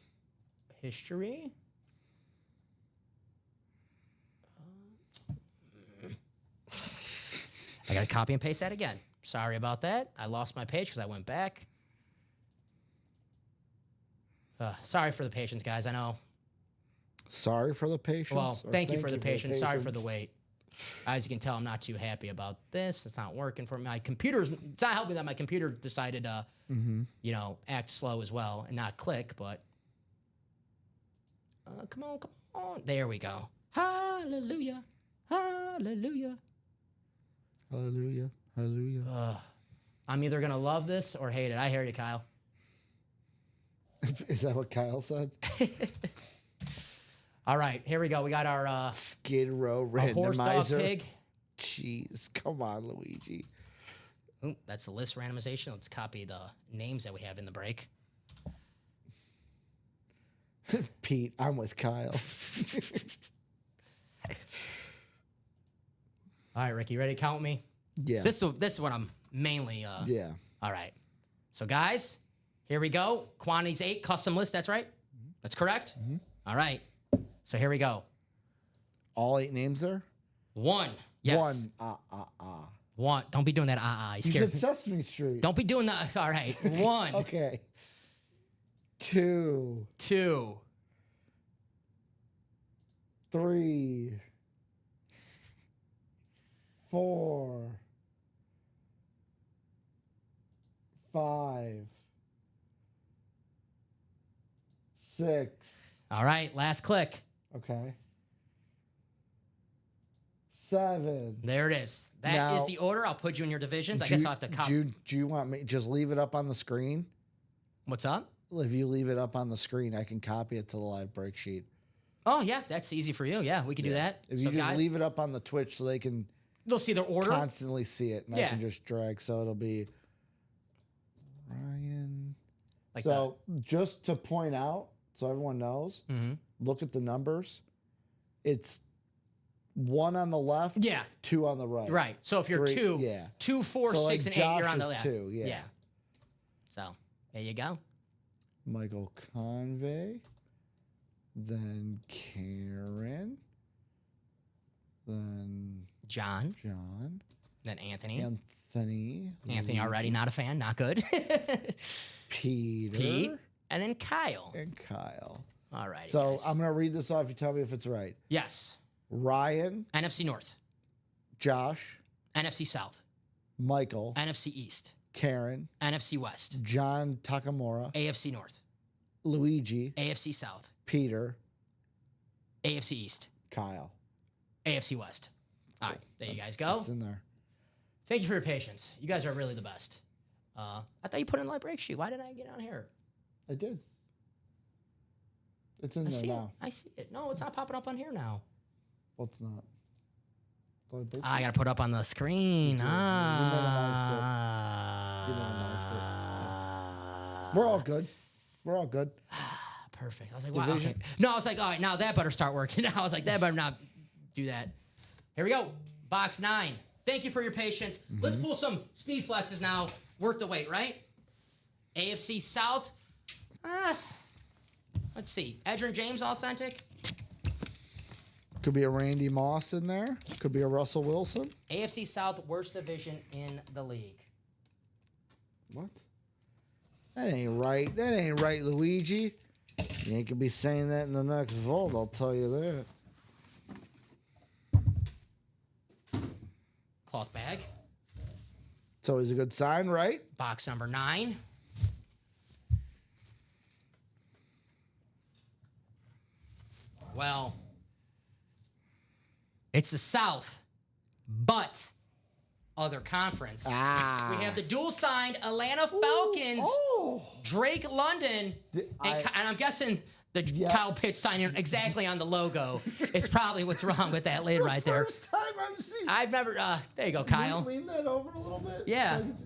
History. I got to copy and paste that again. Sorry about that. I lost my page because I went back. Sorry for the patience, guys. I know. Sorry for the patience. Well, or thank you for the patience. Sorry for the wait. As you can tell, I'm not too happy about this. It's not working for me. My computer's. It's not helping that my computer decided to, act slow as well and not click. But come on. There we go. Hallelujah. Hallelujah. Hallelujah. Hallelujah. I'm either gonna love this or hate it. I hear you, Kyle. Is that what Kyle said? All right, here we go. We got our Skid Row our horse, dog, randomizer. pig. Jeez, come on, Luigi. Ooh, that's the list randomization. Let's copy the names that we have in the break. Pete, I'm with Kyle. All right, Ricky, ready to count me? Yeah. This is what I'm mainly. Yeah. All right. So, guys, here we go. Quantities 8, custom list. That's right. That's correct. All right. So here we go. All 8 names there? 1. Yes. 1. 1. Don't be doing that. You You scared. said Sesame Street. Don't be doing that. All right. 1. Okay. 2, 2, 3, 4, 5, 6. All right, last click. Okay. 7. There it is. That is Now- the order. I'll put you in your divisions. I guess I'll have to copy. Do you want me just leave it up on the screen? What's up? If you leave it up on the screen, I can copy it to the live break sheet. Oh, yeah, that's easy for you. Yeah, we can do that. If So, you just guys, leave it up on the Twitch so they can they'll see their order. constantly see it, and I Yeah. can just drag. So it'll be Ryan. Like So just to point out, so everyone knows, that. Mm-hmm. look at the numbers. It's 1 on the left, Yeah, 2 on the right. right. So if you're 3, 2, yeah. 2, 4, So, 6, like, and 8, you're Josh on the is left. 2, yeah. So there you go. Michael Convey, then Karen, then John, John, then Anthony. Anthony, Anthony already not a fan, not good. Peter, Pete, and then Kyle. and Kyle. All right. So guys. I'm gonna read this off. You tell me if it's right. Yes, Ryan, NFC North, Josh, NFC South, Michael, NFC East, Karen, NFC West, John Takamura, AFC North, Luigi, AFC South, Peter, AFC East, Kyle. AFC West. All right, there you guys go. It's in there. Thank you for your patience. You guys are really the best. I thought you put in a live break sheet. Why didn't I get on here? I did. It's in I there see it. now. I see it. No, it's not popping up on here now. Well, it's not. Well, it I gotta put up on the screen. You Ah. We're all good. We're all good. Perfect. I was like, wow. Division. Okay. No, I was like, all right, now that better start working. Now I was like, that better not do that. Here we go. Box 9. Thank you for your patience. Let's pull some speed flexes now. Worth the wait, right? AFC South. Let's see. Edgerrin James authentic. Could be a Randy Moss in there. Could be a Russell Wilson. AFC South, worst division in the league. What? That ain't right. That ain't right, Luigi. You ain't gonna be saying that in the next vault, I'll tell you that. Cloth bag. It's always a good sign, right? Box number 9. Well, it's the South, but other conference. Ah. We have the dual signed Atlanta Falcons, Oh. Drake London, and I'm guessing the Kyle Pitts signing exactly on the logo is probably what's wrong with that lid right there. First time I've seen. I've never. There you go, Kyle. Lean that over a little bit. Yeah. So I can see-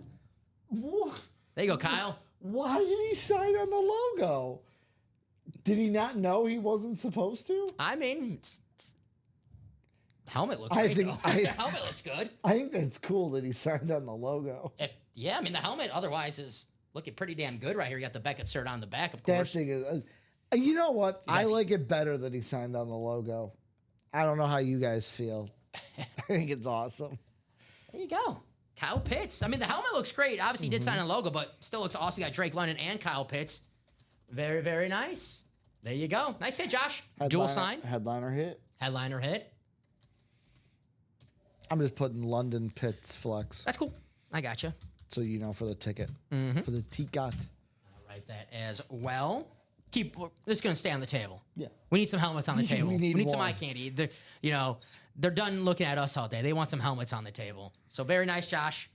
Wha- There you go, Kyle. Why did he sign on the logo? Did he not know he wasn't supposed to? I mean, helmet looks I great, think though. The helmet looks good. I think that's cool that he signed on the logo. Yeah, I mean, the helmet otherwise is looking pretty damn good right here. You got the Beckett cert on the back, of That course. thing is. You know what? I Yes. like it better that he signed on the logo. I don't know how you guys feel. I think it's awesome. There you go. Kyle Pitts. I mean, the helmet looks great. Obviously, he did sign a logo, but still looks awesome. You got Drake London and Kyle Pitts. Very, very nice. There you go. Nice hit, Josh. Dual sign. Headliner hit. Headliner hit. I'm just putting London Pitts flex That's cool. I gotcha. so you know for the ticket. For the ticket. I'll write that as well. This is going to stay on the table. Yeah. We need some helmets on the We table. need some one. eye candy. They're done looking at us all day. They want some helmets on the table. So very nice, Josh.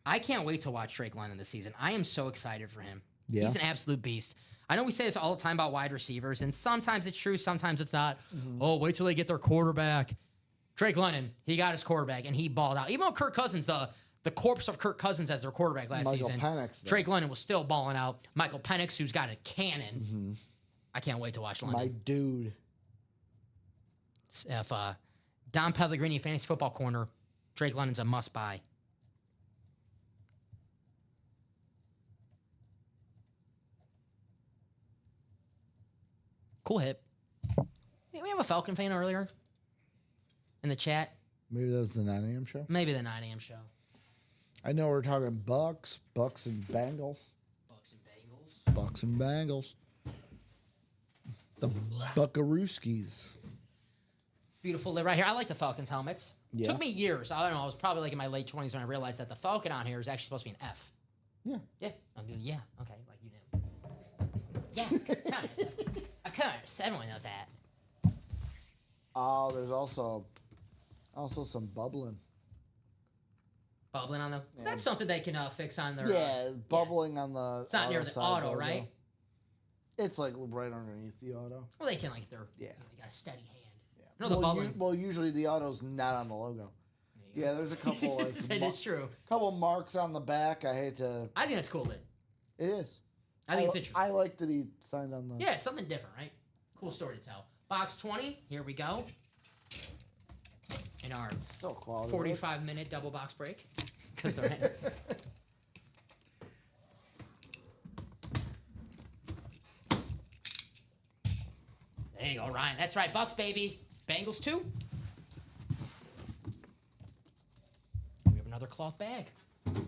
I can't wait to watch Drake London this season. I am so excited for him. Yeah. He's an absolute beast. I know we say this all the time about wide receivers, and sometimes it's true, sometimes it's not. Oh, wait till they get their quarterback. Drake London, he got his quarterback, and he balled out. Even though Kirk Cousins, the corpse of Kirk Cousins as their quarterback last Michael season, Penix, though. Drake London was still balling out. Michael Penix, who's got a cannon. I can't wait to watch London. My dude. If Don Pellegrini, Fantasy Football Corner, Drake London's a must-buy. Cool hit. Did we have a Falcon fan earlier in the chat? Maybe that was the 9 a.m. show. Maybe the 9 a.m. show. I know we're talking Bucks and Bengals. Bucks Bucks and Bengals. The Buckarooskies. Beautiful lid right here. I like the Falcons helmets. Yeah. Took me years. I don't know. I was probably like in my late 20s when I realized that the Falcon on here is actually supposed to be an F. Yeah. Yeah. Yeah. Okay. Like you knew. Yeah. Come on, Steph. Of course. Everyone knows that. Oh, there's also some bubbling. Bubbling on the. Yeah. That's something they can fix on their. Yeah, bubbling on the. It's not near the side auto, logo. right? It's like right underneath the auto. Well, they can like if they're. Yeah. They got a steady hand. Yeah. No, the bubbling. Well, usually the auto's not on the logo. Yeah, there's a couple like. That is true. Couple marks on the back. I hate to. I think that's cool, lid. It is. I think it's interesting. I like that he signed on the. Yeah, it's something different, right? Cool story to tell. Box 20. Here we go. In our Still quality. 45-minute double box break. Because they're. There you go, Ryan. That's right. Bucks, baby. Bengals, too. We have another cloth bag. And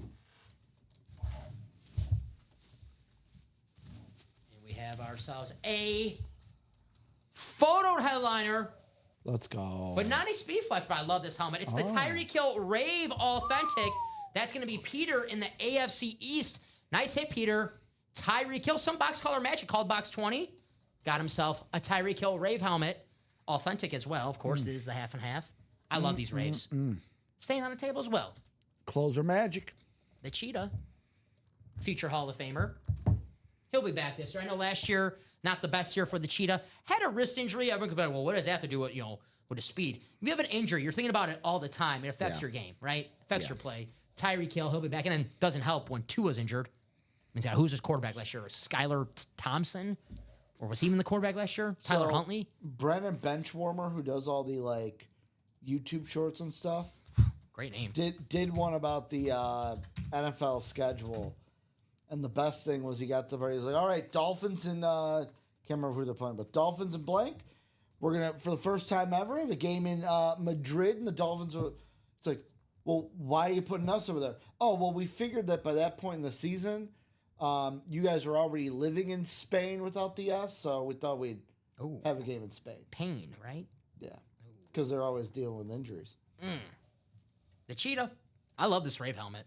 we have ourselves a photo headliner. Let's go. But not a Speed Flex, but I love this helmet. It's the Tyreek Hill Rave Authentic. That's going to be Peter in the AFC East. Nice hit, Peter. Tyreek Hill. Some box color match. He called box 20. Got himself a Tyreek Hill Rave helmet. Authentic as well. Of course, it is the half and half. I love these Raves. Staying on the table as well. Closer magic. The Cheetah. Future Hall of Famer. He'll be back this year. I know last year, not the best year for the Cheetah. Had a wrist injury. Everyone could be like, well, what does that have to do with, with his speed? If you have an injury, you're thinking about it all the time. It affects your game, right? Affects your play. Tyreek Hill, he'll be back. And then doesn't help when Tua's injured. Means who's his quarterback last year? Skylar Thompson? Or was he even the quarterback last year? Tyler Huntley? Brennan Benchwarmer, who does all the like YouTube shorts and stuff, Great name. did one about the NFL schedule. And the best thing was he got the party. He's like, all right, Dolphins and can't remember who they're playing, but Dolphins and blank. We're gonna, for the first time ever, have a game in Madrid, and the Dolphins are. It's like, well, why are you putting us over there? Oh, well, we figured that by that point in the season, you guys are already living in Spain without the S, so we thought we'd have a game in Spain. Pain, right? Yeah, because they're always dealing with injuries. The Cheetah. I love this Rave helmet.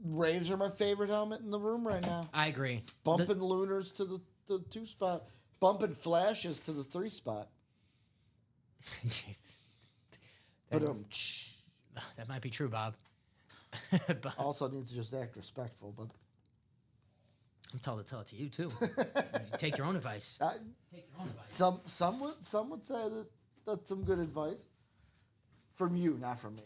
Raves are my favorite helmet in the room right now. I agree. Bumping Lunars to the 2 spot. Bumping Flashes to the 3 spot. But That might be true, Bob. But also needs to just act respectful. But I'm told to tell it to you too. You take your own advice. Take your own advice. some would say that that's some good advice from you, not from me.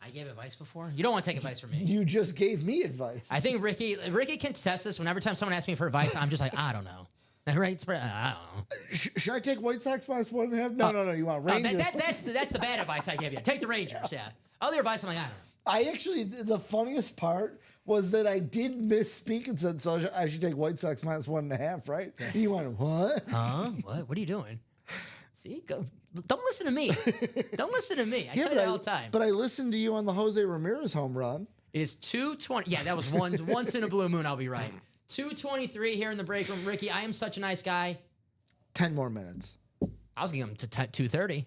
I gave advice before. You don't want to take advice from me. You just gave me advice. I think Ricky can test this. Whenever time someone asks me for advice, I'm just like, I don't know. Right? I don't know. Should I take White Sox minus 1.5? No. You want Rangers? That's the bad advice I give you. Take the Rangers. Yeah. Other advice, I'm like, I don't know. I actually, the funniest part was that I did misspeak and said, so I should take White Sox minus 1.5, right? Yeah. You went, what? Huh? What are you doing? See, don't listen to me. Don't listen to me. I tell you that all the time. But I listened to you on the Jose Ramirez home run. It is 2:20. Yeah, that was once in a blue moon. I'll be right. 2:23 here in the break room. Ricky, I am such a nice guy. 10 more minutes. I was giving him to 2:30.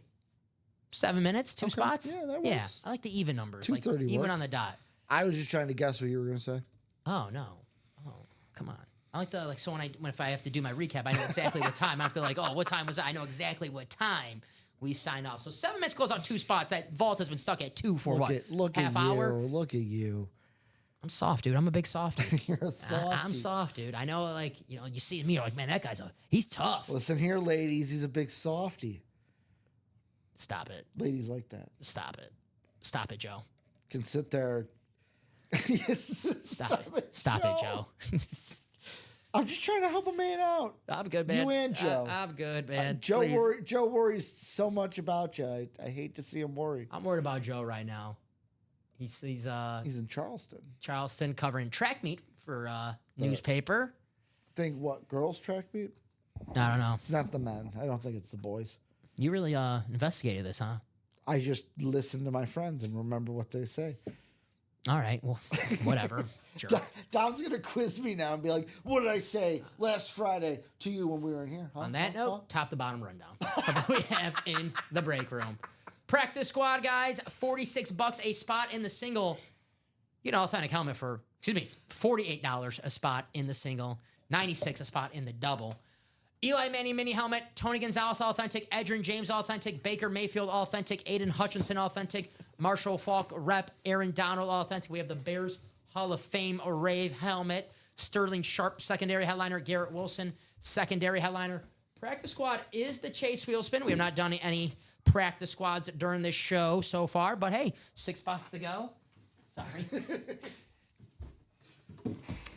7 minutes, two spots. Yeah, that works. Yeah, I like the even numbers. 2:30 like even works. on the dot. I was just trying to guess what you were going to say. Oh no. Oh, come on. I like the so if I have to do my recap, I know exactly what time. I have to what time was I know exactly what time we signed off. So 7 minutes close out 2 spots. That vault has been stuck at 2 for half hour. Look at you. I'm soft, dude. I'm a big softy. You're a softy. I'm soft, dude. I know, you see me, you're like, man, that guy's he's tough. Listen here, ladies. He's a big softy. Stop it. Ladies like that. Stop it. Stop it, Joe. Can sit there. Stop it, Joe. I'm just trying to help a man out. I'm good, man. You and Joe. I'm good, man. Joe worries so much about you. I hate to see him worry. I'm worried about Joe right now. He's in Charleston. Charleston covering track meet for newspaper. Think what, girls track meet? I don't know. It's not the men. I don't think it's the boys. You really investigated this, huh? I just listen to my friends and remember what they say. All right. Well, whatever. Sure. Dom's gonna quiz me now and be like, "What did I say last Friday to you when we were in here?" Huh? On that Huh? note, top to bottom rundown of what we have in the break room. Practice squad, guys, $46 a spot in the single. You know, authentic helmet for, $48 a spot in the single, $96 a spot in the double. Eli Manning mini helmet, Tony Gonzalez authentic, Edgerrin James authentic, Baker Mayfield authentic, Aiden Hutchinson authentic, Marshall Falk rep, Aaron Donald authentic. We have the Bears Hall of Fame Rave helmet, Sterling Sharp secondary headliner, Garrett Wilson secondary headliner. Practice squad is the Chase wheel spin. We have not done any practice squads during this show so far, but hey, 6 spots to go. Sorry.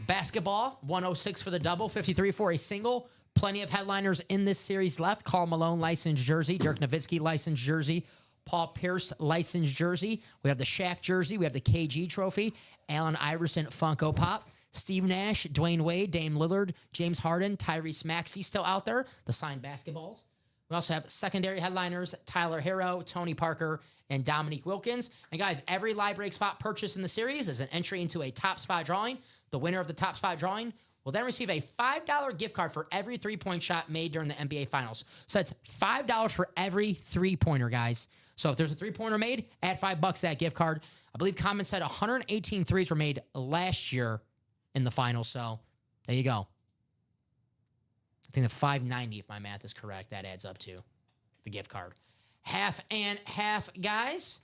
Basketball, 106 for the double, 53 for a single. Plenty of headliners in this series left. Karl Malone licensed jersey, Dirk Nowitzki licensed jersey, Paul Pierce licensed jersey. We have the Shaq jersey. We have the KG trophy, Allen Iverson Funko Pop, Steve Nash, Dwayne Wade, Dame Lillard, James Harden, Tyrese Maxey still out there, the signed basketballs. We also have secondary headliners, Tyler Hero, Tony Parker, and Dominique Wilkins. And guys, every live break spot purchased in the series is an entry into a top spot drawing. The winner of the top spot drawing will then receive a $5 gift card for every three-point shot made during the NBA Finals. So that's $5 for every three-pointer, guys. So if there's a three-pointer made, add $5 to that gift card. I believe Common said 118 threes were made last year in the finals. So there you go. I think the 590, if my math is correct, that adds up to the gift card. Half and half, guys.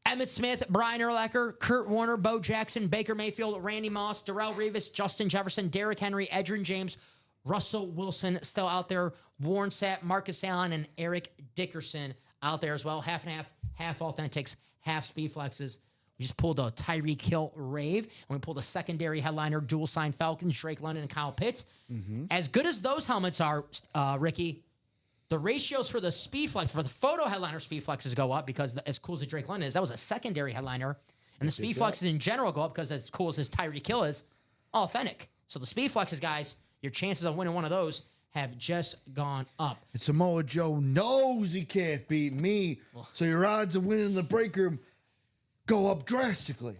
Emmitt Smith, Brian Urlacher, Kurt Warner, Bo Jackson, Baker Mayfield, Randy Moss, Darrelle Revis, Justin Jefferson, Derrick Henry, Edgerrin James, Russell Wilson still out there, Warren Sapp, Marcus Allen, and Eric Dickerson out there as well. Half and half, half authentics, half speed flexes. We just pulled a Tyreek Hill rave, and we pulled a secondary headliner, dual sign Falcons, Drake London, and Kyle Pitts. As good as those helmets are, Ricky, the ratios for the speed flex, for the photo headliner speed flexes go up because as cool as the Drake London is, that was a secondary headliner. And the speed flexes in general go up because as cool as his Tyreek Hill is, authentic. So the speed flexes, guys, your chances of winning one of those have just gone up. And Samoa Joe knows he can't beat me, so your odds of winning the break room go up drastically.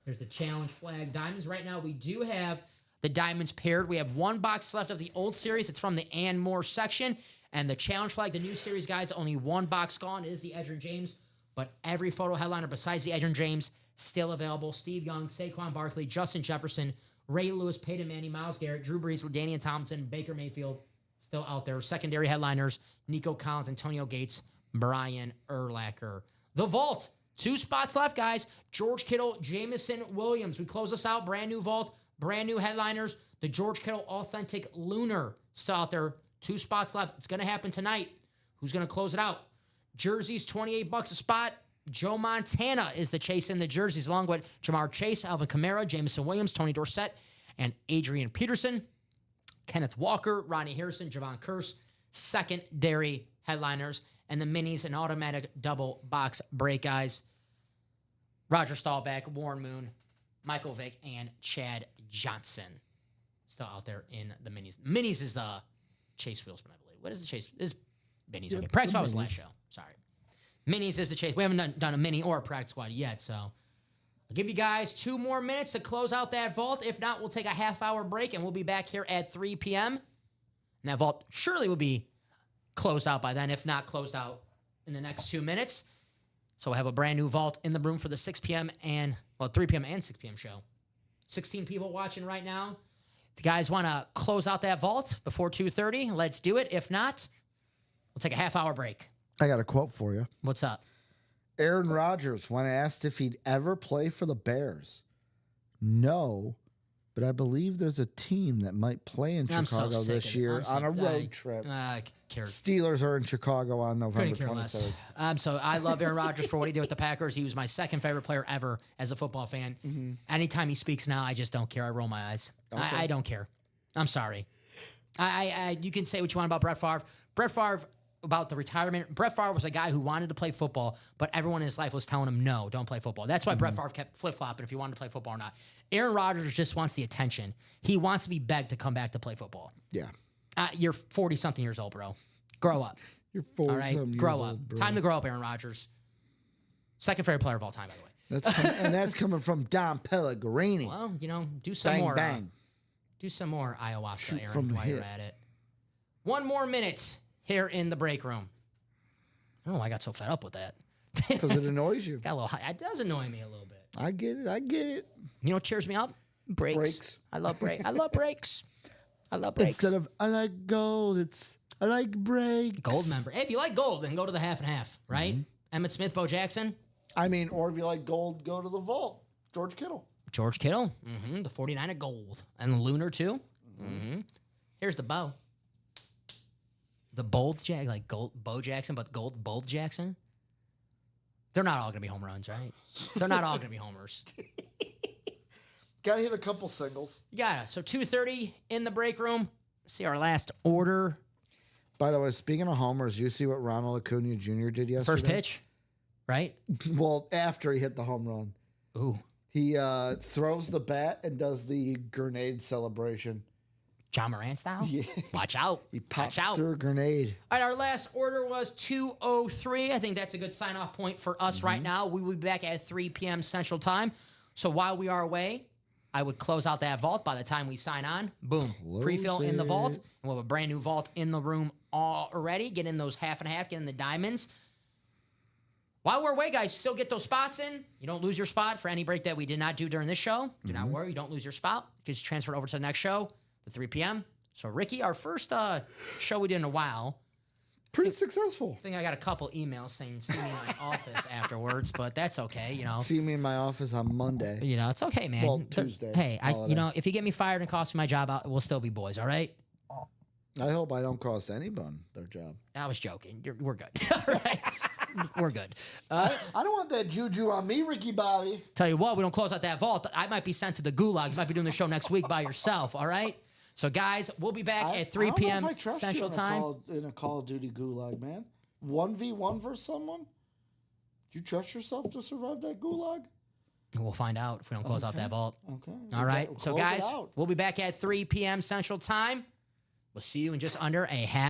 There's the challenge flag diamonds. Right now, we do have the diamonds paired. We have one box left of the old series. It's from the Ann Moore section. And the challenge flag, the new series, guys, only one box gone. It is the Edgerrin James. But every photo headliner besides the Edgerrin James still available. Steve Young, Saquon Barkley, Justin Jefferson, Ray Lewis, Peyton Manning, Myles Garrett, Drew Brees, LaDainian Tomlinson, Baker Mayfield still out there. Secondary headliners, Nico Collins, Antonio Gates, Brian Urlacher. The vault, 2 spots left, guys. George Kittle, Jamison Williams. We close this out. Brand new vault, brand new headliners. The George Kittle Authentic Lunar still out there. 2 spots left. It's going to happen tonight. Who's going to close it out? Jerseys, $28 a spot. Joe Montana is the chase in the jerseys, along with Jamar Chase, Alvin Kamara, Jamison Williams, Tony Dorsett, and Adrian Peterson. Kenneth Walker, Ronnie Harrison, Javon Curse, secondary headliners, and the minis, an automatic double box break, guys. Roger Staubach, Warren Moon, Michael Vick, and Chad Johnson still out there in the minis. Minis is the Chase wheel spin, I believe. What is the Chase? Is minis? Yep, Okay, practice the squad was minis. last show. Sorry. Minis is the Chase. We haven't done a mini or a practice squad yet, so I'll give you guys 2 more minutes to close out that vault. If not, we'll take a half-hour break, and we'll be back here at 3 p.m. And that vault surely will be closed out by then, if not closed out in the next 2 minutes. So we'll have a brand new vault in the room for the 6 p.m. and, 3 p.m. and 6 p.m. show. 16 people watching right now. If you guys want to close out that vault before 2:30, let's do it. If not, we'll take a half-hour break. I got a quote for you. What's up? Aaron Rodgers, when asked if he'd ever play for the Bears, no, but I believe there's a team that might play in I'm so Chicago sick this of it. year I'm on a sick. road trip. Care. Steelers are in Chicago on November Couldn't care less. 23rd. So I love Aaron Rodgers for what he did with the Packers. He was my second favorite player ever as a football fan. Mm-hmm. Anytime he speaks now, I just don't care. I roll my eyes. Okay. I don't care. I'm sorry. You can say what you want about Brett Favre. Brett Favre, about the retirement. Brett Favre was a guy who wanted to play football, but everyone in his life was telling him, no, don't play football. That's why Brett Favre kept flip-flopping if he wanted to play football or not. Aaron Rodgers just wants the attention. He wants to be begged to come back to play football. Yeah. You're 40-something years old, bro. Grow up. You're 40 All right? Grow up. Time to grow up, Aaron Rodgers. Second favorite player of all time, by the way. That's coming from Dom Pellegrini. Well, do some Bang, more. bang. Do some more ayahuasca, Shoot Aaron, from the while you're hip. at it. 1 more minute here in the break room. I don't know why I got so fed up with that. Because it annoys you. Got a little high. It does annoy me a little bit. I get it. You know what cheers me up? Breaks. Breaks. I love breaks. I love breaks. I love breaks. Instead of I like gold, I like breaks. Gold member. Hey, if you like gold, then go to the half and half, right? Emmett Smith, Bo Jackson, I mean, or if you like gold, go to the vault. George Kittle. George Kittle, the 49 of gold, and the Lunar too. Here's the Bo. The Bold Jack, like gold Bo Jackson, but gold Bold Jackson. They're not all gonna be home runs, right? They're not all gonna be homers. Got to hit a couple singles. You got it. So 2:30 in the break room. Let's see our last order. By the way, speaking of homers, you see what Ronald Acuna Jr. did yesterday? First pitch, right? Well, after he hit the home run. Ooh, He throws the bat and does the grenade celebration. John Moran style. Yeah. Watch out. He Watch popped out. through a grenade. All right, our last order was 2:03. I think that's a good sign-off point for us right now. We will be back at 3 p.m. Central Time. So while we are away, I would close out that vault by the time we sign on. Boom. Pre-fill in the vault. And we'll have a brand new vault in the room already. Get in those half and half, get in the diamonds. While we're away, guys, still get those spots in. You don't lose your spot for any break that we did not do during this show. Do not worry. You don't lose your spot. It gets transferred over to the next show, the 3 p.m. So, Ricky, our first show we did in a while. Pretty successful. I think I got a couple emails saying see me in my office afterwards, but that's okay, See me in my office on Monday. It's okay, man. Well, Tuesday, Hey, holiday. if you get me fired and cost me my job, we'll still be boys, all right? I hope I don't cost anyone their job. I was joking. We're good. All right. We're good. I don't want that juju on me, Ricky Bobby. Tell you what, we don't close out that vault. I might be sent to the gulag. You might be doing the show next week by yourself, all right? So, guys, we'll be back at 3 p.m. Central Time. In a Call of Duty gulag, man. 1v1 versus someone? Do you trust yourself to survive that gulag? We'll find out if we don't close out that vault. Okay. All right. So, Close it guys, out. we'll be back at 3 p.m. Central Time. We'll see you in just under a half.